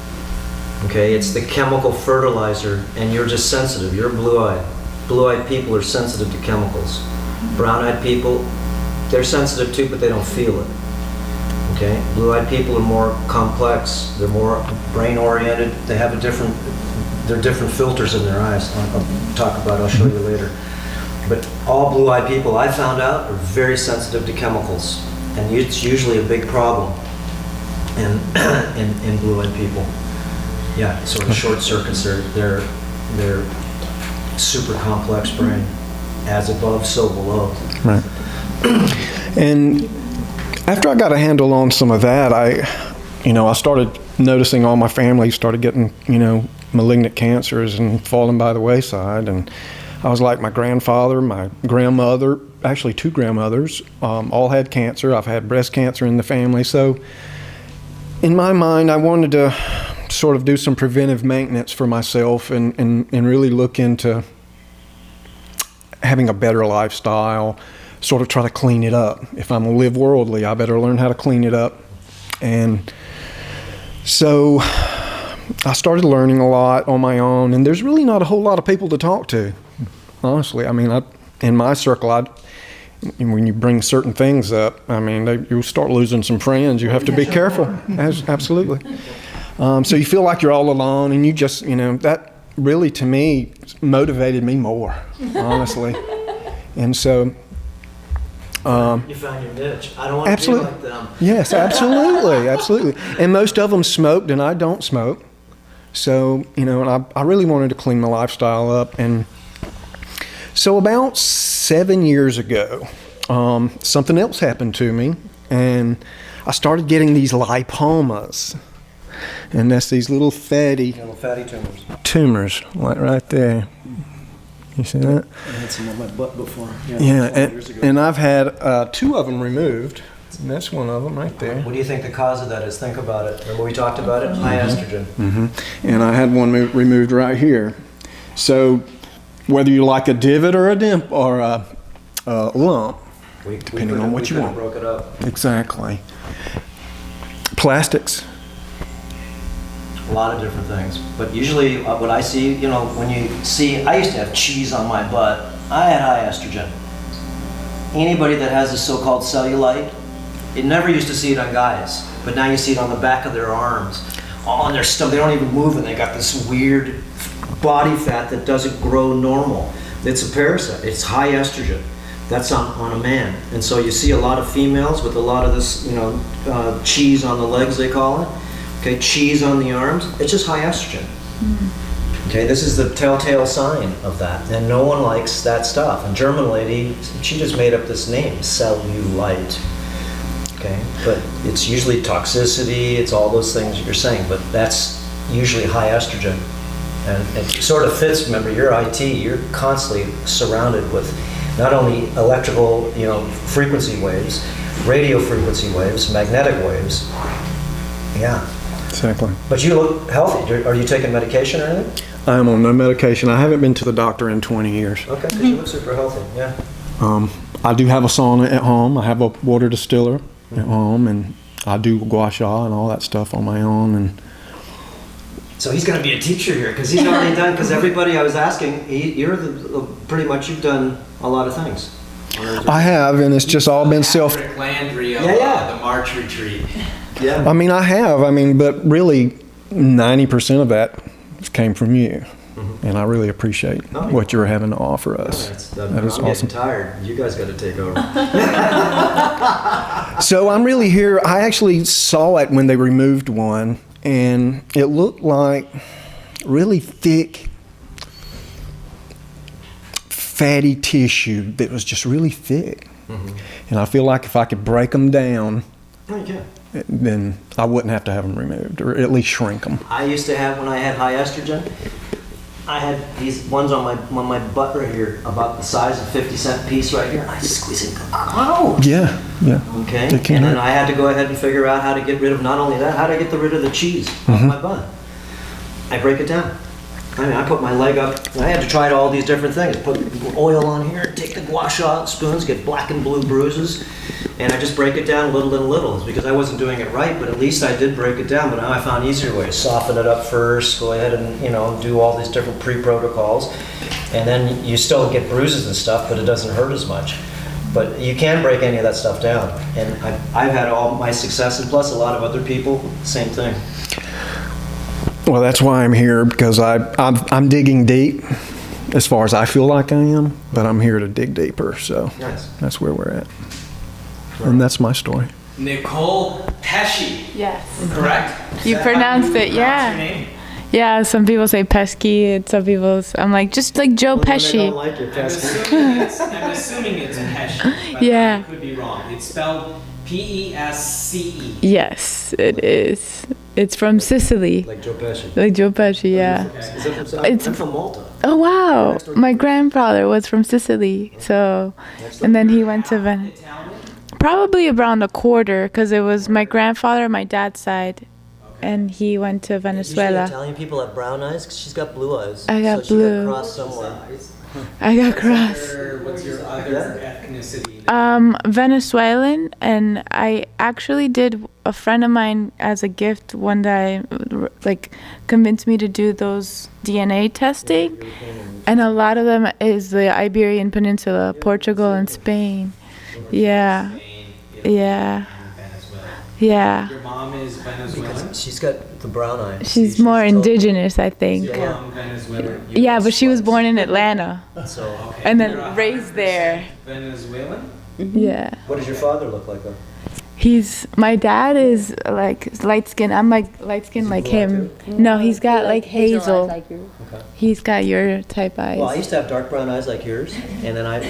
Okay, it's the chemical fertilizer, and you're just sensitive. You're blue-eyed. Blue-eyed people are sensitive to chemicals. Brown-eyed people, they're sensitive too, but they don't feel it. Okay, blue-eyed people are more complex. They're more brain-oriented. They have they're different filters in their eyes. I'll show you later. But all blue-eyed people I found out are very sensitive to chemicals, and it's usually a big problem in blue-eyed people. Yeah, sort of short circuits. They're super complex brain, as above, so below. Right. And after I got a handle on some of that, I started noticing all my family started getting, malignant cancers and falling by the wayside. And I was like my grandfather, my grandmother, actually 2 grandmothers, all had cancer. I've had breast cancer in the family. So in my mind, I wanted to sort of do some preventive maintenance for myself and really look into having a better lifestyle, sort of try to clean it up. If I'm gonna live worldly, I better learn how to clean it up. And so I started learning a lot on my own, and there's really not a whole lot of people to talk to, honestly. I mean, in my circle, when you bring certain things up, I mean, you start losing some friends. You have to be careful. Absolutely. So you feel like you're all alone, and you just, that really, to me, motivated me more, honestly. And so... you found your niche. I don't want to be like them. Yes, absolutely, absolutely. And most of them smoked, and I don't smoke. So, and I really wanted to clean my lifestyle up. And so about 7 years ago, something else happened to me, and I started getting these lipomas. And that's these little fatty tumors. Tumors, like right there. You see that? I had some on my butt before. Yeah, and I've had 2 of them removed. And that's one of them right there. What do you think the cause of that is? Think about it. Remember we talked about it? High estrogen. Mm-hmm. And I had one removed right here. So whether you like a divot or a dimp or a lump, depending on what you want. Broke it up. Exactly. Plastics. A lot of different things. But usually what I see, when you see, I used to have cheese on my butt. I had high estrogen. Anybody that has the so-called cellulite, it never used to see it on guys, but now you see it on the back of their arms, on their stomach. They don't even move, and they got this weird body fat that doesn't grow normal. It's a parasite. It's high estrogen. That's on a man. And so you see a lot of females with a lot of this, cheese on the legs, they call it. Okay, cheese on the arms. It's just high estrogen. Okay, this is the telltale sign of that, and no one likes that stuff. A German lady, she just made up this name, cellulite. Okay, but it's usually toxicity, it's all those things you're saying, but that's usually high estrogen. And it sort of fits, remember, you're IT, you're constantly surrounded with not only electrical, frequency waves, radio frequency waves, magnetic waves. Yeah. Exactly. But you look healthy. Are you taking medication or anything? I'm on no medication. I haven't been to the doctor in 20 years. Okay, because you look super healthy, yeah. I do have a sauna at home. I have a water distiller at home, and I do gua sha and all that stuff on my own. And so he's going to be a teacher here, because he's already done, because everybody I was asking, pretty much you've done a lot of things. I have, and it's just all been Landry of the March retreat. Yeah. I mean, I have. But really, 90% of that came from you. And I really appreciate what you're having to offer us. That is I'm awesome. Getting tired. You guys got to take over. So I'm really here. I actually saw it when they removed one, and it looked like really thick, fatty tissue that was just really thick. And I feel like if I could break them down, then I wouldn't have to have them removed, or at least shrink them. I used to have, when I had high estrogen, I had these ones on my butt right here, about the size of 50-cent piece right here. I squeeze it out. Yeah. Okay. And then I had to go ahead and figure out how to get rid of, not only that, how to get rid of the cheese off my butt. I break it down. I put my leg up, and I had to try all these different things. Put oil on here, take the gua sha spoons, get black and blue bruises, and I just break it down little and little. It's because I wasn't doing it right, but at least I did break it down. But now I found easier ways. Soften it up first, go ahead and do all these different pre-protocols, and then you still get bruises and stuff, but it doesn't hurt as much. But you can break any of that stuff down, and I've had all my success, and plus a lot of other people, same thing. Well, that's why I'm here, because I'm digging deep as far as I feel like I am, but I'm here to dig deeper. So that's where we're at. And that's my story. Nicole Pesci. Yes. Correct? You pronounced it, yeah. Your name? Yeah, some people say Pesky, and some people, I'm like, just like Joe Pesci. I don't like your Pesky. I'm assuming it's Pesci, but Yeah. I could be wrong. It's spelled Pesce. Yes, it is. It's from Sicily. Like Joe Pesci. Like Joe Pesci, yeah. Is that from I'm from Malta. Oh, wow. My grandfather was from Sicily, so, and then he went to Venice. Probably around a quarter, because it was my grandfather on my dad's side. and he went to Usually Venezuela. Italian people have brown eyes because she's got blue eyes. I got so blue. She got crossed somewhere. I got cross. What's your other ethnicity? Venezuelan, and I actually did. A friend of mine, as a gift one day, like convinced me to do those DNA testing, and a lot of them is the Iberian Peninsula, Portugal and Spain. Yeah, yeah, yeah. Your mom is Venezuelan? She's got the brown eyes. She's more indigenous, I think. Your mom Venezuelan? Yeah, but she was born in Atlanta, So, and then raised there. Venezuelan? Yeah. what does your father look like though? My dad is like light skin. I'm like light skin like him. No, he's got like hazel. Okay. He's got your type eyes. Well, I used to have dark brown eyes like yours, and then I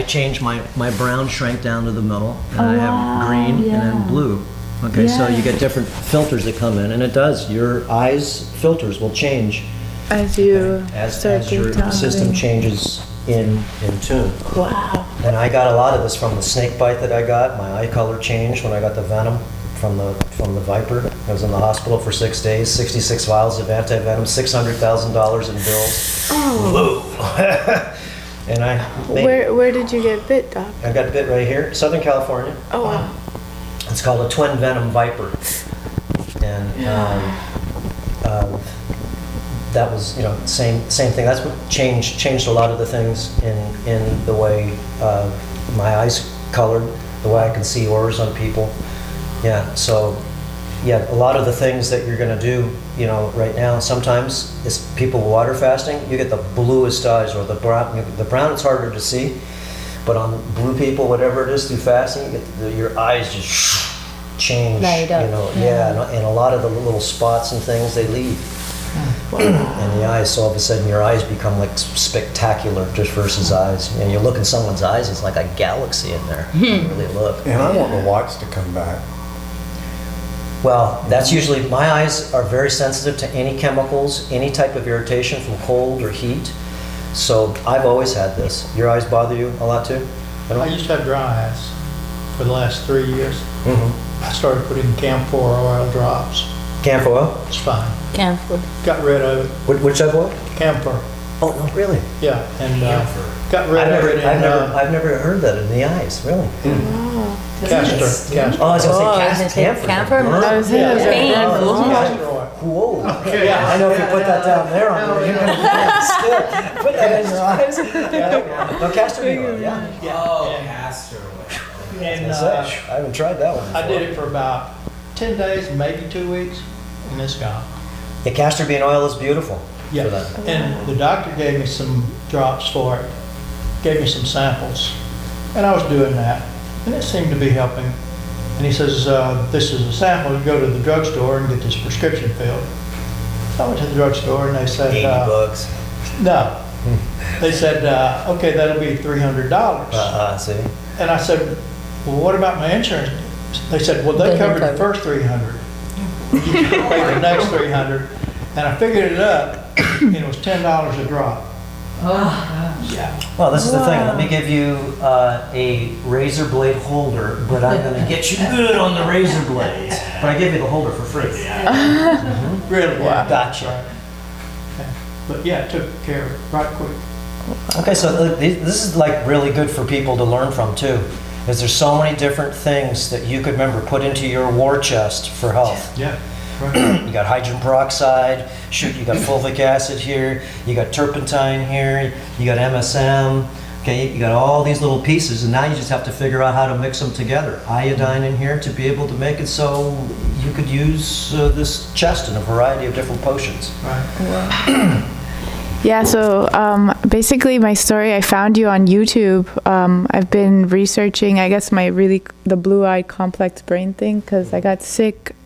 changed my brown shrank down to the middle, and I have green and then blue. Okay, so you get different filters that come in, and it does. Your eyes filters will change As you start as your to system changes in tune. Wow. And I got a lot of this from the snake bite that I got. My eye color changed when I got the venom from the viper. I was in the hospital for 6 days, 66 vials of anti-venom, $600,000 in bills. Oh. And Where did you get bit, Doc? I got bit right here, Southern California. Oh wow. It's called a twin venom viper, and that was same thing. That's what changed a lot of the things in the way my eyes colored, the way I can see auras on people. Yeah, so a lot of the things that you're going to do, right now, sometimes it's people water fasting, you get the bluest eyes, or the brown. The brown it's harder to see, but on blue people, whatever it is through fasting, you get your eyes just change. Light up. And a lot of the little spots and things they leave. And the eyes, so all of a sudden your eyes become like spectacular just versus eyes. You look in someone's eyes, it's like a galaxy in there. You really look. And I want the whites to come back. Well, that's usually, my eyes are very sensitive to any chemicals, any type of irritation from cold or heat. So I've always had this. Your eyes bother you a lot too? I used to have dry eyes for the last 3 years. Mm-hmm. I started putting camphor oil drops. Camphor oil? It's fine. Camphor. Got rid of it. Which type of oil? Camphor. Oh, no, really? Yeah, and got rid of it. I've never heard that in the eyes, really. Castor. Oh, I was going to say camphor. Camphor? Castor oil. Whoa. I know if you put that down there on there, you're going to be still. Put that in your eyes. No, castor oil, yeah. Oh, castor oil. And I haven't tried that one before. I did it for about 10 days, maybe 2 weeks, and it's gone. The castor bean oil is beautiful. Yeah, For that. and the doctor gave me some drops for it, gave me some samples, and I was doing that, and it seemed to be helping. And he says, this is a sample, you go to the drugstore and get this prescription filled. So I went to the drugstore and they said, $80. No. They said, okay, that'll be $300. See? And I said, well, what about my insurance? They said, well, they covered the first $300. You can pay the next $300. And I figured it up, and it was $10 a drop. Oh, yeah. Well, this is the thing. Let me give you a razor blade holder, but I'm going to get you good on the razor blades. But I give you the holder for free. Mm-hmm. Really? Yeah. Gotcha. Right. Okay. But yeah, it took care of it right quick. Okay, so this is like really good for people to learn from too. Because there's so many different things that you could remember put into your war chest for health. Yeah. Right. You got hydrogen peroxide, you got fulvic acid here, you got turpentine here, you got MSM, okay, you got all these little pieces, and now you just have to figure out how to mix them together. Iodine in here to be able to make it so you could use this chest in a variety of different potions. Right. Yeah, so basically my story, I found you on YouTube. I've been researching, I guess, the blue-eyed complex brain thing, because I got sick.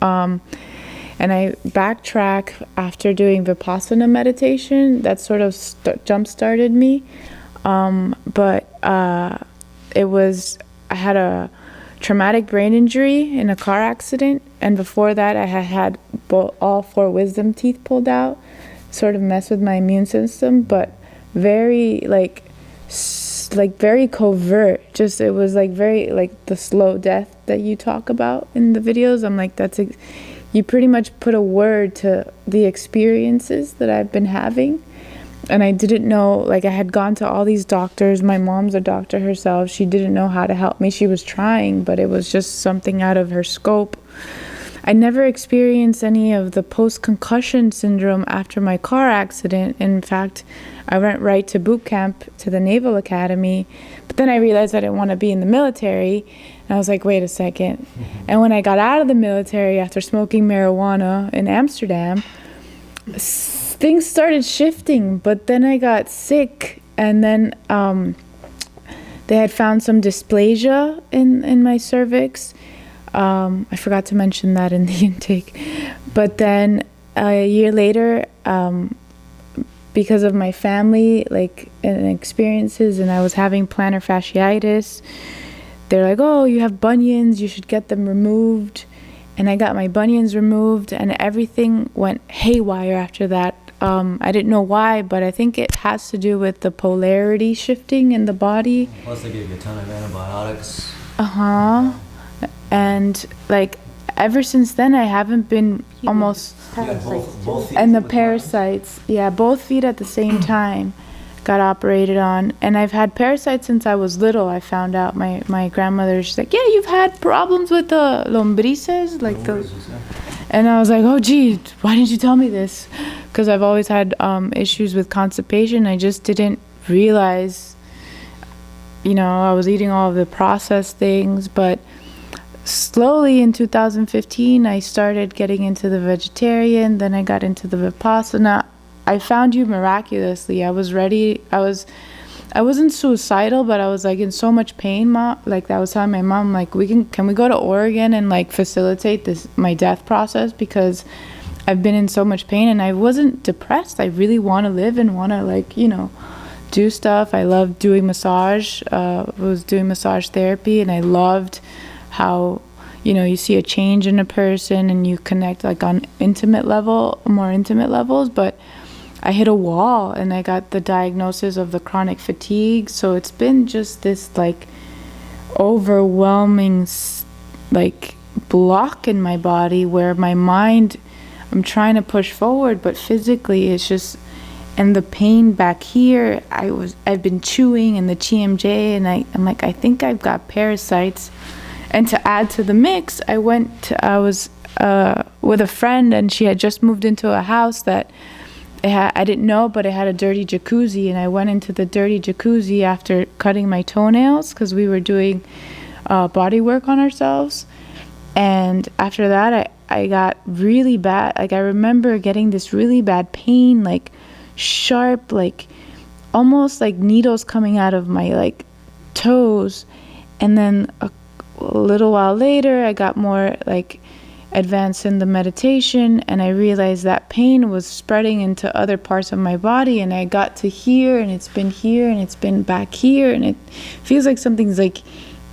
And I backtrack after doing Vipassana meditation. That sort of jump-started me. But I had a traumatic brain injury in a car accident. And before that, I had all 4 wisdom teeth pulled out. Sort of messed with my immune system, but very like very covert. Just it was like very like the slow death that you talk about in the videos. I'm like, you pretty much put a word to the experiences that I've been having. And I didn't know, like I had gone to all these doctors. My mom's a doctor herself. She didn't know how to help me. She was trying, but it was just something out of her scope. I never experienced any of the post-concussion syndrome after my car accident. In fact, I went right to boot camp to the Naval Academy, but then I realized I didn't want to be in the military, and I was like, wait a second. And when I got out of the military after smoking marijuana in Amsterdam, things started shifting, but then I got sick, and then they had found some dysplasia in my cervix. I forgot to mention that in the intake. But then a year later, because of my family, like, and experiences, and I was having plantar fasciitis, they're like, oh, you have bunions, you should get them removed. And I got my bunions removed, and everything went haywire after that. I didn't know why, but I think it has to do with the polarity shifting in the body. Plus they give you a ton of antibiotics. And like ever since then, I haven't been almost. Both feet And the with parasites, yeah, both feet at the same time got operated on. And I've had parasites since I was little. I found out my grandmother, she's like, yeah, you've had problems with the lombrices, like the. And I was like, oh, gee, why didn't you tell me this? Because I've always had issues with constipation. I just didn't realize, I was eating all of the processed things. But slowly in 2015, I started getting into the vegetarian. Then I got into the Vipassana. I found you miraculously. I was ready. I wasn't suicidal, but I was like in so much pain, Mom. Like I was telling my mom, like, can we go to Oregon and like facilitate my death process, because I've been in so much pain, and I wasn't depressed. I really want to live and want to like, do stuff. I loved doing massage. I was doing massage therapy, and I loved how, you see a change in a person and you connect like on more intimate levels, but I hit a wall and I got the diagnosis of the chronic fatigue. So it's been just this like overwhelming like block in my body where my mind, I'm trying to push forward, but physically it's just, and the pain back here, I've been chewing and the TMJ, and I'm like, I think I've got parasites. And to add to the mix, I was with a friend, and she had just moved into a house that I didn't know, but it had a dirty jacuzzi, and I went into the dirty jacuzzi after cutting my toenails because we were doing body work on ourselves. And after that, I got really bad. Like I remember getting this really bad pain, like sharp, like almost like needles coming out of my like toes. And then a little while later, I got more like advanced in the meditation, and I realized that pain was spreading into other parts of my body, and I got to here, and it's been back here, and it feels like something's like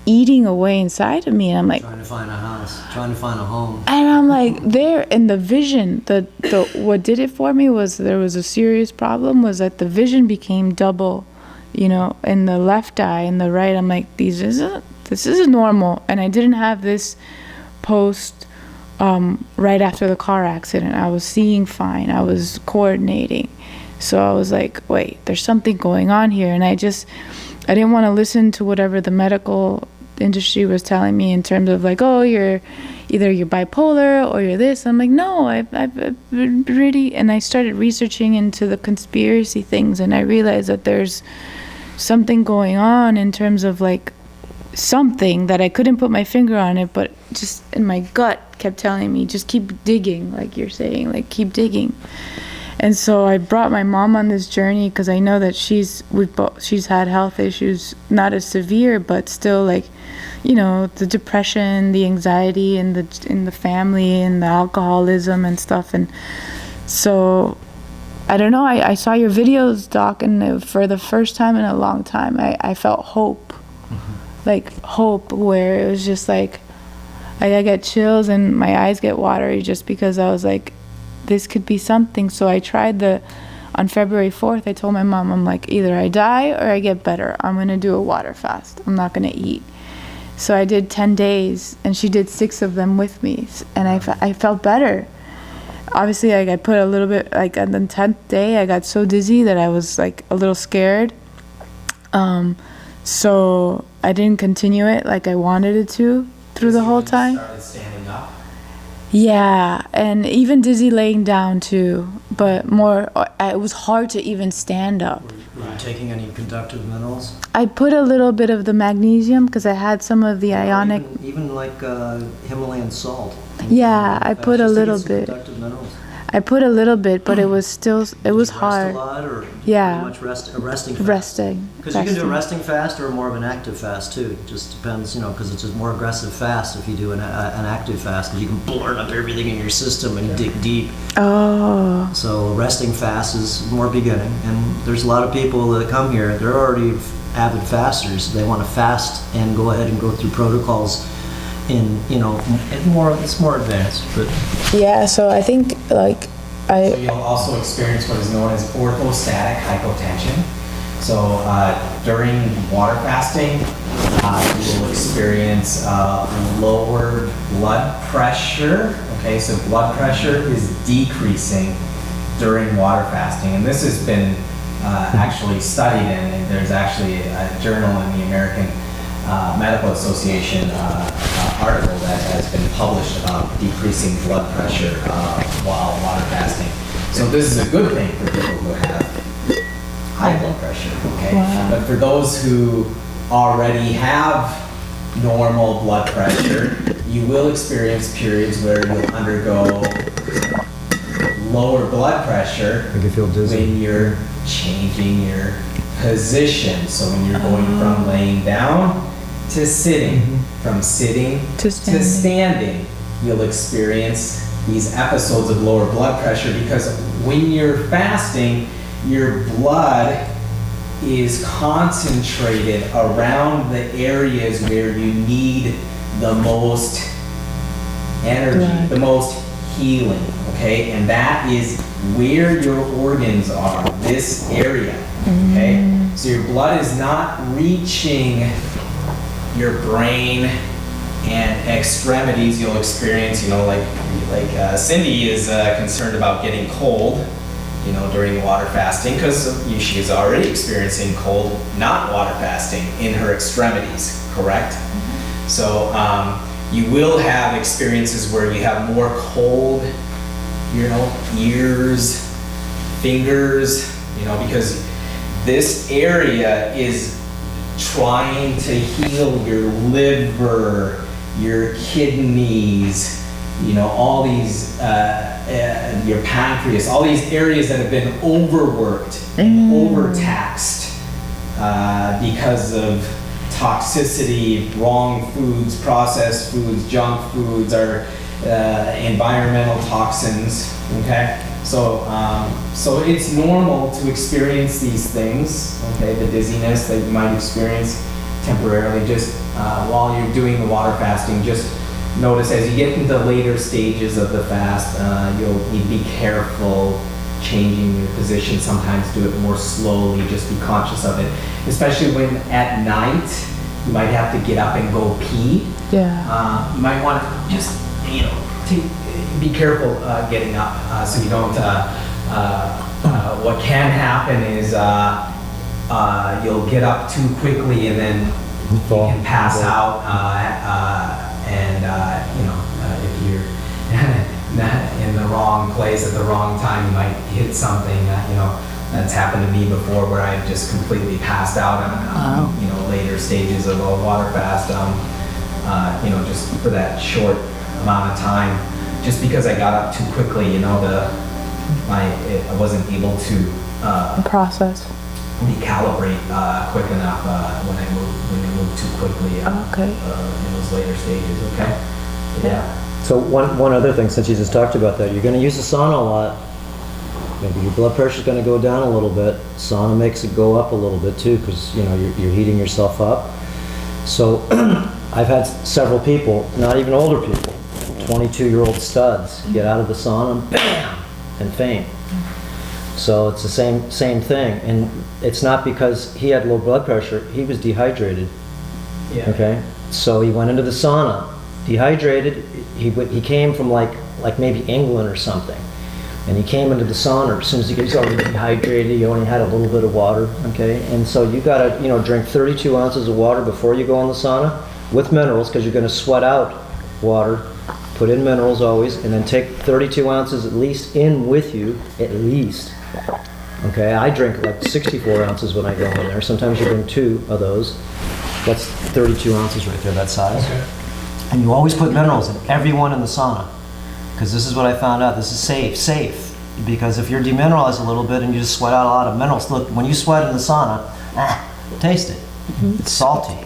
eating away inside of me, and I'm like trying to find a house, trying to find a home. And I'm like there in the vision, the what did it for me was there was a serious problem, was that the vision became double, in the left eye and the right. I'm like, this isn't normal. And I didn't have this post right after the car accident. I was seeing fine. I was coordinating. So I was like, wait, there's something going on here. And I didn't want to listen to whatever the medical industry was telling me in terms of like, oh, you're bipolar or you're this. I'm like, no, I've been really, and I started researching into the conspiracy things, and I realized that there's something going on in terms of like something that I couldn't put my finger on it, but just in my gut kept telling me, just keep digging, like you're saying, like keep digging. And so I brought my mom on this journey because I know that she's had health issues, not as severe, but still like, the depression, the anxiety in the family, and the alcoholism and stuff. And so I don't know, I saw your videos, Doc, and for the first time in a long time, I felt hope. Like hope, where it was just like I get chills and my eyes get watery just because I was like, this could be something. So I tried on February 4th, I told my mom, I'm like, either I die or I get better. I'm going to do a water fast. I'm not going to eat. So I did 10 days, and she did 6 of them with me, and I felt better. Obviously, like, I put a little bit, like, on the 10th day, I got so dizzy that I was, like, a little scared. So I didn't continue it like I wanted it to through the whole time. Started standing up. Yeah, and even dizzy laying down too, but more, it was hard to even stand up. Were you taking any conductive minerals? I put a little bit of the magnesium because I had some of the ionic. Even like Himalayan salt. Yeah, I put a Just to little get some bit. conductive minerals. I put a little bit, but it was still, it was hard. Rest a lot, or Yeah. pretty much resting fast? Resting. Because you can do a resting fast or more of an active fast too. It just depends, because it's a more aggressive fast if you do an active fast, because you can burn up everything in your system and dig deep. Oh. So resting fast is more beginning, and there's a lot of people that come here, they're already avid fasters. They want to fast and go ahead and go through protocols in, it's more advanced, but Yeah, so I think like So you'll also experience what is known as orthostatic hypotension. So during water fasting, you will experience lowered blood pressure. Okay, so blood pressure is decreasing during water fasting, and this has been actually studied, and there's actually a journal in the American Medical Association article that has been published about decreasing blood pressure while water fasting. So this is a good thing for people who have high blood pressure, okay? Wow. But for those who already have normal blood pressure, you will experience periods where you'll undergo lower blood pressure you feel dizzy when you're changing your position. So when you're going from laying down to sitting, from sitting to standing, you'll experience these episodes of lower blood pressure, because when you're fasting, your blood is concentrated around the areas where you need the most energy, the most healing, okay? And that is where your organs are, this area, okay? So your blood is not reaching your brain and extremities. You'll experience, like Cindy is concerned about getting cold, during water fasting, because she is already experiencing cold, not water fasting, in her extremities, correct? So you will have experiences where you have more cold, ears, fingers, because this area is trying to heal your liver, your kidneys, all these, your pancreas, all these areas that have been overworked and overtaxed because of toxicity, wrong foods, processed foods, junk foods, or environmental toxins, okay? So it's normal to experience these things, okay? The dizziness that you might experience temporarily just while you're doing the water fasting. Just notice as you get into the later stages of the fast, you'll need to be careful changing your position. Sometimes do it more slowly, just be conscious of it. Especially when at night, you might have to get up and go pee. Yeah. You might want to just, be careful getting up so you don't, what can happen is you'll get up too quickly and then you can pass out and if you're in the wrong place at the wrong time, you might hit something. That's happened to me before, where I just completely passed out on later stages of a water fast. Just for that short amount of time, just because I got up too quickly. I wasn't able to process, recalibrate quick enough when I moved too quickly in those later stages. Okay. Yeah. So one other thing, since you just talked about that, you're going to use the sauna a lot. Maybe your blood pressure's going to go down a little bit. Sauna makes it go up a little bit too, because you're heating yourself up. So I've had several people, not even older people, 22-year-old studs, get out of the sauna, bam, and faint. So it's the same thing, and it's not because he had low blood pressure. He was dehydrated. Yeah. Okay, so he went into the sauna, dehydrated. He came from like maybe England or something, and he came into the sauna. As soon as he gets already dehydrated, he only had a little bit of water. Okay, and so you gotta drink 32 ounces of water before you go in the sauna with minerals, because you're gonna sweat out water. Put in minerals always, and then take 32 ounces at least in with you, at least. Okay, I drink like 64 ounces when I go in there. Sometimes you bring 2 of those. That's 32 ounces right there, that size. Okay. And you always put minerals in everyone in the sauna, because this is what I found out. This is safe. Because if you're demineralized a little bit and you just sweat out a lot of minerals, look, when you sweat in the sauna, taste it. It's salty.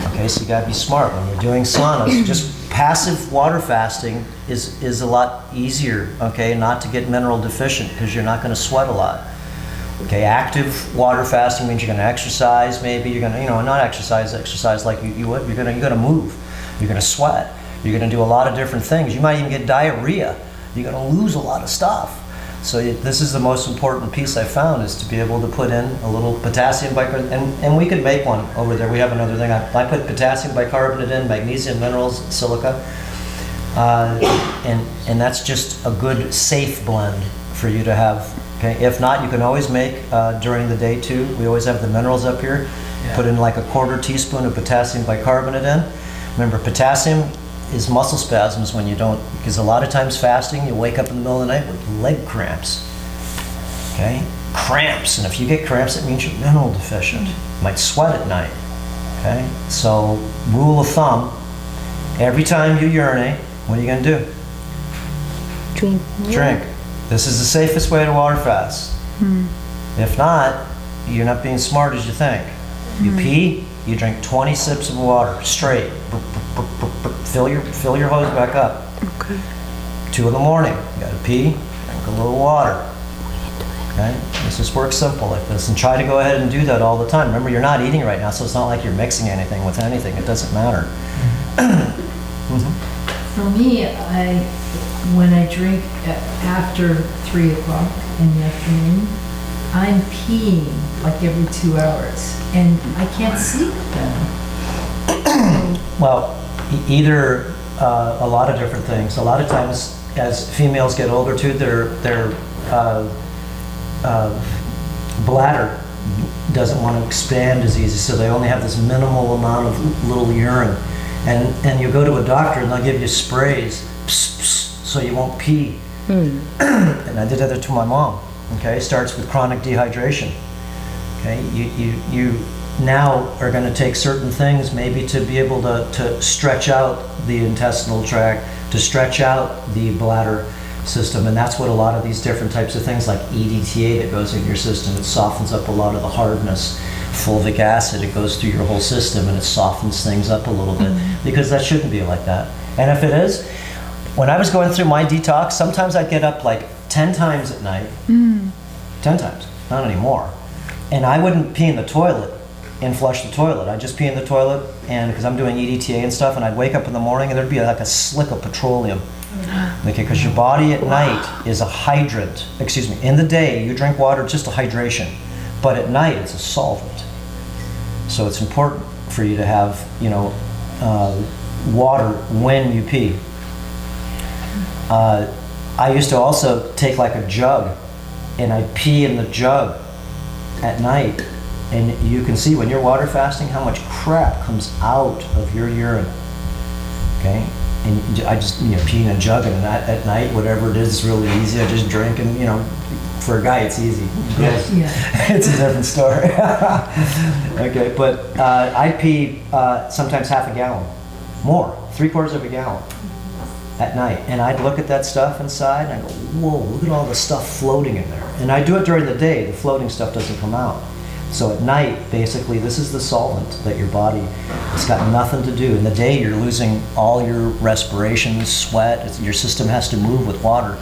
Okay, so you gotta be smart when you're doing saunas. Just passive water fasting is a lot easier, okay, not to get mineral deficient, because you're not gonna sweat a lot. Okay, active water fasting means you're gonna exercise, maybe you're gonna, not exercise like you would, you're gonna move, you're gonna sweat, you're gonna do a lot of different things. You might even get diarrhea, you're gonna lose a lot of stuff. So this is the most important piece I found, is to be able to put in a little potassium bicarbonate, and we could make one over there. We have another thing. I put potassium bicarbonate in, magnesium, minerals, silica, and that's just a good safe blend for you to have. Okay, if not, you can always make during the day too. We always have the minerals up here. Yeah. Put in like a 1/4 teaspoon of potassium bicarbonate in. Remember, potassium is muscle spasms when you don't, because a lot of times fasting, you wake up in the middle of the night with leg cramps. Okay? Cramps, and if you get cramps, it means you're mineral deficient. You might sweat at night. Okay? So, rule of thumb, every time you urinate, what are you going to do? Drink. Drink. This is the safest way to water fast. If not, you're not being smart as you think. You pee, you drink 20 sips of water straight. Fill your hose back up. Okay. 2 in the morning, you gotta pee, drink a little water. Okay? This just works simple like this, and try to go ahead and do that all the time. Remember, you're not eating right now, so it's not like you're mixing anything with anything. It doesn't matter. For me, when I drink after 3 o'clock in the afternoon, I'm peeing like every 2 hours, and I can't sleep then. Well, either a lot of different things. A lot of times, as females get older too, their bladder doesn't want to expand as easy, so they only have this minimal amount of little urine. And you go to a doctor and they'll give you sprays, so you won't pee. And I did that to my mom. Okay, it starts with chronic dehydration. Okay, you now are going to take certain things maybe to be able to stretch out the intestinal tract, to stretch out the bladder system, and that's what a lot of these different types of things like EDTA that goes in your system, it softens up a lot of the hardness. Fulvic acid, it goes through your whole system and it softens things up a little bit, because that shouldn't be like that. And if it is, when I was going through my detox, sometimes I'd get up like 10 times at night, 10 times, not anymore, and I wouldn't pee in the toilet and flush the toilet. I'd just pee in the toilet, and because I'm doing EDTA and stuff, and I'd wake up in the morning and there'd be like a slick of petroleum. Okay, because your body at night is a hydrant. Excuse me, in the day you drink water, just a hydration, but at night it's a solvent. So it's important for you to have, water when you pee. I used to also take like a jug, and I'd pee in the jug at night, and you can see when you're water fasting how much crap comes out of your urine. Okay, and I just pee in a jug, and at night, whatever it is really easy. I just drink, and for a guy it's easy. Yes. Yeah. It's a different story. Okay, but I pee sometimes half a gallon, more, 3/4 of a gallon at night, and I'd look at that stuff inside and I go, whoa, look at all the stuff floating in there. And I do it during the day, the floating stuff doesn't come out. So at night, basically, this is the solvent that your body, it's got nothing to do. In the day, you're losing all your respiration, sweat, your system has to move with water.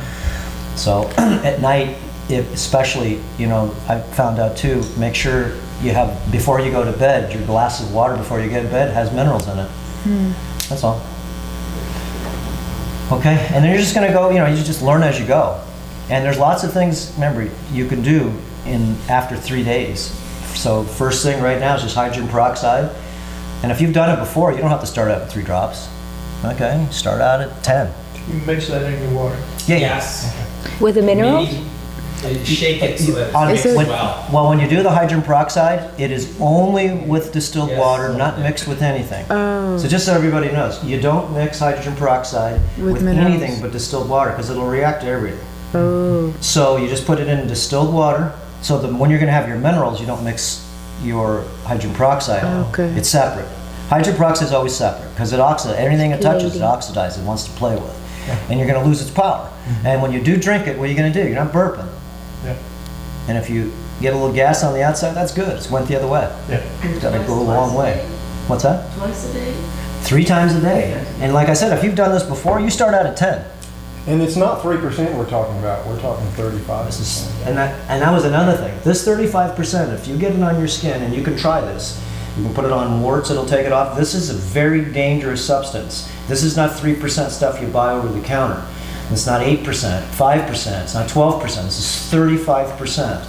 So at night, especially, I found out too, make sure you have, before you go to bed, your glass of water before you get to bed has minerals in it. That's all. Okay, and then you're just gonna go, you just learn as you go. And there's lots of things, remember, you can do after 3 days. So first thing right now is just hydrogen peroxide. And if you've done it before, you don't have to start out with 3 drops. Okay, start out at 10. You mix that in your water. Yeah, Yes. With the minerals? Shake it so that it mixes well. Well, when you do the hydrogen peroxide, it is only with distilled water, not mixed with anything. Oh. So just so everybody knows, you don't mix hydrogen peroxide with minerals. anything but distilled water because it'll react to everything. Oh. So you just put it in distilled water. So when you're going to have your minerals, you don't mix your hydrogen peroxide. Okay. It's separate. Hydrogen peroxide is always separate because it oxidizes. Anything it touches, it oxidizes. It wants to play with. And you're going to lose its power. And when you do drink it, what are you going to do? You're not burping. Yeah. And if you get a little gas on the outside, that's good. It's went the other way. Yeah. It's got to go a long way. What's that? Twice a day? 3 times a day. And like I said, if you've done this before, you start out at 10. And it's not 3% we're talking about. We're talking 35%. And that was another thing. This 35%, if you get it on your skin, and you can try this, you can put it on warts, it'll take it off. This is a very dangerous substance. This is not 3% stuff you buy over the counter. It's not 8%, 5%, it's not 12%, this is 35%.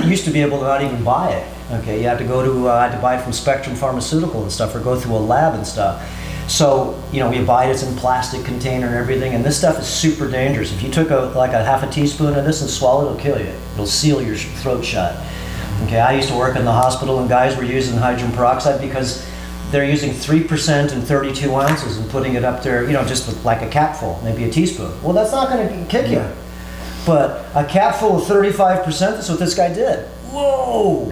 You used to be able to not even buy it. Okay, you had to go to, I had to buy it from Spectrum Pharmaceutical and stuff, or go through a lab and stuff. So, you know, you buy it, it's in plastic container and everything, and this stuff is super dangerous. If you took like a half a teaspoon of this and swallowed it, it'll kill you. It'll seal your throat shut. Okay, I used to work in the hospital and guys were using hydrogen peroxide because they're using 3% and 32 ounces and putting it up there, you know, just like a capful, maybe a teaspoon. Well, that's not going to kick you. But a capful of 35%, that's what this guy did. Whoa!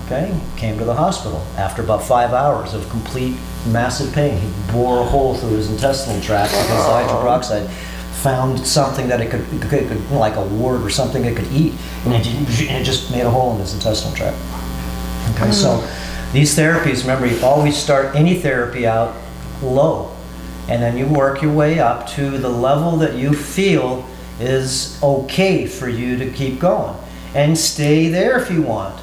Okay, came to the hospital after about 5 hours of complete massive pain. He bore a hole through his intestinal tract because the hydrogen peroxide found something that it could like a wart or something it could eat, and it just made a hole in his intestinal tract. Okay, so these therapies, remember, you always start any therapy out low, and then you work your way up to the level that you feel is okay for you to keep going, and stay there if you want.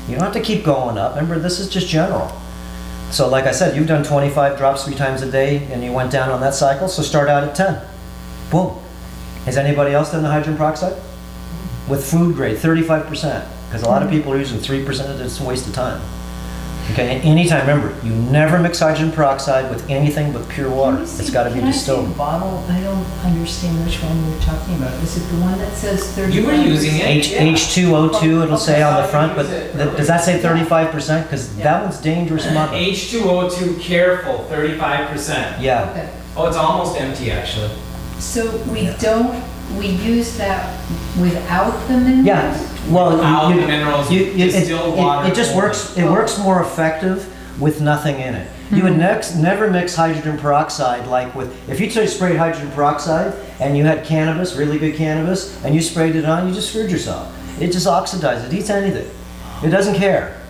You don't have to keep going up. Remember, this is just general. So like I said, you've done 25 drops 3 times a day, and you went down on that cycle, so start out at 10. Boom. Has anybody else done the hydrogen peroxide? With food grade, 35%. Because a lot of people are using 3%, it's a waste of time. Okay, and anytime, remember, you never mix hydrogen peroxide with anything but pure water. It's got to be distilled. Can I see the bottle? I don't understand which one you're talking about. Is it the one that says 35%? You were using it. H2O2, it'll say on the front, but does that say 35%? Because that one's dangerous mother. H2O2, careful, 35%. Yeah. Okay. Oh, it's almost empty actually. So we use that without the minerals? Yeah. Well, Without the minerals, distilled water. it just works. It works more effective with nothing in it. You would never mix hydrogen peroxide like with. If you sprayed hydrogen peroxide and you had cannabis, really good cannabis, and you sprayed it on, you just screwed yourself. It just oxidizes. It eats anything. It doesn't care.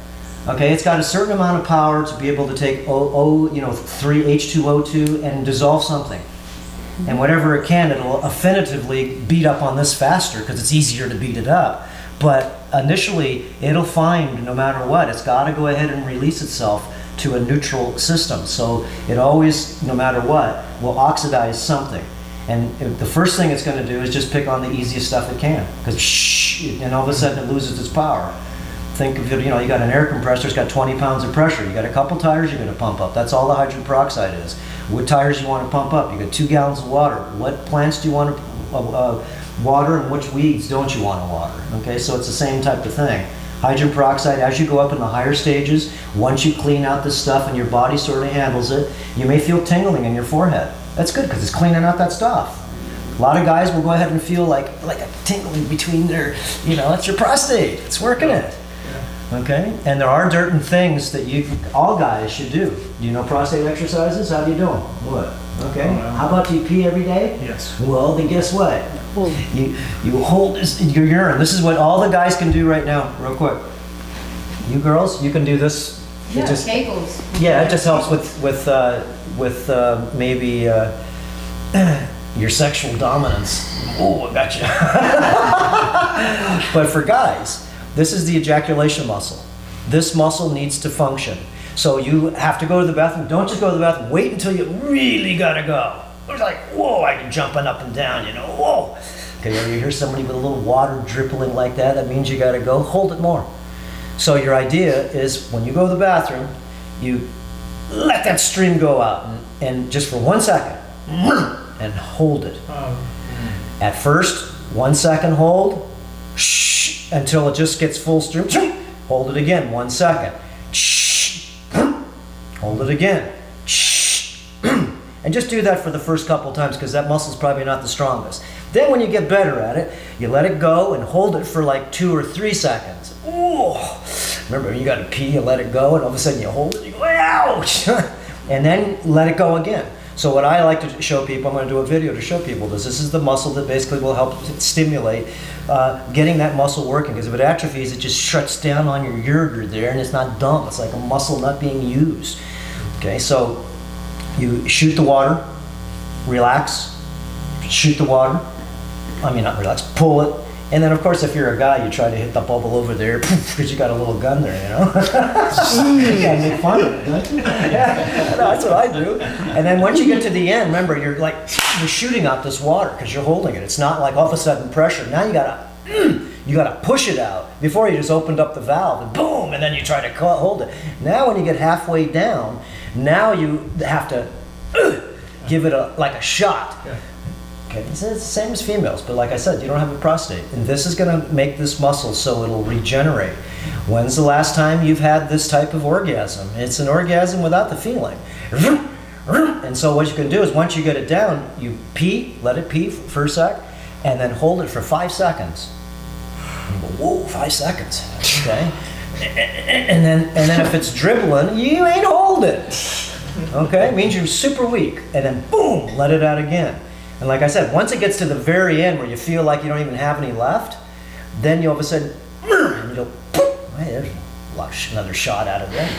Okay, it's got a certain amount of power to be able to take 3 H2O2 and dissolve something. And whatever it can, it'll affinitively beat up on this faster because it's easier to beat it up. But initially, it'll find, no matter what, it's got to go ahead and release itself to a neutral system. So it always, no matter what, will oxidize something. And the first thing it's going to do is just pick on the easiest stuff it can. Because and all of a sudden it loses its power. Think of it, you got an air compressor, it's got 20 pounds of pressure. You got a couple tires you're going to pump up. That's all the hydrogen peroxide is. What tires you want to pump up? You got 2 gallons of water. What plants do you want to water, and which weeds don't you want to water? Okay, so it's the same type of thing. Hydrogen peroxide, as you go up in the higher stages, once you clean out this stuff and your body sort of handles it, you may feel tingling in your forehead. That's good because it's cleaning out that stuff. A lot of guys will go ahead and feel like a tingling between their, that's your prostate. It's working it. Okay, and there are certain things that all guys should do. Do you know prostate exercises? How do you do them? What? Okay. How about you pee every day? Yes. Well, then guess what? You hold your urine. This is what all the guys can do right now, real quick. You girls, you can do this. Yeah, Kegels. Yeah, it just helps with maybe your sexual dominance. Oh, I got you. But for guys, this is the ejaculation muscle. This muscle needs to function. So you have to go to the bathroom. Don't just go to the bathroom. Wait until you really gotta go. It's like, whoa, I'm jumping up and down, whoa. Okay, you hear somebody with a little water dribbling like that, that means you gotta go, hold it more. So your idea is when you go to the bathroom, you let that stream go out and just for 1 second, and hold it. At first, 1 second hold, shh, until it just gets full stream. Hold it again, 1 second. Shh, hold it again. Shh, and just do that for the first couple times because that muscle's probably not the strongest. Then when you get better at it, you let it go and hold it for like 2 or 3 seconds. Ooh. Remember, you gotta pee, you let it go, and all of a sudden you hold it, you go, ouch! And then let it go again. So what I like to show people, I'm going to do a video to show people this. This is the muscle that basically will help stimulate getting that muscle working. Because if it atrophies, it just shuts down on your ureter there, and it's not dumb. It's like a muscle not being used. Okay, so you shoot the water, relax, shoot the water. I mean, not relax, pull it. And then, of course, if you're a guy, you try to hit the bubble over there because you got a little gun there, you know? You gotta make fun of it, don't you? Yeah, that's what I do. And then once you get to the end, remember, you're shooting out this water because you're holding it. It's not like all of a sudden pressure. Now you gotta push it out. Before you just opened up the valve and boom, and then you try to hold it. Now when you get halfway down, now you have to give it like a shot. Okay, it's the same as females, but like I said, you don't have a prostate. And this is going to make this muscle so it'll regenerate. When's the last time you've had this type of orgasm? It's an orgasm without the feeling. And so what you can do is once you get it down, you pee, let it pee for a sec, and then hold it for 5 seconds. And you go, whoa, 5 seconds, okay? And then if it's dribbling, you ain't hold it, okay? It means you're super weak. And then boom, let it out again. And like I said, once it gets to the very end where you feel like you don't even have any left, then you all of a sudden, and you go, hey, there's another shot out of there.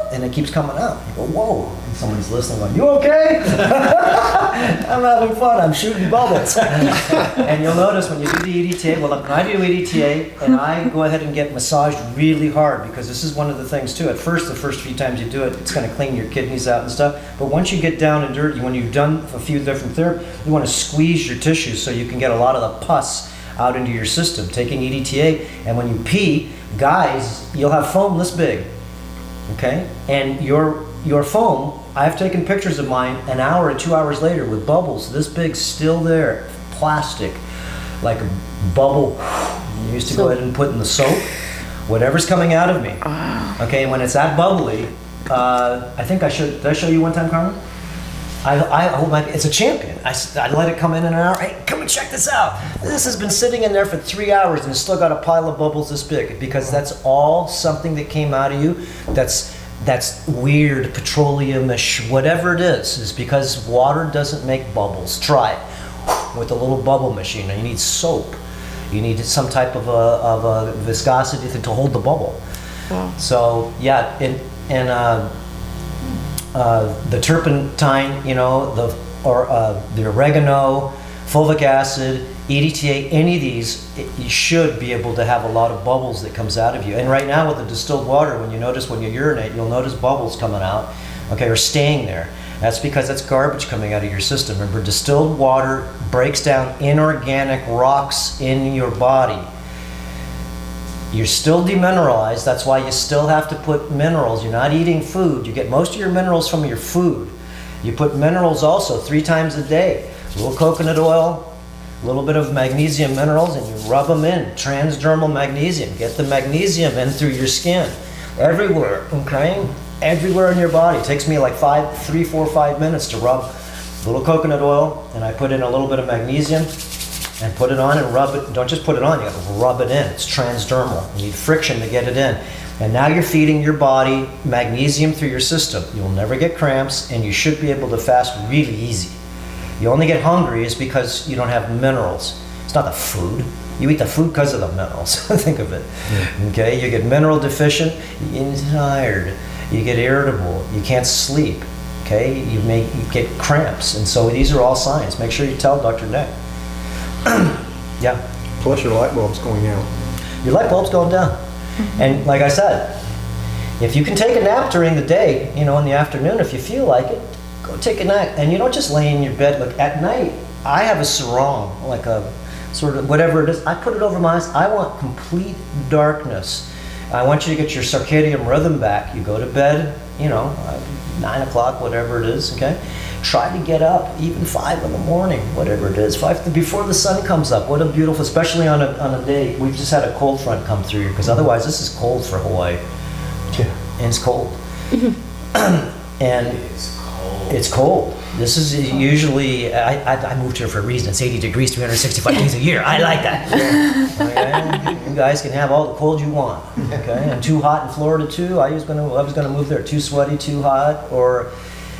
And it keeps coming out. You go, whoa. And someone's listening going, you okay? I'm having fun. I'm shooting bubbles. And you'll notice when you do the EDTA, well, when I do EDTA, and I go ahead and get massaged really hard, because this is one of the things too. At first, the first few times you do it, it's going to clean your kidneys out and stuff. But once you get down and dirty, when you've done a few different therapies, you want to squeeze your tissues so you can get a lot of the pus out into your system. Taking EDTA, and when you pee, guys, you'll have foam this big. Okay, and your foam, I've taken pictures of mine an hour or 2 hours later with bubbles this big still there, plastic, like a bubble you used to go ahead and put in the soap, whatever's coming out of me. Okay, and when it's that bubbly, I think did I show you one time, Carmen? It's a champion. I let it come in an hour. Hey, come and check this out. This has been sitting in there for 3 hours and it's still got a pile of bubbles this big because that's all something that came out of you. That's weird, petroleum-ish, whatever it is because water doesn't make bubbles. Try it with a little bubble machine. Now you need soap. You need some type of a viscosity thing to hold the bubble. Wow. So yeah, the turpentine, you know, the oregano, fulvic acid, EDTA, any of these, you should be able to have a lot of bubbles that comes out of you. And right now with the distilled water, when you urinate, you'll notice bubbles coming out, okay, or staying there. That's because that's garbage coming out of your system. Remember, distilled water breaks down inorganic rocks in your body. You're still demineralized, that's why you still have to put minerals. You're not eating food. You get most of your minerals from your food. You put minerals also 3 times a day. A little coconut oil, a little bit of magnesium minerals, and you rub them in. Transdermal magnesium. Get the magnesium in through your skin. Everywhere, okay? Everywhere in your body. It takes me like 3, 4, 5 minutes to rub a little coconut oil, and I put in a little bit of magnesium, and put it on and rub it. Don't just put it on, you have to rub it in. It's transdermal. You need friction to get it in. And now you're feeding your body magnesium through your system. You'll never get cramps, and you should be able to fast really easy. You only get hungry is because you don't have minerals. It's not the food. You eat the food because of the minerals. Think of it. Yeah. Okay, you get mineral deficient, you get tired, you get irritable, you can't sleep. Okay, you get cramps. And so these are all signs. Make sure you tell Dr. Nick. Yeah. Plus your light bulb's going out. Your light bulb's going down. And like I said, if you can take a nap during the day, you know, in the afternoon, if you feel like it, go take a nap. And you don't just lay in your bed. Look, at night, I have a sarong, like a sort of whatever it is. I put it over my eyes. I want complete darkness. I want you to get your circadian rhythm back. You go to bed, 9 o'clock, whatever it is, okay? Try to get up, even 5 in the morning, whatever it is, 5 before the sun comes up. What a beautiful, especially on a day. We've just had a cold front come through here, because otherwise this is cold for Hawaii. Yeah. And it's cold. And it's cold. This is usually, I moved here for a reason. It's 80 degrees, 365 days a year. I like that. Okay? You guys can have all the cold you want. Okay? And too hot in Florida too. I was gonna move there. Too sweaty, too hot, or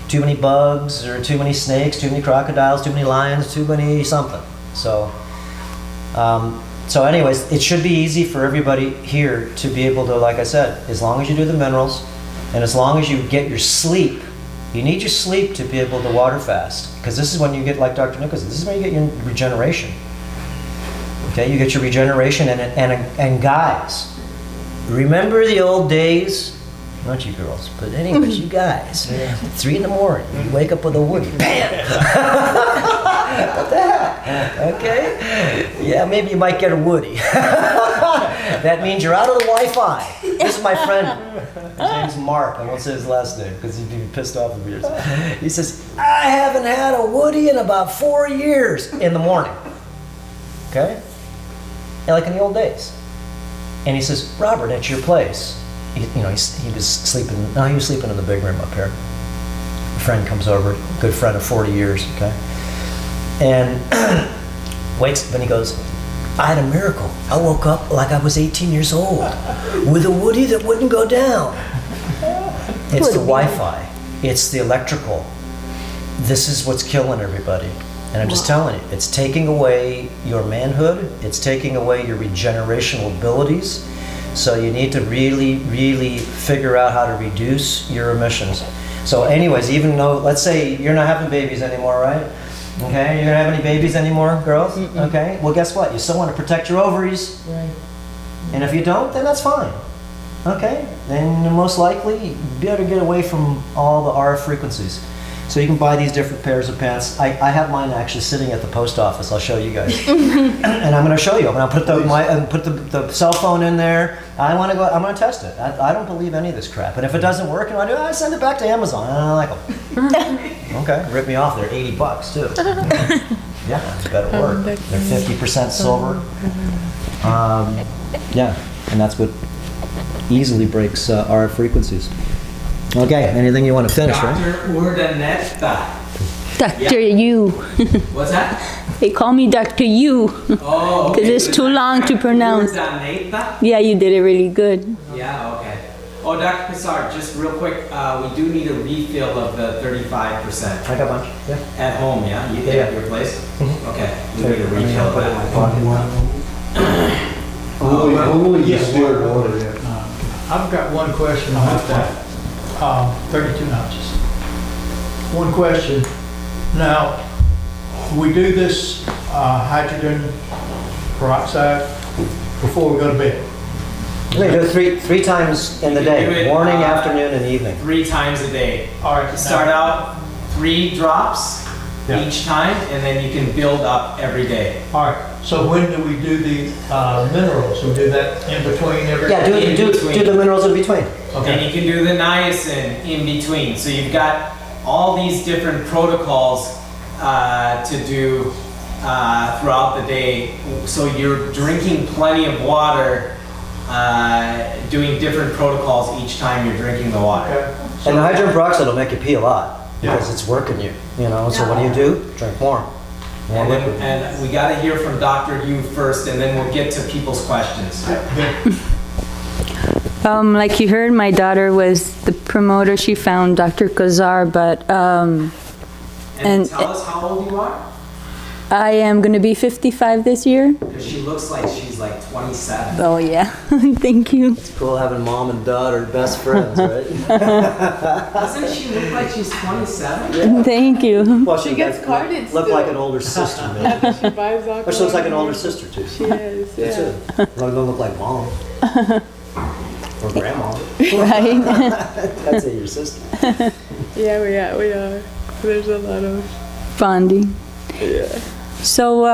too many bugs, or too many snakes, too many crocodiles, too many lions, too many something. So anyways, it should be easy for everybody here to be able to, like I said, as long as you do the minerals, and as long as you get your sleep. You need your sleep to be able to water fast, because this is when you get, like Dr. Nichols said, this is when you get your regeneration. Okay, you get your regeneration, and guys, remember the old days? Not you girls, but anyways, you guys. 3 in the morning, you wake up with a woody, bam! What the heck? Okay? Yeah, maybe you might get a woody. That means you're out of the Wi-Fi. This is my friend. His name's Mark. I won't say his last name because he'd be pissed off if he hears. He says, I haven't had a woody in about 4 years in the morning. Okay? And like in the old days. And he says, Robert, at your place. He was sleeping. No, he was sleeping in the big room up here. A friend comes over, good friend of 40 years. Okay? And wakes up and he goes, I had a miracle. I woke up like I was 18 years old with a woody that wouldn't go down. It's the Wi-Fi. It's the electrical. This is what's killing everybody. And I'm just telling you, it's taking away your manhood. It's taking away your regenerational abilities. So you need to really, really figure out how to reduce your emissions. So anyways, even though, let's say you're not having babies anymore, right? Okay, you're gonna have any babies anymore, girls? Okay, well guess what? You still want to protect your ovaries. Right. And if you don't, then that's fine. Okay, then most likely you better get away from all the RF frequencies. So you can buy these different pairs of pants. I have mine actually sitting at the post office. I'll show you guys. And I'm going to show you. I'm going to put the cell phone in there. I'm going to test it. I don't believe any of this crap. And if it doesn't work, and I send it back to Amazon. I don't like them. Okay, rip me off. They're $80 too. Yeah, it's better work. They're 50% silver. Yeah, and that's what easily breaks RF frequencies. Okay, anything you want to finish, right? Dr. Urdaneta. Dr. Yu. What's that? They call me Dr. Yu. Oh, okay. Because it's too long to pronounce. Urdaneta? Yeah, you did it really good. Yeah, okay. Oh, Dr. Cassar, just real quick, we do need a refill of the 35%. I got a bunch, yeah. At home, yeah? You get at your place? Mm-hmm. Okay, we need a refill of that. Only distilled water, yeah. I've got one question about that. 32 ounces. One question. Now, we do this hydrogen peroxide before we go to bed. We do it three times in the day, morning, afternoon, and evening. 3 times a day. All right. You start out 3 drops each time, and then you can build up every day. All right. So when do we do the minerals? We do that in between every? Yeah, do the minerals in between. Okay. And you can do the niacin in between. So you've got all these different protocols to do throughout the day. So you're drinking plenty of water, doing different protocols each time you're drinking the water. Okay. And the hydrogen peroxide will make you pee a lot because it's working you. So what do? Drink more. And we got to hear from Dr. Yu first, and then we'll get to people's questions. Like you heard, my daughter was the promoter. She found Dr. Cassar, but and tell us how old you are. I am going to be 55 this year. Because she looks like she's like 27. Oh yeah, thank you. It's cool having mom and daughter best friends, right? Doesn't she look like she's 27? Thank you. Well, She gets carded look still. like an older sister, man. Yeah, she buys all But she looks like an older sister too. She is, yeah. That's it. Don't look like mom. Or grandma. Right. That's it, your sister. Yeah, we are. There's a lot of Bonding. Yeah. So,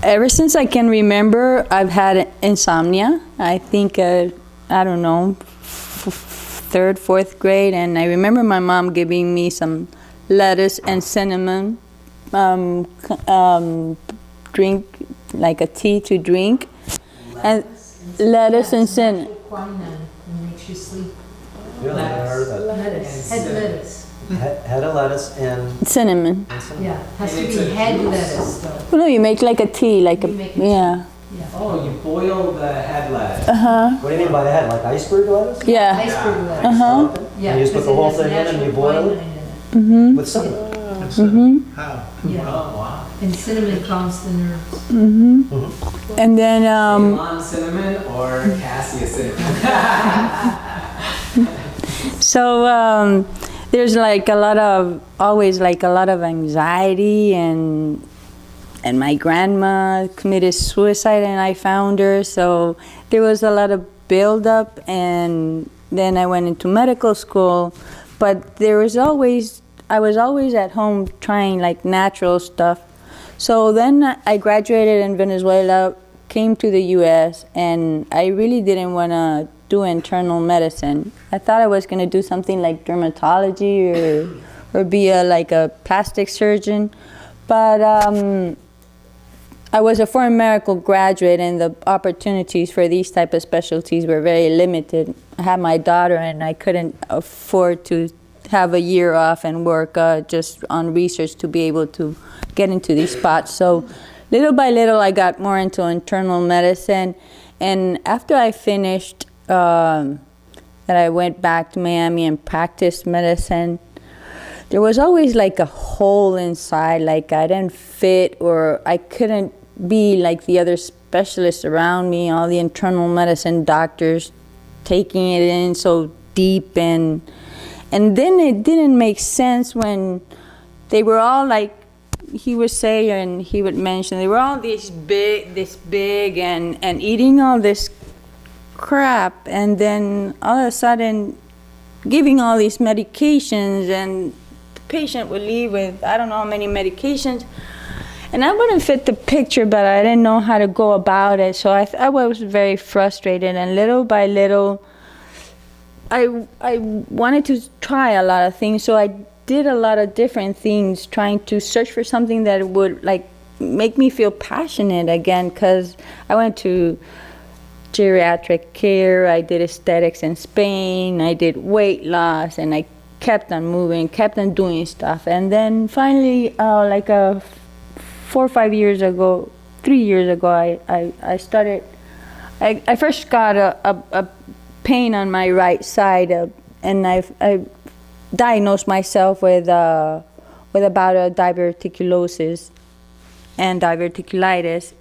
Ever since I can remember, I've had insomnia. I think, I don't know, third, fourth grade, and I remember my mom giving me some lettuce and cinnamon drink, like a tea to drink, and lettuce and cinnamon. Quinine makes you sleep. Really? I never heard that. Lettuce, head lettuce. Head of lettuce and Cinnamon. Yeah, has to be head lettuce though. Well, no, you make like a tea, like yeah. Oh, you boil the head lettuce. What do you mean by the head? Like iceberg lettuce? Yeah. Iceberg lettuce. Okay. Yeah, And you just put the whole thing in and you boil it with cinnamon. How? Yeah. Oh, wow. And cinnamon calms the nerves. And then Ceylon cinnamon or cassia cinnamon? so there's like always like a lot of anxiety, and my grandma committed suicide and I found her, so there was a lot of buildup, and then I went into medical school, but I was always at home trying like natural stuff. So then I graduated in Venezuela, came to the US, and I really didn't want to do internal medicine. I thought I was going to do something like dermatology or be like a plastic surgeon, but I was a foreign medical graduate, and the opportunities for these type of specialties were very limited. I had my daughter, and I couldn't afford to have a year off and work just on research to be able to get into these spots. So little by little, I got more into internal medicine, and after I finished, that I went back to Miami and practiced medicine, there was always like a hole inside, like I didn't fit, or I couldn't be like the other specialists around me, all the internal medicine doctors taking it in so deep, and then it didn't make sense when they were all like, he would say, and he would mention, they were all this big and eating all this crap, and then all of a sudden giving all these medications, and the patient would leave with I don't know how many medications, and I wouldn't fit the picture, but I didn't know how to go about it, so I was very frustrated, and little by little I wanted to try a lot of things, so I did a lot of different things, trying to search for something that would like make me feel passionate again, because I went to geriatric care, I did aesthetics in Spain, I did weight loss, and I kept on moving, kept on doing stuff, and then finally, 4 or 5 years ago, 3 years ago, I started, I first got a pain on my right side, and I diagnosed myself with about a diverticulosis and diverticulitis,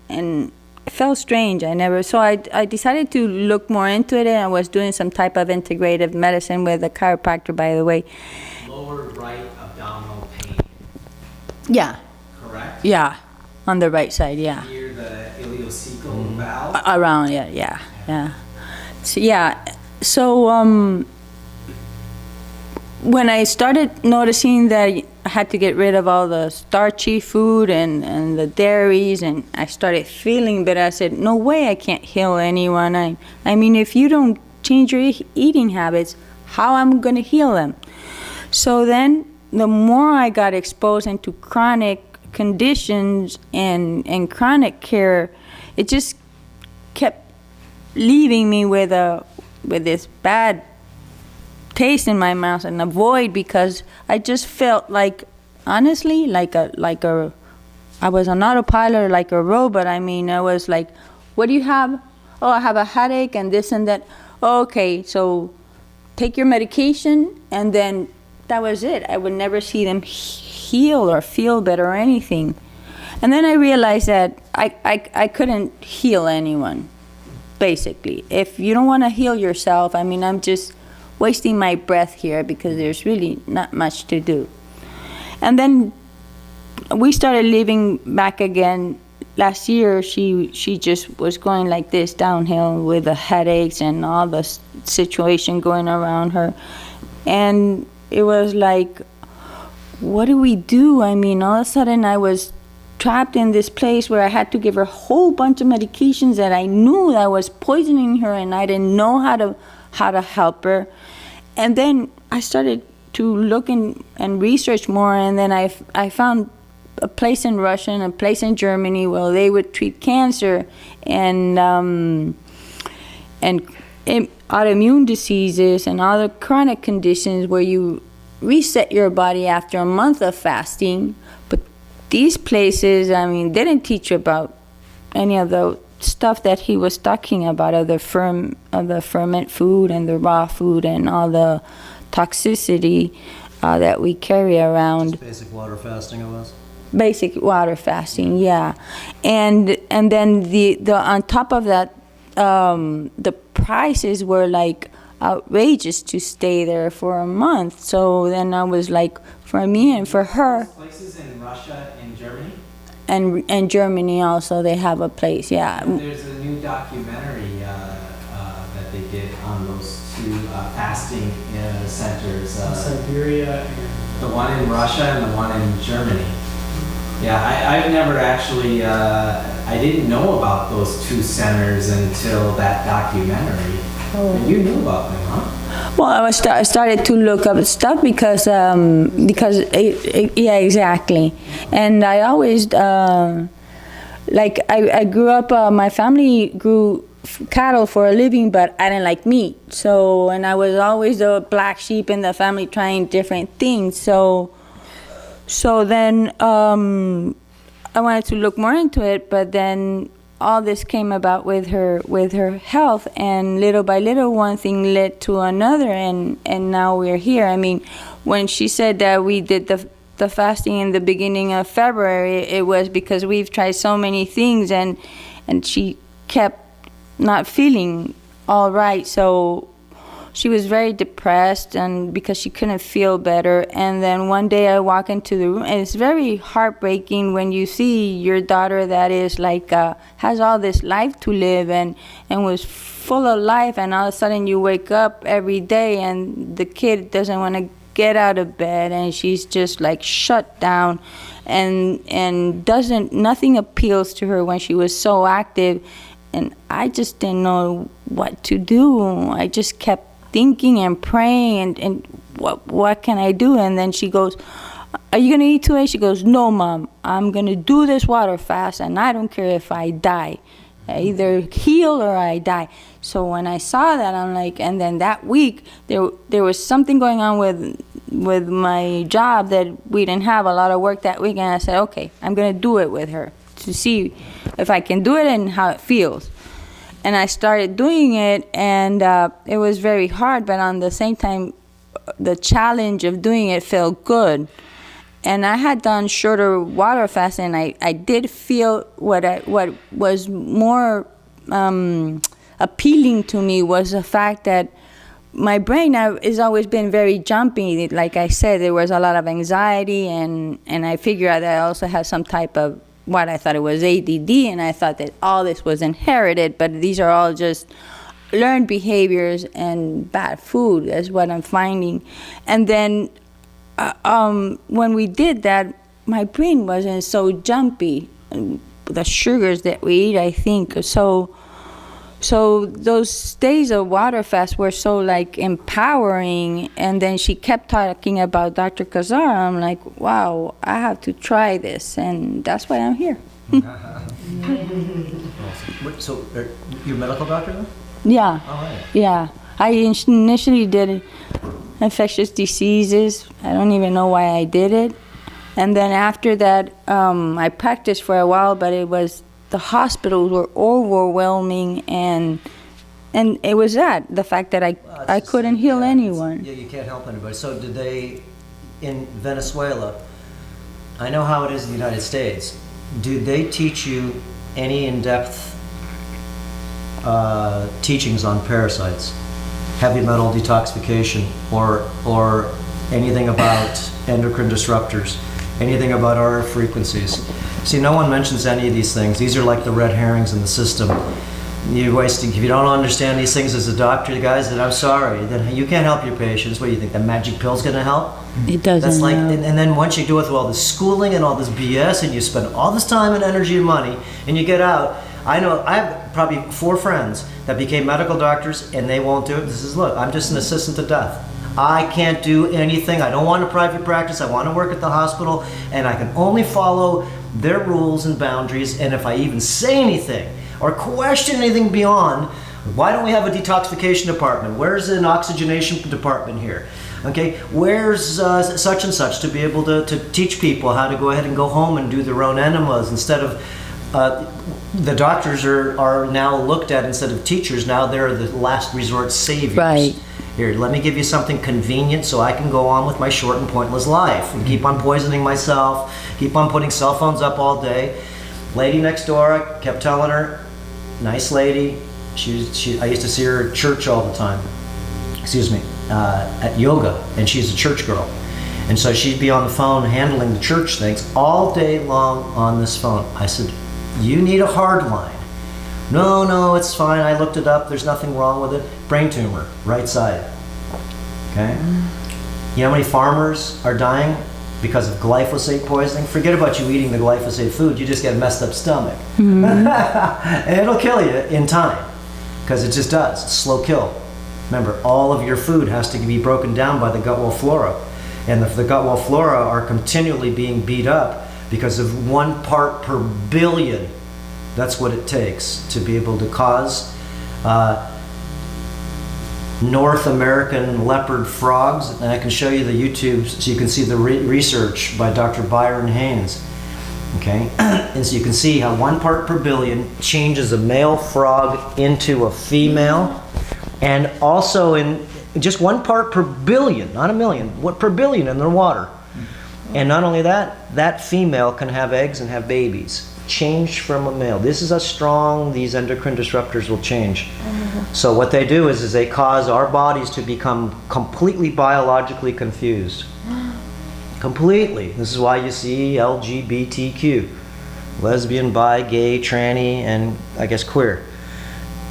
and it felt strange. So I decided to look more into it, and I was doing some type of integrative medicine with a chiropractor, by the way. Lower right abdominal pain. Yeah. Correct? Yeah, on the right side, yeah. Near the ileocecal valve? Around, yeah. So when I started noticing that I had to get rid of all the starchy food and the dairies, and I started feeling better, I said, no way I can't heal anyone. I mean, if you don't change your eating habits, how am I going to heal them? So then the more I got exposed into chronic conditions and chronic care, it just kept leaving me with this bad taste in my mouth and a void, because I just felt like, honestly, like I was on autopilot, like a robot. I mean, I was like, what do you have? Oh, I have a headache and this and that. Okay, so take your medication, and then that was it. I would never see them heal or feel better or anything. And then I realized that I couldn't heal anyone, basically. If you don't want to heal yourself, I mean, I'm just wasting my breath here, because there's really not much to do. And then we started living back again. Last year, she just was going like this downhill with the headaches and all the situation going around her. And it was like, what do we do? I mean, all of a sudden I was trapped in this place where I had to give her a whole bunch of medications that I knew that was poisoning her, and I didn't know how to help her. And then I started to look and research more, and then I found a place in Russia and a place in Germany where they would treat cancer and autoimmune diseases and other chronic conditions where you reset your body after a month of fasting. But these places, I mean, they didn't teach you about any of the stuff that he was talking about, of the ferment food and the raw food and all the toxicity that we carry around. Just basic water fasting it was? Basic water fasting, yeah. And then the on top of that, the prices were like outrageous to stay there for a month. So then I was like, for me and for her. Places in Russia and Germany? And Germany also, they have a place, yeah. And there's a new documentary that they did on those two fasting centers. Siberia. The one in Russia and the one in Germany. Yeah, I've never actually, I didn't know about those two centers until that documentary. Oh. And you knew about them, huh? Well, I started to look up stuff because yeah, exactly. And I always, like, I grew up, my family grew cattle for a living, but I didn't like meat. So, and I was always the black sheep in the family trying different things. So then I wanted to look more into it, but then all this came about with her health, and little by little one thing led to another, and now we're here. I mean, when she said that we did the fasting in the beginning of February, it was because we've tried so many things, and she kept not feeling all right. So she was very depressed, and because she couldn't feel better. And then one day I walk into the room, and it's very heartbreaking when you see your daughter that is like has all this life to live and was full of life, and all of a sudden you wake up every day and the kid doesn't want to get out of bed, and she's just like shut down, and nothing appeals to her when she was so active. And I just didn't know what to do. I just kept thinking and praying, and what can I do? And then she goes, "Are you gonna eat today?" She goes, "No, Mom, I'm gonna do this water fast, and I don't care if I die. I either heal or I die." So when I saw that, I'm like, and then that week there was something going on with my job that we didn't have a lot of work that week, and I said, okay, I'm gonna do it with her to see if I can do it and how it feels. And I started doing it, and it was very hard, but on the same time, the challenge of doing it felt good. And I had done shorter water fasts, and I did feel what was more appealing to me was the fact that my brain has always been very jumpy. Like I said, there was a lot of anxiety, and I figured out that I also had some type of what I thought it was ADD, and I thought that all this was inherited, but these are all just learned behaviors and bad food is what I'm finding. And then when we did that, my brain wasn't so jumpy. The sugars that we eat, I think. So those days of water fast were so like empowering. And then she kept talking about Dr. Cassar. I'm like, wow, I have to try this, and that's why I'm here. So, you're a medical doctor then? Yeah. All right. Yeah. I initially did infectious diseases. I don't even know why I did it. And then after that, I practiced for a while, but the hospitals were overwhelming, and it was the fact that I couldn't heal anyone. Yeah, you can't help anybody. So did they, in Venezuela, I know how it is in the United States, do they teach you any in-depth teachings on parasites, heavy metal detoxification, or anything about endocrine disruptors, anything about RF frequencies? See, no one mentions any of these things. These are like the red herrings in the system. You're wasting. If you don't understand these things as a doctor, guys, then I'm sorry. Then you can't help your patients. What do you think? The magic pill's going to help? It doesn't. That's like, help. and then once you do it with all this schooling and all this BS, and you spend all this time and energy and money, and you get out. I know I have probably 4 friends that became medical doctors, and they won't do it. This is, look, I'm just an assistant to death. I can't do anything. I don't want a private practice. I want to work at the hospital, and I can only follow their rules and boundaries. And if I even say anything or question anything beyond, why don't we have a detoxification department? Where's an oxygenation department here? Okay, where's such and such to be able to teach people how to go ahead and go home and do their own enemas instead of the doctors are now looked at instead of teachers. Now they're the last resort saviors. Right. Here, let me give you something convenient so I can go on with my short and pointless life and keep on poisoning myself, keep on putting cell phones up all day. Lady next door, I kept telling her, nice lady. I used to see her at church all the time. Excuse me, at yoga, and she's a church girl. And so she'd be on the phone handling the church things all day long on this phone. I said, you need a hard line. No, it's fine. I looked it up. There's nothing wrong with it. Brain tumor, right side. Okay? You know how many farmers are dying because of glyphosate poisoning? Forget about you eating the glyphosate food. You just get a messed up stomach. And it'll kill you in time because it just does. It's a slow kill. Remember, all of your food has to be broken down by the gut wall flora. And if the gut wall flora are continually being beat up because of 1 part per billion, that's what it takes to be able to cause North American leopard frogs. And I can show you the YouTube so you can see the research by Dr. Byron Haynes. Okay, and so you can see how 1 part per billion changes a male frog into a female, and also in just 1 part per billion, not a million, what per billion in their water. And not only that, that female can have eggs and have babies. Changed from a male. This is how strong these endocrine disruptors will change. So what they do is they cause our bodies to become completely biologically confused. Completely. This is why you see LGBTQ, lesbian, bi, gay, tranny, and I guess queer.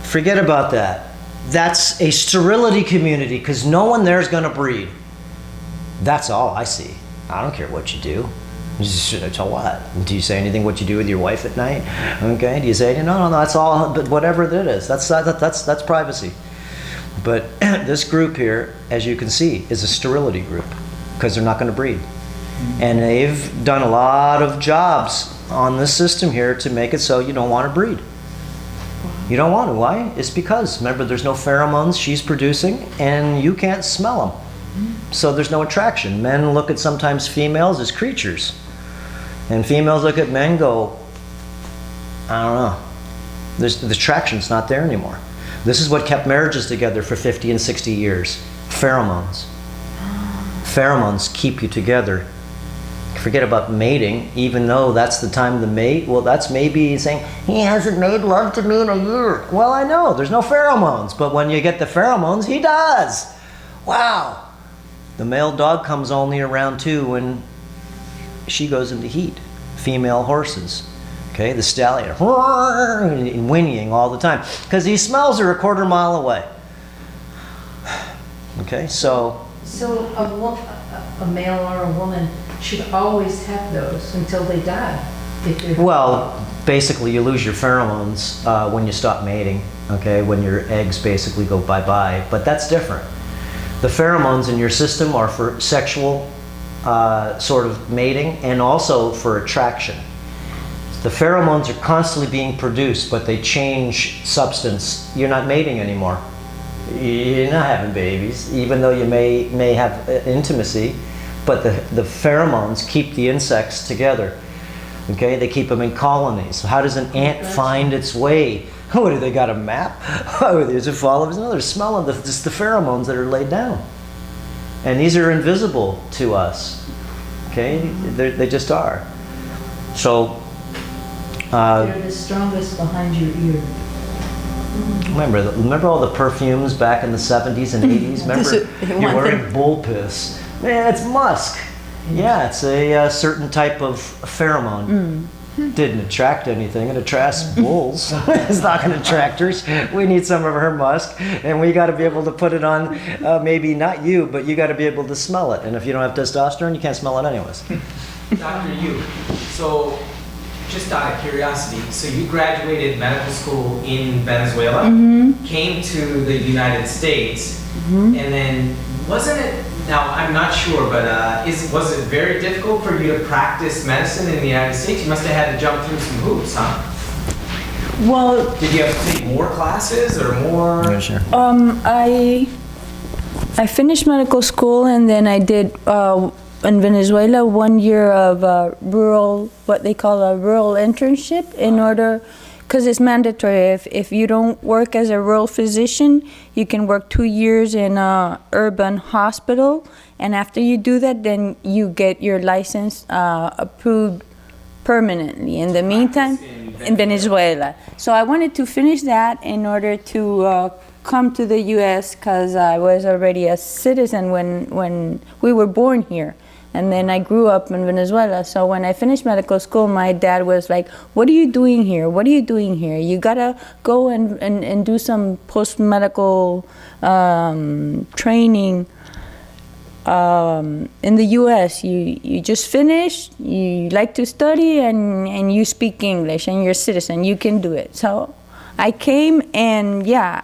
Forget about that. That's a sterility community because no one there is going to breed. That's all I see. I don't care what you do. So what? Do you say anything what you do with your wife at night? Okay. Do you say no? That's all. But whatever it is, that's privacy. But this group here, as you can see, is a sterility group because they're not going to breed, and they've done a lot of jobs on this system here to make it so you don't want to breed. You don't want to. Why? It's because remember, there's no pheromones she's producing, and you can't smell them. So there's no attraction. Men look at sometimes females as creatures. And females look at men and go, I don't know. The attraction's not there anymore. This is what kept marriages together for 50 and 60 years. Pheromones. Pheromones keep you together. Forget about mating, even though that's the time to mate. Well, that's maybe saying, he hasn't made love to me in a year. Well, I know, there's no pheromones. But when you get the pheromones, he does. Wow. The male dog comes only around 2 when she goes into heat. Female horses, okay, the stallion, and whinnying all the time because he smells her a quarter mile away. Okay, so a male or a woman should always have those until they die. Well, basically, you lose your pheromones when you stop mating. Okay, when your eggs basically go bye-bye, but that's different. The pheromones in your system are for sexual sort of mating and also for attraction. The pheromones are constantly being produced, but they change substance. You're not mating anymore. You're not having babies, even though you may have intimacy, but the pheromones keep the insects together. Okay, they keep them in colonies. So how does an ant find its way? What do they got, a map? Oh, there's a follow. No, they're smelling the pheromones that are laid down. And these are invisible to us. Okay, they just are. So they're the strongest behind your ear. Remember all the perfumes back in the 70s and 80s? Remember, you're wearing bull piss. Man, it's musk. Yeah, it's a certain type of pheromone. didn't attract anything. It attracts wolves. It's not going to attract hers. We need some of her musk, and we got to be able to put it on. Maybe not you, but you got to be able to smell it. And if you don't have testosterone, you can't smell it anyways. Dr. Yu, so just out of curiosity, so you graduated medical school in Venezuela, came to the United States, and then wasn't it, now I'm not sure, but was it very difficult for you to practice medicine in the United States? You must have had to jump through some hoops, huh? Well, did you have to take more classes or more? Yeah, sure. I finished medical school, and then I did in Venezuela 1 year of rural, what they call a rural internship, in order, because it's mandatory. If you don't work as a rural physician, you can work 2 years in a urban hospital, and after you do that, then you get your license approved permanently. In the meantime, in Venezuela. So I wanted to finish that in order to come to the U.S. because I was already a citizen when we were born here. And then I grew up in Venezuela. So when I finished medical school, my dad was like, "What are you doing here? What are you doing here? You gotta go and do some post-medical training in the U.S. You just finished, you like to study, and you speak English, and you're a citizen. You can do it." So I came, and yeah,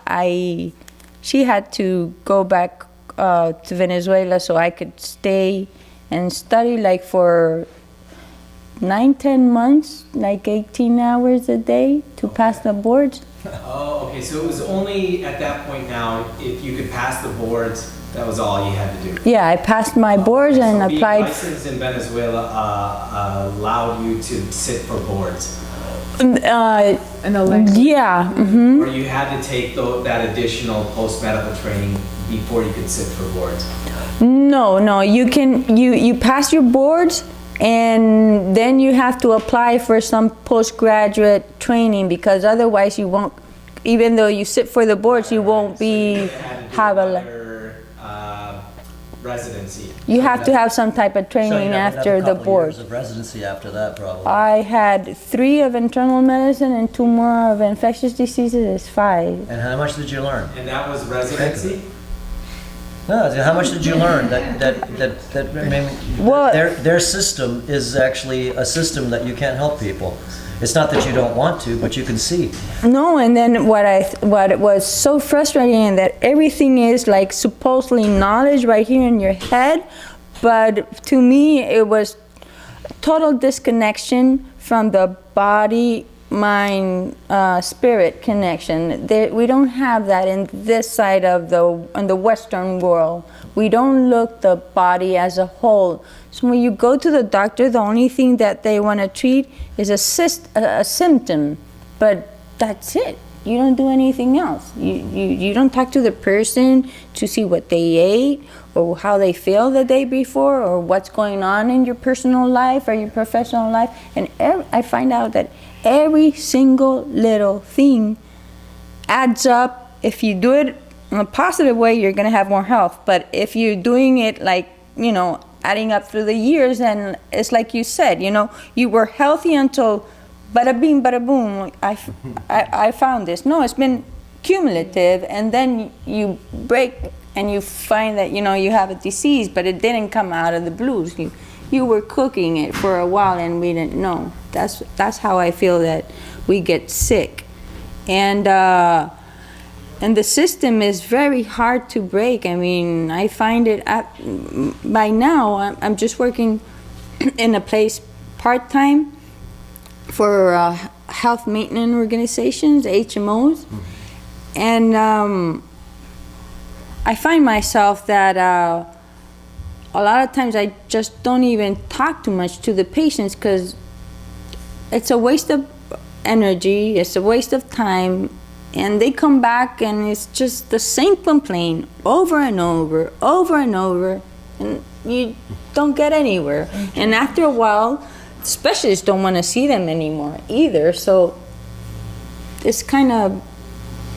she had to go back to Venezuela so I could stay and study like for 9-10 months, like 18 hours a day to pass the boards. Oh, okay, so it was only at that point now, if you could pass the boards, that was all you had to do? Yeah, I passed my boards and so applied. Being licensed in Venezuela allowed you to sit for boards? Yeah. Or you had to take that additional post-medical training before you could sit for boards? No, you pass your boards, and then you have to apply for some postgraduate training, because otherwise you won't, even though you sit for the boards, you won't have residency. You have to have some type of training after the board. Years of residency after that, probably. I had 3 of internal medicine and 2 more of infectious diseases. It's 5. And how much did you learn? And that was residency? No, how much did you learn? Their system is actually a system that you can't help people. It's not that you don't want to, but you can see. No, and then what was so frustrating that everything is like supposedly knowledge right here in your head, but to me it was total disconnection from the body, mind, spirit connection. We don't have that in this side of the Western world. We don't look the body as a whole. So when you go to the doctor, the only thing that they want to treat is a symptom, but that's it. You don't do anything else. You don't talk to the person to see what they ate or how they feel the day before or what's going on in your personal life or your professional life. And I find out that every single little thing adds up. If you do it in a positive way, you're going to have more health. But if you're doing it like, adding up through the years, and it's like you said, you were healthy until bada bing, bada boom, I found this. No, it's been cumulative, and then you break and you find that, you have a disease, but it didn't come out of the blues. You were cooking it for a while and we didn't know. That's how I feel that we get sick. And the system is very hard to break. I mean, I find it, by now, I'm just working in a place part-time for health maintenance organizations, HMOs. And I find myself that a lot of times I just don't even talk too much to the patients because it's a waste of energy, it's a waste of time, and they come back and it's just the same complaint over and over, and you don't get anywhere. And after a while, specialists don't want to see them anymore either, so it's kind of,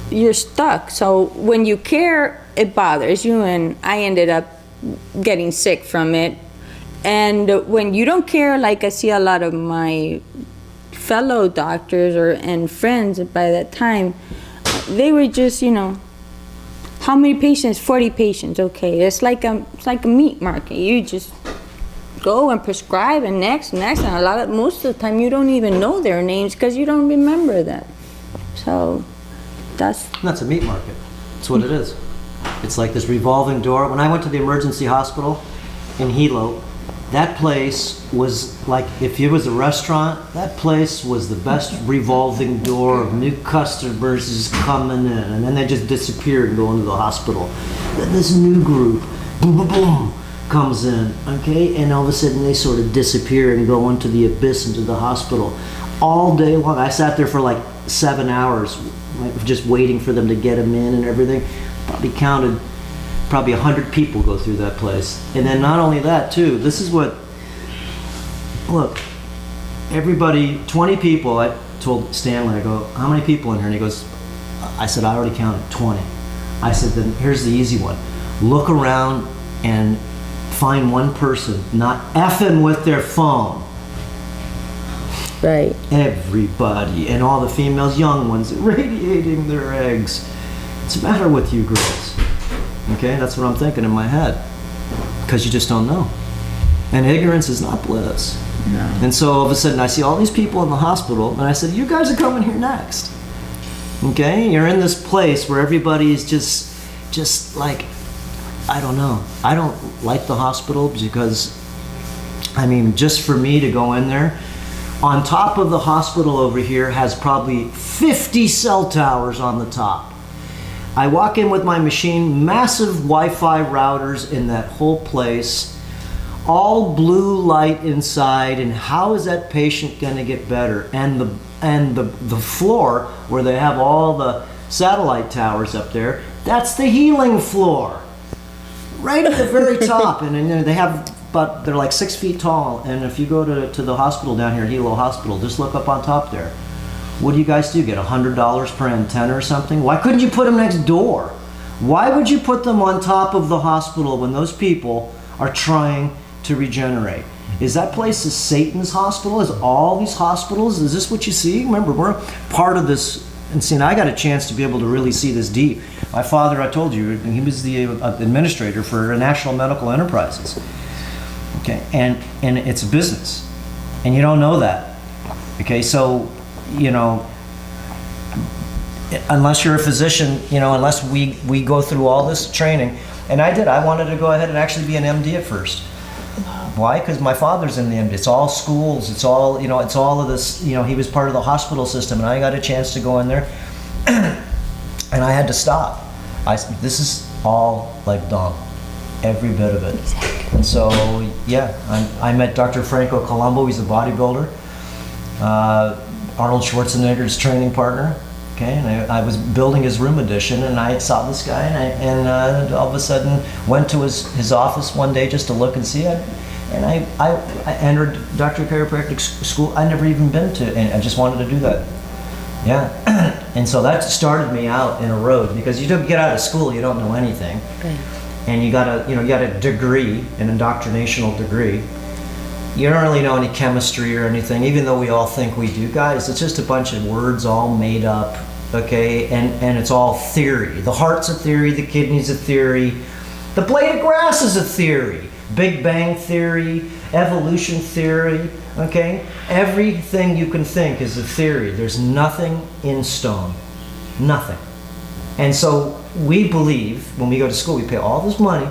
you're stuck. So when you care, it bothers you, and I ended up getting sick from it. And when you don't care, like I see a lot of my fellow doctors and friends by that time, they were just, how many patients? 40 patients. Okay, it's like a meat market. You just go and prescribe, and next, and most of the time you don't even know their names because you don't remember them. So that's a meat market. That's what it is. It's like this revolving door. When I went to the emergency hospital in Hilo, that place was like, if it was a restaurant, that place was the best revolving door of new customers just coming in, and then they just disappeared and go into the hospital. Then this new group, boom, boom, boom, comes in, okay? And all of a sudden they sort of disappear and go into the abyss, into the hospital. All day long. I sat there for like 7 hours, like, just waiting for them to get them in and everything. Probably counted 100 people go through that place. And then not only that too, this is what, look, everybody, 20 people, I told Stanley, I go, how many people in here? And he goes, I said, I already counted 20. I said, then here's the easy one. Look around and find one person not effing with their phone. Right. Everybody, and all the females, young ones, radiating their eggs. What's the matter with you girls? Okay, that's what I'm thinking in my head. Because you just don't know. And ignorance is not bliss. No. And so all of a sudden I see all these people in the hospital, and I said, you guys are coming here next. Okay, you're in this place where everybody's just like, I don't know. I don't like the hospital because, I mean, just for me to go in there, on top of the hospital over here has probably 50 cell towers on the top. I walk in with my machine, massive Wi-Fi routers in that whole place, all blue light inside, and how is that patient going to get better? And the floor where they have all the satellite towers up there, that's the healing floor, right at the very top. And then they have, but they're like 6 feet tall. And if you go to the hospital down here, Hilo Hospital, just look up on top there. What do you guys do? Get $100 per antenna or something? Why couldn't you put them next door? Why would you put them on top of the hospital when those people are trying to regenerate? Is that place a Satan's hospital? Is all these hospitals? Is this what you see? Remember, we're part of this. And see, and I got a chance to be able to really see this deep. My father, I told you, he was the administrator for National Medical Enterprises. Okay, and it's a business, and you don't know that. Okay, so, unless you're a physician, unless we go through all this training, and I wanted to go ahead and actually be an MD at first. Why? Because my father's in the MD. It's all schools. It's all, it's all of this, he was part of the hospital system, and I got a chance to go in there, and I had to stop. This is all like dumb, every bit of it. And so, yeah, I met Dr. Franco Colombo. He's a bodybuilder. Arnold Schwarzenegger's training partner. Okay, and I was building his room addition, and I saw this guy, and all of a sudden went to his office one day just to look and see it. And I entered Dr. Chiropractic school. I'd never even been to, and I just wanted to do that. Yeah, and so that started me out in a road, because you don't get out of school, you don't know anything. Right. And you got a degree, an indoctrinational degree. You don't really know any chemistry or anything, even though we all think we do. Guys, it's just a bunch of words all made up, okay? And it's all theory. The heart's a theory, the kidney's a theory, the blade of grass is a theory, Big Bang theory, evolution theory, okay? Everything you can think is a theory. There's nothing in stone, nothing. And so we believe, when we go to school, we pay all this money,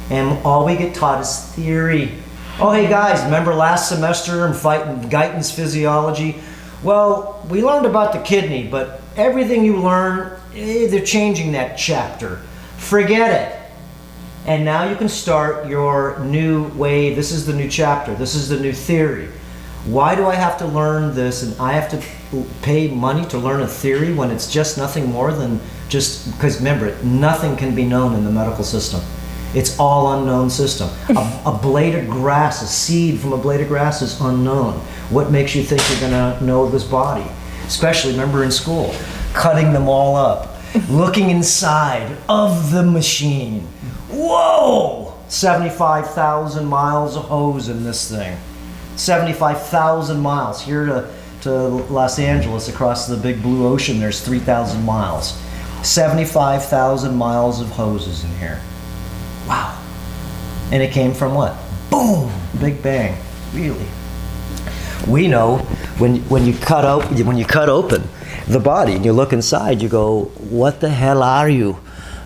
and all we get taught is theory. Oh, hey guys, remember last semester in Guyton's physiology? Well, we learned about the kidney, but everything you learn, they're changing that chapter. Forget it. And now you can start your new way. This is the new chapter. This is the new theory. Why do I have to learn this, and I have to pay money to learn a theory when it's just nothing more than just, because remember, nothing can be known in the medical system. It's all unknown system. A blade of grass, a seed from a blade of grass is unknown. What makes you think you're going to know this body? Especially, remember in school, cutting them all up, looking inside of the machine. Whoa! 75,000 miles of hose in this thing. 75,000 miles here to to Los Angeles across the big blue ocean, there's 3,000 miles. 75,000 miles of hoses in here. Wow. And it came from what? Boom! Big bang. Really. We know when you cut open the body and you look inside, you go, what the hell are you?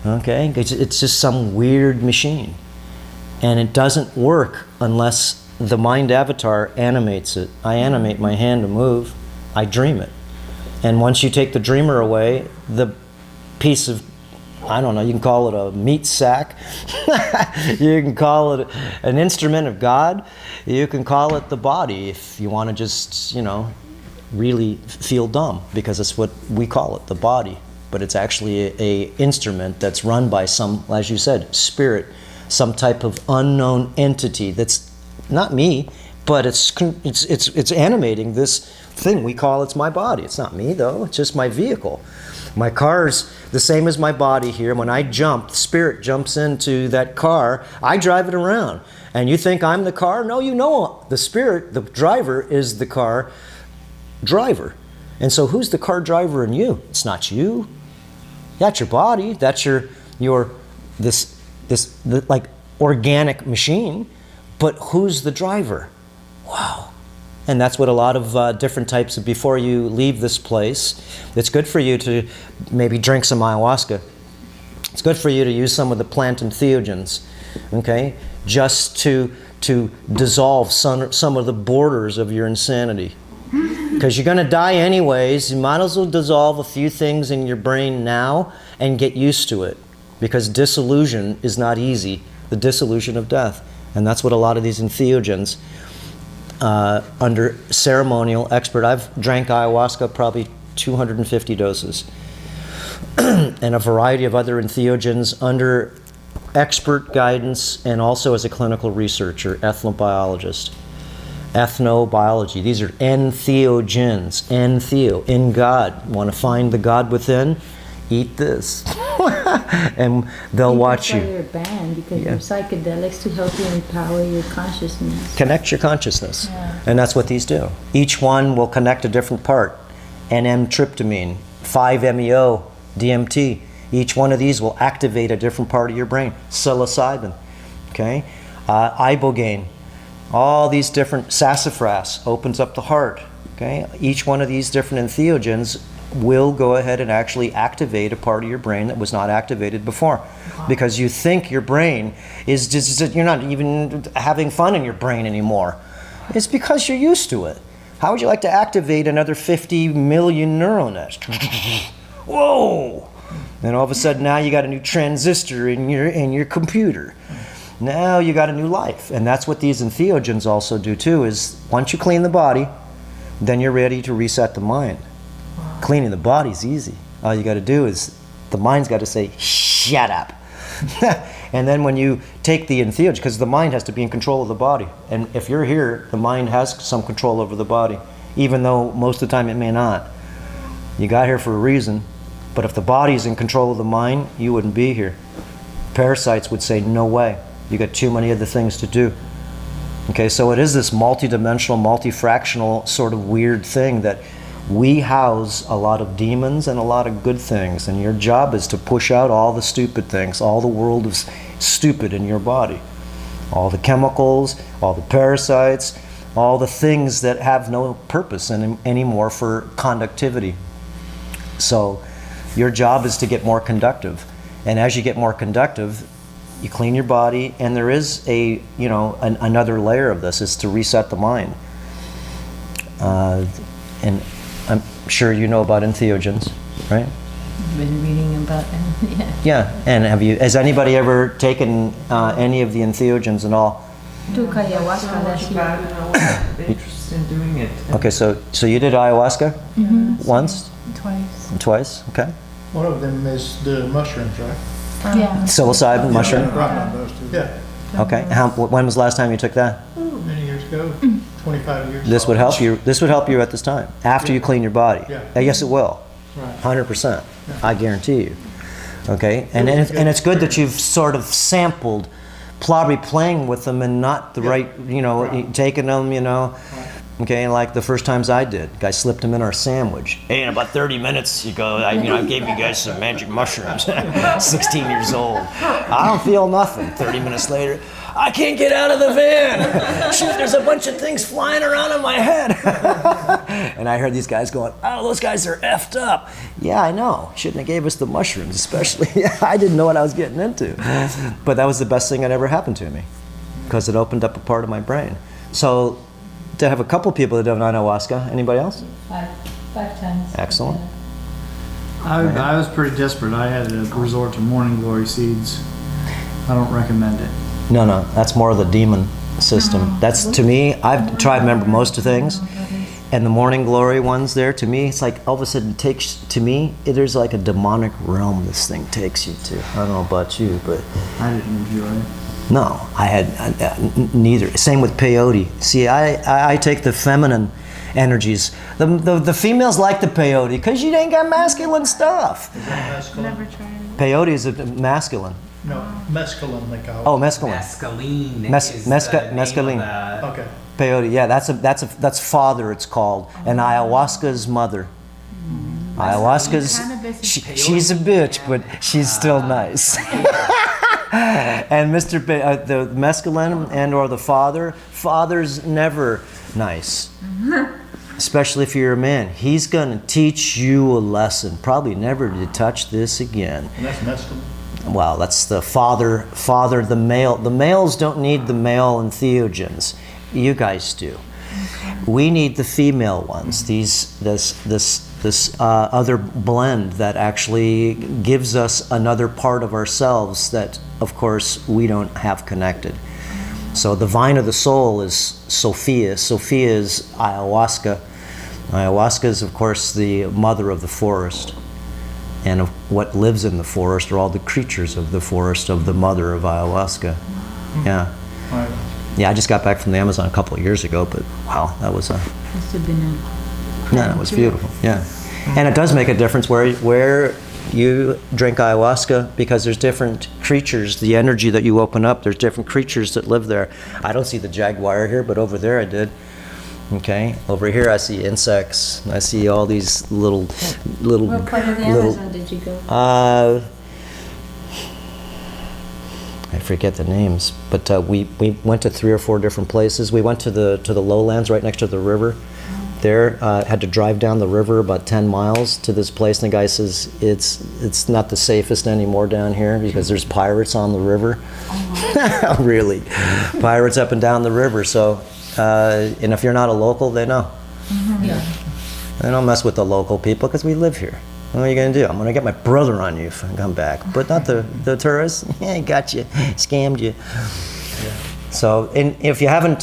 Okay? It's just some weird machine. And it doesn't work unless the mind avatar animates it. I animate my hand to move. I dream it. And once you take the dreamer away, the piece of, I don't know, you can call it a meat sack. You can call it an instrument of God. You can call it the body if you want to just, really feel dumb, because it's what we call it, the body. But it's actually a instrument that's run by some, as you said, spirit, some type of unknown entity that's not me, but it's animating this thing we call it's my body. It's not me though, it's just my vehicle. My car's the same as my body here. When I jump, the spirit jumps into that car, I drive it around. And you think I'm the car? No, the spirit, the driver, is the car driver. And so who's the car driver in you? It's not you. That's your body. That's your this like organic machine. But who's the driver? Wow. And that's what a lot of different types of, before you leave this place, it's good for you to maybe drink some ayahuasca. It's good for you to use some of the plant entheogens, okay? Just to dissolve some of the borders of your insanity. Because you're going to die anyways, you might as well dissolve a few things in your brain now and get used to it. Because dissolution is not easy, the dissolution of death. And that's what a lot of these entheogens, under ceremonial expert, I've drank ayahuasca probably 250 doses, and a variety of other entheogens under expert guidance, and also as a clinical researcher, ethnobiologist. Ethnobiology, these are entheogens, entheo, in God. Want to find the God within? Eat this. And they'll watch you. You're banned because you're psychedelics to help you empower your consciousness. Connect your consciousness. Yeah. And that's what these do. Each one will connect a different part. N-M-tryptamine, 5-MeO, DMT. Each one of these will activate a different part of your brain. Psilocybin, okay? Ibogaine, all these different, sassafras opens up the heart, okay? Each one of these different entheogens will go ahead and actually activate a part of your brain that was not activated before. Because you think your brain is just, you're not even having fun in your brain anymore. It's because you're used to it. How would you like to activate another 50 million neural nets? Whoa! And all of a sudden now you got a new transistor in your computer. Now you got a new life. And that's what these entheogens also do too, is once you clean the body, then you're ready to reset the mind. Cleaning the body's easy. All you got to do is, the mind's got to say, shut up. And then when you take the entheogen, because the mind has to be in control of the body. And if you're here, the mind has some control over the body, even though most of the time it may not. You got here for a reason, but if the body's in control of the mind, you wouldn't be here. Parasites would say, no way. You got too many other things to do. Okay, so it is this multidimensional, multifractional sort of weird thing that we house a lot of demons and a lot of good things, and your job is to push out all the stupid things, all the world is stupid in your body. All the chemicals, all the parasites, all the things that have no purpose anymore for conductivity. So your job is to get more conductive. And as you get more conductive, you clean your body, and there is another layer of this, is to reset the mind. And I'm sure you know about entheogens, right? I've been reading about them, yeah. Yeah, and has anybody ever taken any of the entheogens and all? Took ayahuasca last year. Interested in doing it. Okay, so you did ayahuasca? Mm-hmm. Once? Twice. And twice, okay. One of them is the mushrooms, right? Yeah. Psilocybin, mushroom? Right, those two. Yeah. Okay, when was the last time you took that? Many years ago, 25 years. This would help you. This would help you at this time, after you clean your body. Yeah. Yes, it will. Right. 100%. I guarantee you. Okay, and it's good that you've sort of sampled, probably playing with them and not the right, taking them, Okay, and like the first times I did, guy slipped them in our sandwich. Hey, in about 30 minutes, you go, I gave you guys some magic mushrooms. 16 years old. I don't feel nothing. 30 minutes later, I can't get out of the van. Shoot, there's a bunch of things flying around in my head. And I heard these guys going, oh, those guys are effed up. Yeah, I know. Shouldn't have gave us the mushrooms, especially. I didn't know what I was getting into. But that was the best thing that ever happened to me because it opened up a part of my brain. So to have a couple people that have done ayahuasca. Anybody else? Five times. Excellent. I was pretty desperate. I had to resort to morning glory seeds. I don't recommend it. No, that's more of the demon system. That's, to me, I've tried, remember, most of things. And the morning glory ones there, to me, it's like all of a sudden it takes, to me, there's like a demonic realm this thing takes you to. I don't know about you, but I didn't enjoy it. no, I had neither. Same with peyote. See, I take the feminine energies. The females like the peyote because you ain't got masculine stuff. Is that mescaline? Never tried it. Peyote is a masculine. No, mescaline they call it. Oh, mescaline. Mescaline. Mescaline. Okay. Peyote, yeah, that's father. It's called, and ayahuasca's mother. Ayahuasca's she's a bitch, but she's still nice. And the mescaline and or the father's never nice, especially if you're a man. He's gonna teach you a lesson, probably never to touch this again. And that's mescaline. Well, that's the father, the male. The males don't need the male entheogens. You guys do. We need the female ones. This other blend that actually gives us another part of ourselves that, of course, we don't have connected. So the vine of the soul is Sophia. Sophia is ayahuasca. Ayahuasca is, of course, the mother of the forest. And of what lives in the forest are all the creatures of the forest of the mother of ayahuasca. Yeah. Right. Yeah, I just got back from the Amazon a couple of years ago, but wow, that was Must have been yeah, it was beautiful. Yeah. And it does make a difference where you drink ayahuasca because there's different creatures, the energy that you open up, there's different creatures that live there. I don't see the jaguar here, but over there I did. Okay, over here I see insects. I see all these little. What part of the Amazon did you go? I forget the names, but we went to 3 or 4 different places. We went to the lowlands right next to the river. There, had to drive down the river about 10 miles to this place, and the guy says it's not the safest anymore down here because there's pirates on the river. Oh, really, pirates up and down the river. So. And if you're not a local, they know. Yeah. They don't mess with the local people because we live here. What are you going to do? I'm going to get my brother on you if I come back. But not the tourists. Yeah, got you. Scammed you. Yeah. So, and if you haven't,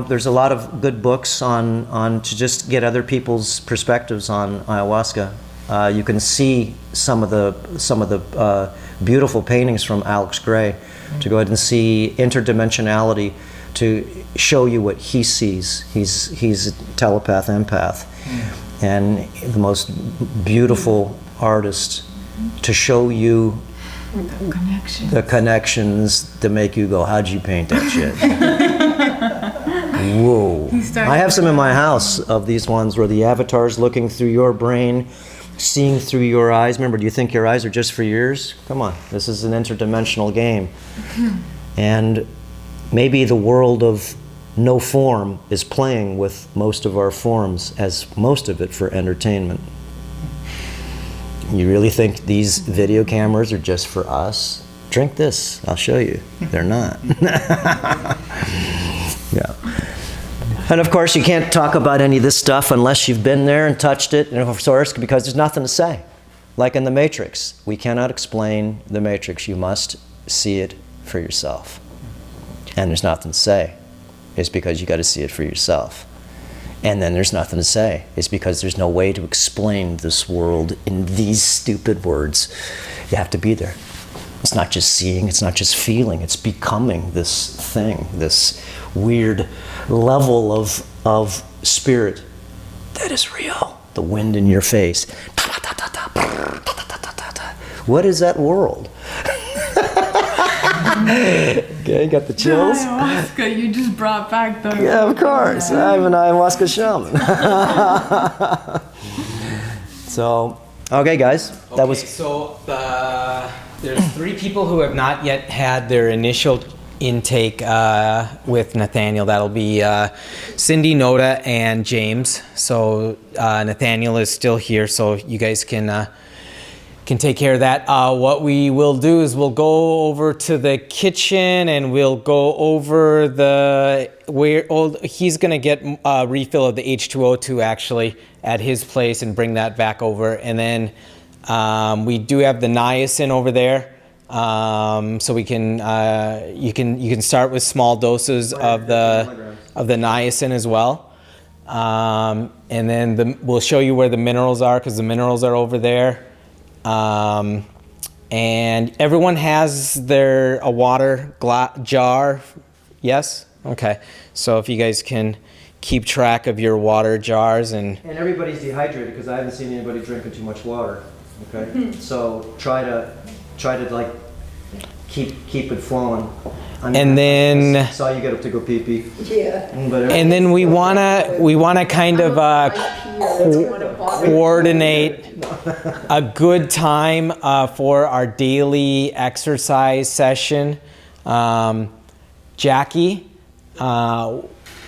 there's a lot of good books on to just get other people's perspectives on ayahuasca. You can see some of the beautiful paintings from Alex Gray. To go ahead and see interdimensionality, to show you what he sees. He's a telepath, empath, and the most beautiful artist to show you the connections to make you go, how'd you paint that shit? Whoa. I have some in my house of these ones where the avatar's looking through your brain, seeing through your eyes. Remember, do you think your eyes are just for yours? Come on, this is an interdimensional game. And maybe the world of no form is playing with most of our forms, as most of it for entertainment. You really think these video cameras are just for us? Drink this, I'll show you. They're not. Yeah. And of course, you can't talk about any of this stuff unless you've been there and touched it, and of course, because there's nothing to say. Like in the Matrix, we cannot explain the Matrix. You must see it for yourself. And there's nothing to say. It's because you got to see it for yourself. And then there's nothing to say. It's because there's no way to explain this world in these stupid words. You have to be there. It's not just seeing, it's not just feeling, it's becoming this thing, this weird level of spirit that is real. The wind in your face. What is that world? Okay, got the chills. Ayahuasca, you just brought back the. Yeah, of course. I'm an ayahuasca shaman. So, okay, guys, that was. So there's 3 people who have not yet had their initial intake with Nathaniel. That'll be Cindy, Noda, and James. So Nathaniel is still here, so you guys can take care of that. What we will do is we'll go over to the kitchen and we'll go over he's gonna get a refill of the H2O2 actually at his place and bring that back over. And then we do have the niacin over there. So we can you can start with small doses of the niacin as well. And then we'll show you where the minerals are, because the minerals are over there. And everyone has a water jar. Yes? Okay. So if you guys can keep track of your water jars and everybody's dehydrated because I haven't seen anybody drinking too much water. Okay. So try to like keep it flowing. And then saw you get up to go pee pee. Yeah. And then we wanna kind of coordinate a good time for our daily exercise session. Jackie,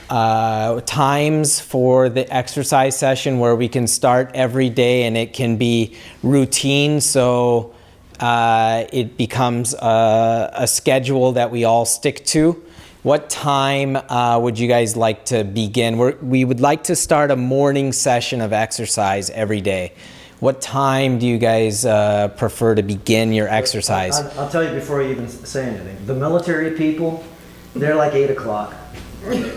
times for the exercise session where we can start every day and it can be routine, so it becomes a schedule that we all stick to. What time would you guys like to begin? We would like to start a morning session of exercise every day. What time do you guys prefer to begin your exercise? I'll tell you before you even say anything. The military people, they're like 8 o'clock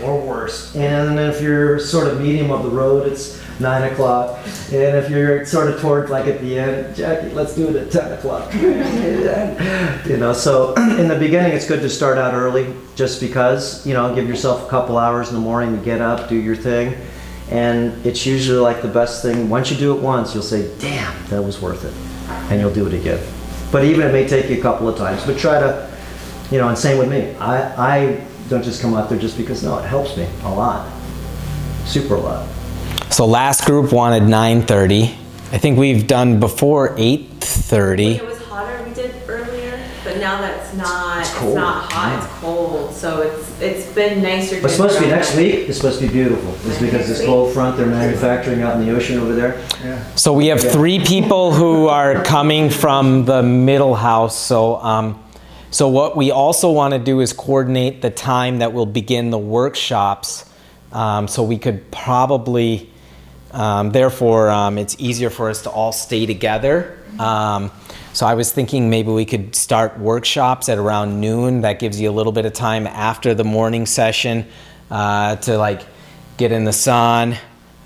or worse. And if you're sort of medium of the road, it's 9 o'clock. And if you're sort of toward like at the end, Jackie, let's do it at 10 o'clock. So in the beginning, it's good to start out early just because, give yourself a couple hours in the morning to get up, do your thing. And it's usually like the best thing. Once you do it once, you'll say, damn, that was worth it. And you'll do it again. But even it may take you a couple of times. But try to, and same with me. I don't just come out there just because, no, it helps me a lot. Super a lot. So last group wanted 9:30. I think we've done before 8:30. It was hotter we did earlier, but now that it's not hot, Yeah. it's cold. So it's been nicer. But it's supposed to be next week. It's supposed to be beautiful. It's because this cold front they're manufacturing out in the ocean over there. Yeah. So we have 3 people who are coming from the middle house. So what we also want to do is coordinate the time that we'll begin the workshops. So we could probably, therefore, it's easier for us to all stay together. So I was thinking maybe we could start workshops at around noon. That gives you a little bit of time after the morning session to get in the sun,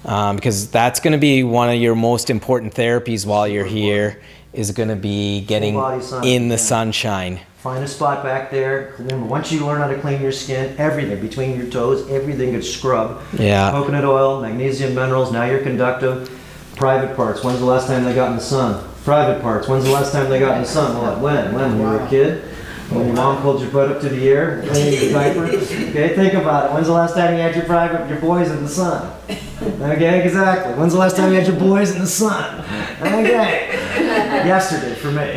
because that's going to be one of your most important therapies while you're here, is going to be getting in the sunshine. Find a spot back there. Remember, once you learn how to clean your skin, everything between your toes, everything gets scrubbed. Yeah. Coconut oil, magnesium minerals, now you're conductive. Private parts, when's the last time they got in the sun? Private parts, when's the last time they got in the sun? When you were a kid? When your mom pulled your butt up to the air, cleaning your diaper? Okay, think about it. When's the last time you had your boys in the sun? Okay, exactly. When's the last time you had your boys in the sun? Okay. Yesterday for me.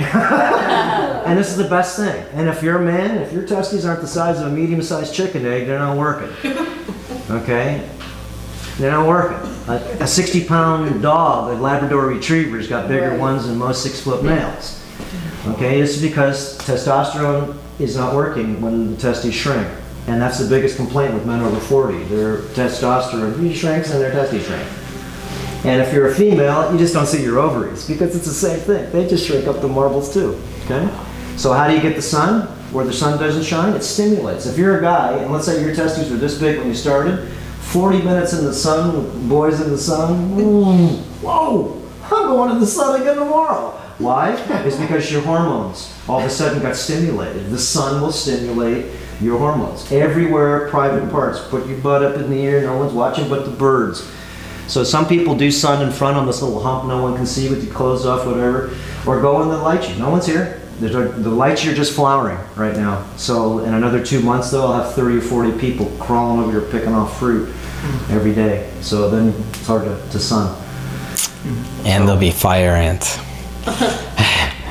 And this is the best thing. And if you're a man, if your testes aren't the size of a medium-sized chicken egg, they're not working. Okay? They're not working. A 60-pound dog, a Labrador Retriever's got bigger ones than most 6-foot males. Okay, this is because testosterone is not working when the testes shrink. And that's the biggest complaint with men over 40. Their testosterone shrinks and their testes shrink. And if you're a female, you just don't see your ovaries because it's the same thing. They just shrink up the marbles too. Okay? So how do you get the sun? Where the sun doesn't shine? It stimulates. If you're a guy, and let's say your testes were this big when you started, 40 minutes in the sun with boys in the sun, whoa, I'm going in the sun again tomorrow. Why? It's because your hormones all of a sudden got stimulated. The sun will stimulate your hormones. Everywhere, private parts. Put your butt up in the air, no one's watching but the birds. So some people do sun in front on this little hump no one can see with your clothes off, whatever. Or go in the light. No one's here. The lights are just flowering right now. So in another 2 months, though, I'll have 30 or 40 people crawling over here picking off fruit every day. So then it's hard to sun. And there'll be fire ants.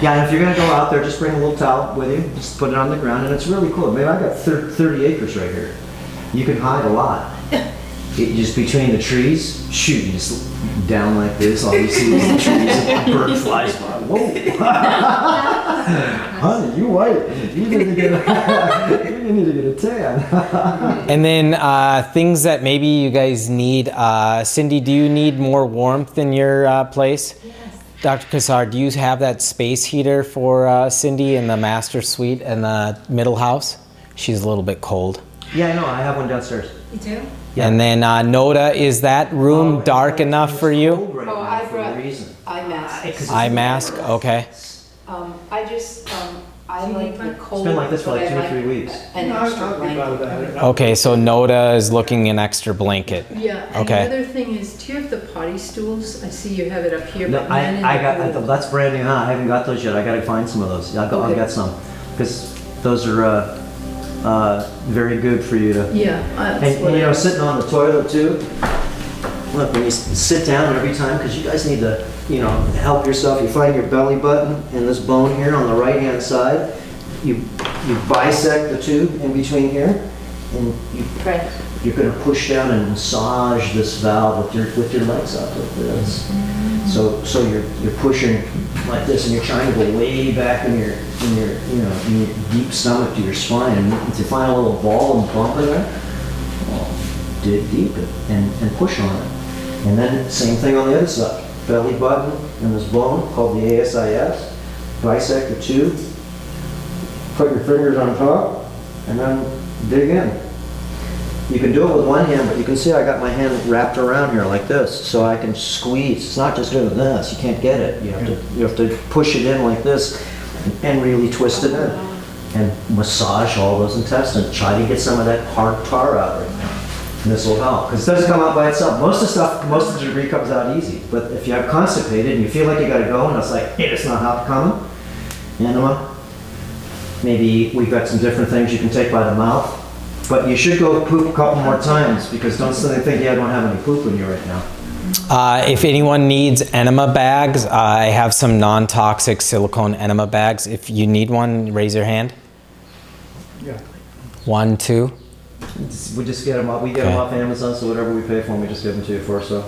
Yeah, and if you're gonna go out there, just bring a little towel with you. Just put it on the ground, and it's really cool. Maybe I got 30 acres right here. You can hide a lot. Just between the trees, shoot, you just down like this, all you see is the trees and bird flies by. Whoa! Honey, you white. You need to get a tan. And then things that maybe you guys need. Cindy, do you need more warmth in your place? Yes. Dr. Cassar, do you have that space heater for Cindy in the master suite in the middle house? She's a little bit cold. Yeah, I know. I have one downstairs. You do? Yeah. And then Noda, is that room dark enough for you? Right Oh, I brought eye masks. Eye mask, okay. I just, I like the cold. It's been like this for like but 2 I or 3 weeks. An extra blanket. Okay, so Noda is looking an extra blanket. Yeah, and Okay. the other thing is, do you have the potty stools? I see you have it up here, No, but none in the pool. that's brand new, huh? I haven't got those yet. I gotta find some of those. I'll get some. Because those are very good for you to. Yeah, that's And what you know, I was- sitting on the toilet too. Look, when you sit down every time, because you guys need to, you know, help yourself. You find your belly button and this bone here on the right-hand side. You bisect the tube in between here, and you're going to push down and massage this valve with your legs up like this. So you're pushing like this, and you're trying to go way back in your deep stomach to your spine, and to find a little ball and bump in there. Well, dig deep and push on it. And then same thing on the other side. Belly button and this bone called the ASIS. Bisect the tube. Put your fingers on top and then dig in. You can do it with one hand, but you can see I got my hand wrapped around here like this, so I can squeeze. It's not just doing this. You can't get it. You have to push it in like this and really twist it in and massage all those intestines. Try to get some of that hard tar out right now. And this will help, because it doesn't come out by itself. Most of the debris comes out easy. But if you have constipated and you feel like you got to go, and it's like, hey, it's not coming, enema. Maybe we've got some different things you can take by the mouth. But you should go poop a couple more times, because don't think I don't have any poop in you right now. If anyone needs enema bags, I have some non-toxic silicone enema bags. If you need one, raise your hand. Yeah. 1, 2. We just get them up. We get them off Amazon, so whatever we pay for them, we just give them to you for. So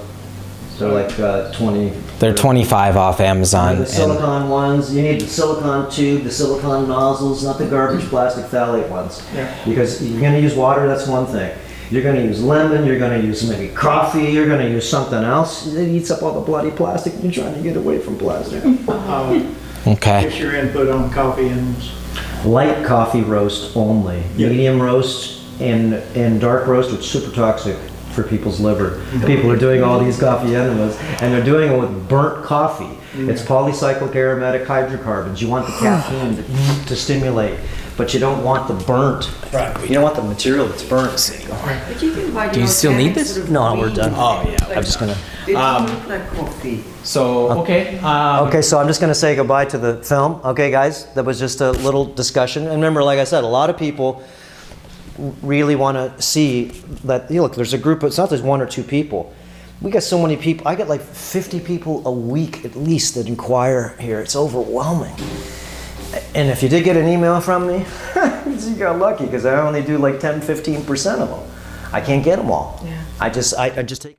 they're like 20. They're 25 off Amazon. The silicone ones, you need the silicone tube, the silicone nozzles, not the garbage plastic phthalate ones. Yeah. Because you're going to use water, that's one thing. You're going to use lemon, you're going to use maybe coffee, you're going to use something else. It eats up all the bloody plastic. You're trying to get away from plastic. Okay. What's your input on coffee and Light coffee roast only. Yep. Medium roast and dark roast, which is super toxic for people's liver. People are doing all these coffee enemas, and they're doing it with burnt coffee. It's polycyclic aromatic hydrocarbons. You want the caffeine to stimulate, but you don't want the burnt. Right. You don't want the material that's burnt. But you can buy Do you still need this? No, we're done. Oh, yeah. I'm just gonna. Like coffee. So, okay. Okay, so I'm just going to say goodbye to the film. Okay, guys, that was just a little discussion. And remember, like I said, a lot of people really want to see that, look, there's a group, it's not just 1 or 2 people. We got so many people. I get like 50 people a week at least that inquire here. It's overwhelming. And if you did get an email from me, you got lucky, because I only do like 10-15% of them. I can't get them all. Yeah. I just take